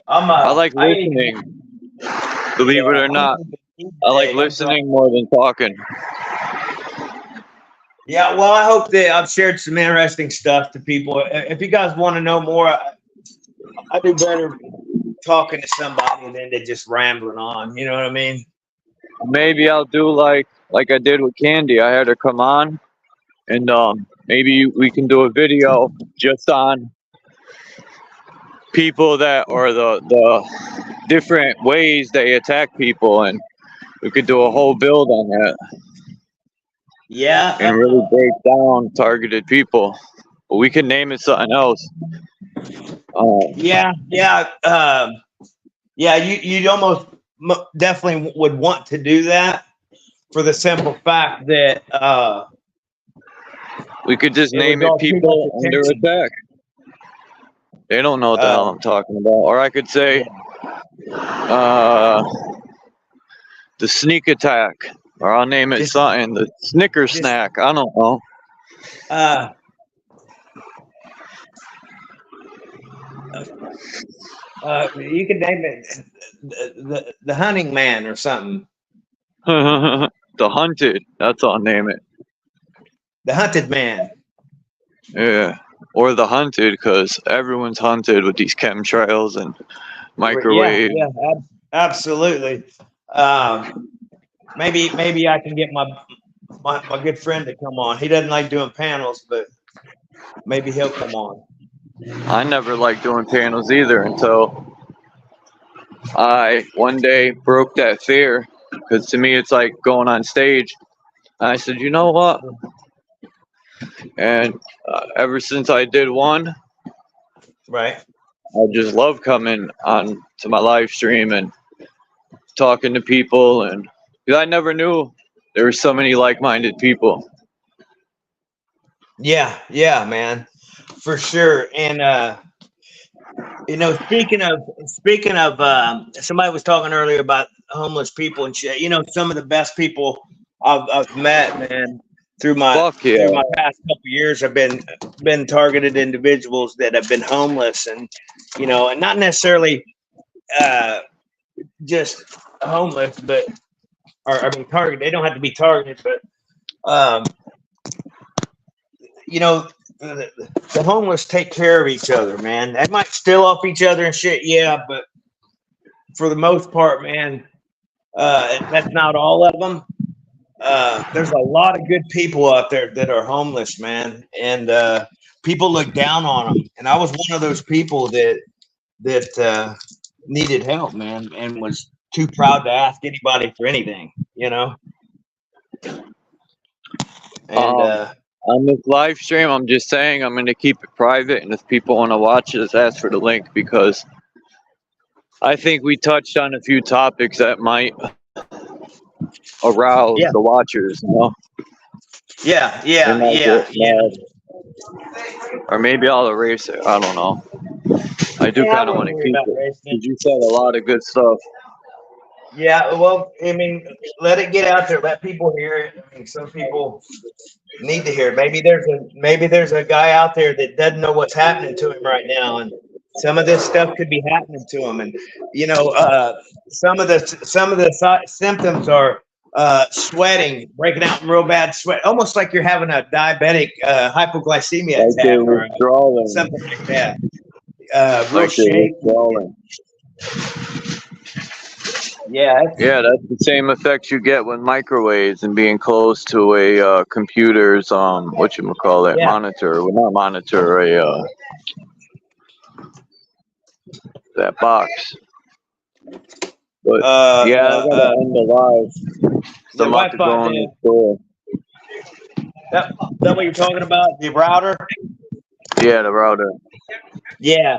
I like listening. Believe it or not, I like listening more than talking. Yeah, well, I hope that I've shared some interesting stuff to people. If you guys want to know more, I do better talking to somebody than to just rambling on. You know what I mean? Maybe I'll do like I did with Candy. I had her come on, and maybe we can do a video just on people that or the different ways they attack people, and we could do a whole build on that. Yeah. And really break down targeted people. But we can name it something else. Yeah. You'd almost definitely would want to do that for the simple fact that we could just name it people under attack. They don't know what the hell I'm talking about. Or I could say the sneak attack. Or I'll name it something. The Snicker snack. I don't know. You could name it the hunting man or something. The hunted. That's what I'll name it. The hunted man. Yeah. Or the hunted, because everyone's hunted with these chemtrails and microwave. Yeah, absolutely. Maybe I can get my good friend to come on. He doesn't like doing panels, but maybe he'll come on. I never liked doing panels either until I one day broke that fear, because to me it's like going on stage. And I said, you know what? And ever since I did one, right, I just love coming on to my live stream and talking to people, and because I never knew there were so many like-minded people. Yeah, man. For sure. And you know, speaking of somebody was talking earlier about homeless people and shit. You know, some of the best people I've met, man, through my Fuck yeah. through my past couple years have been targeted individuals that have been homeless, and you know, and not necessarily just homeless, but or I mean targeted. They don't have to be targeted, but you know, the homeless take care of each other, man. They might steal off each other and shit, yeah, but for the most part, man, that's not all of them. There's a lot of good people out there that are homeless, man, and people look down on them. And I was one of those people that needed help, man, and was too proud to ask anybody for anything, you know. And on this live stream, I'm just saying I'm going to keep it private, and if people want to watch it, just ask for the link, because I think we touched on a few topics that might arouse the watchers, you know? yeah. Or maybe I'll erase it. I don't know. I do kind of want to keep it, because you said a lot of good stuff. Yeah, well, I mean, let it get out there. Let people hear it. I mean, some people need to hear it. Maybe there's a guy out there that doesn't know what's happening to him right now, and some of this stuff could be happening to him. And you know, some of the symptoms are sweating, breaking out in real bad sweat, almost like you're having a diabetic hypoglycemia attack or something like that. Real shake. Yeah, that's the same effect you get with microwaves and being close to a computer's monitor. Well, not monitor, that box. But I gotta end the live. So I'm about to go in the store. That what you're talking about? The router? Yeah, the router. Yeah.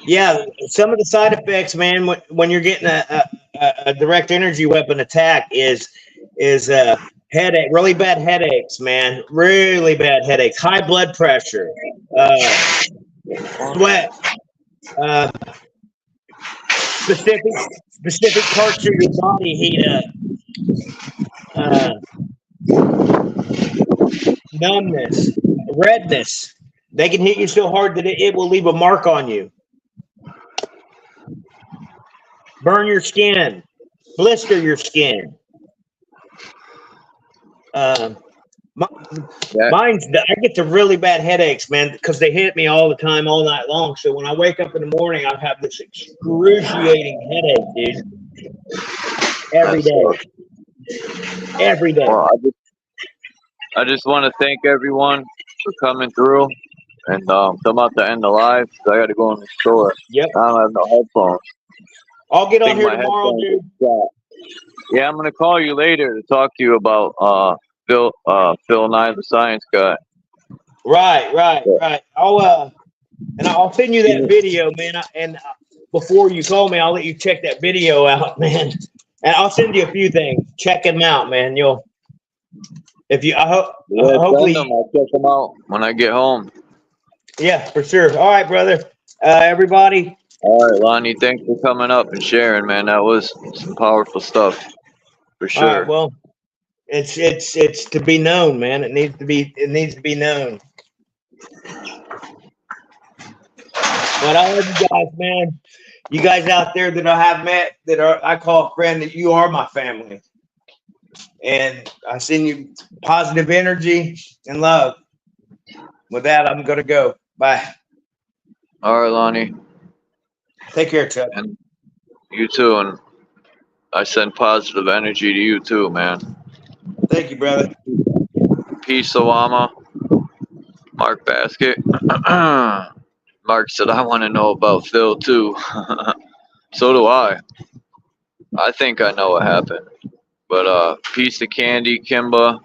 Yeah, some of the side effects, man, when you're getting a direct energy weapon attack is headache, really bad headaches, man, really bad headaches, high blood pressure, sweat, specific parts of your body heat up, numbness, redness. They can hit you so hard that it will leave a mark on you. Burn your skin, blister your skin. Mine's. I get the really bad headaches, man, because they hit me all the time, all night long. So when I wake up in the morning, I have this excruciating headache, dude. Every day. Well, I just want to thank everyone for coming through, and I'm about to end the live, so I got to go in the store. Yep. I don't have no headphones. I'll get on here tomorrow, dude. Yeah, I'm gonna call you later to talk to you about Phil Nye the Science Guy. Right. I'll send you that video, man. And before you call me, I'll let you check that video out, man. And I'll send you a few things. Check them out, man. Hopefully I'll check them out when I get home. Yeah, for sure. All right, brother. Everybody. All right, Lonnie, thanks for coming up and sharing, man. That was some powerful stuff, for sure. All right, well, it's to be known, man. It needs to be known. But I love you guys, man. You guys out there that I have met, I call a friend, that you are my family, and I send you positive energy and love. With that, I'm gonna go. Bye. All right, Lonnie. Take care, Chuck. And you too, and I send positive energy to you too, man. Thank you, brother. Peace, Awama. Mark Basket. Mark said, I want to know about Phil too. So do I. I think I know what happened. But piece of candy, Kimba.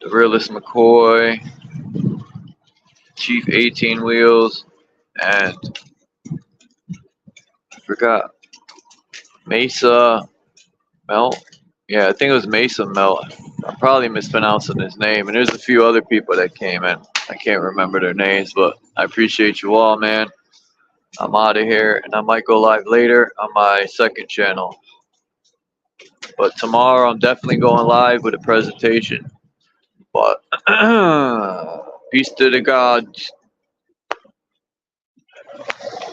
The Realist McCoy. Chief 18 Wheels, and I forgot Mesa Melt. Yeah, I think it was Mason Melt. I'm probably mispronouncing his name. And there's a few other people that came in. I can't remember their names, but I appreciate you all, man. I'm out of here, and I might go live later on my second channel. But tomorrow I'm definitely going live with a presentation. But peace to the gods.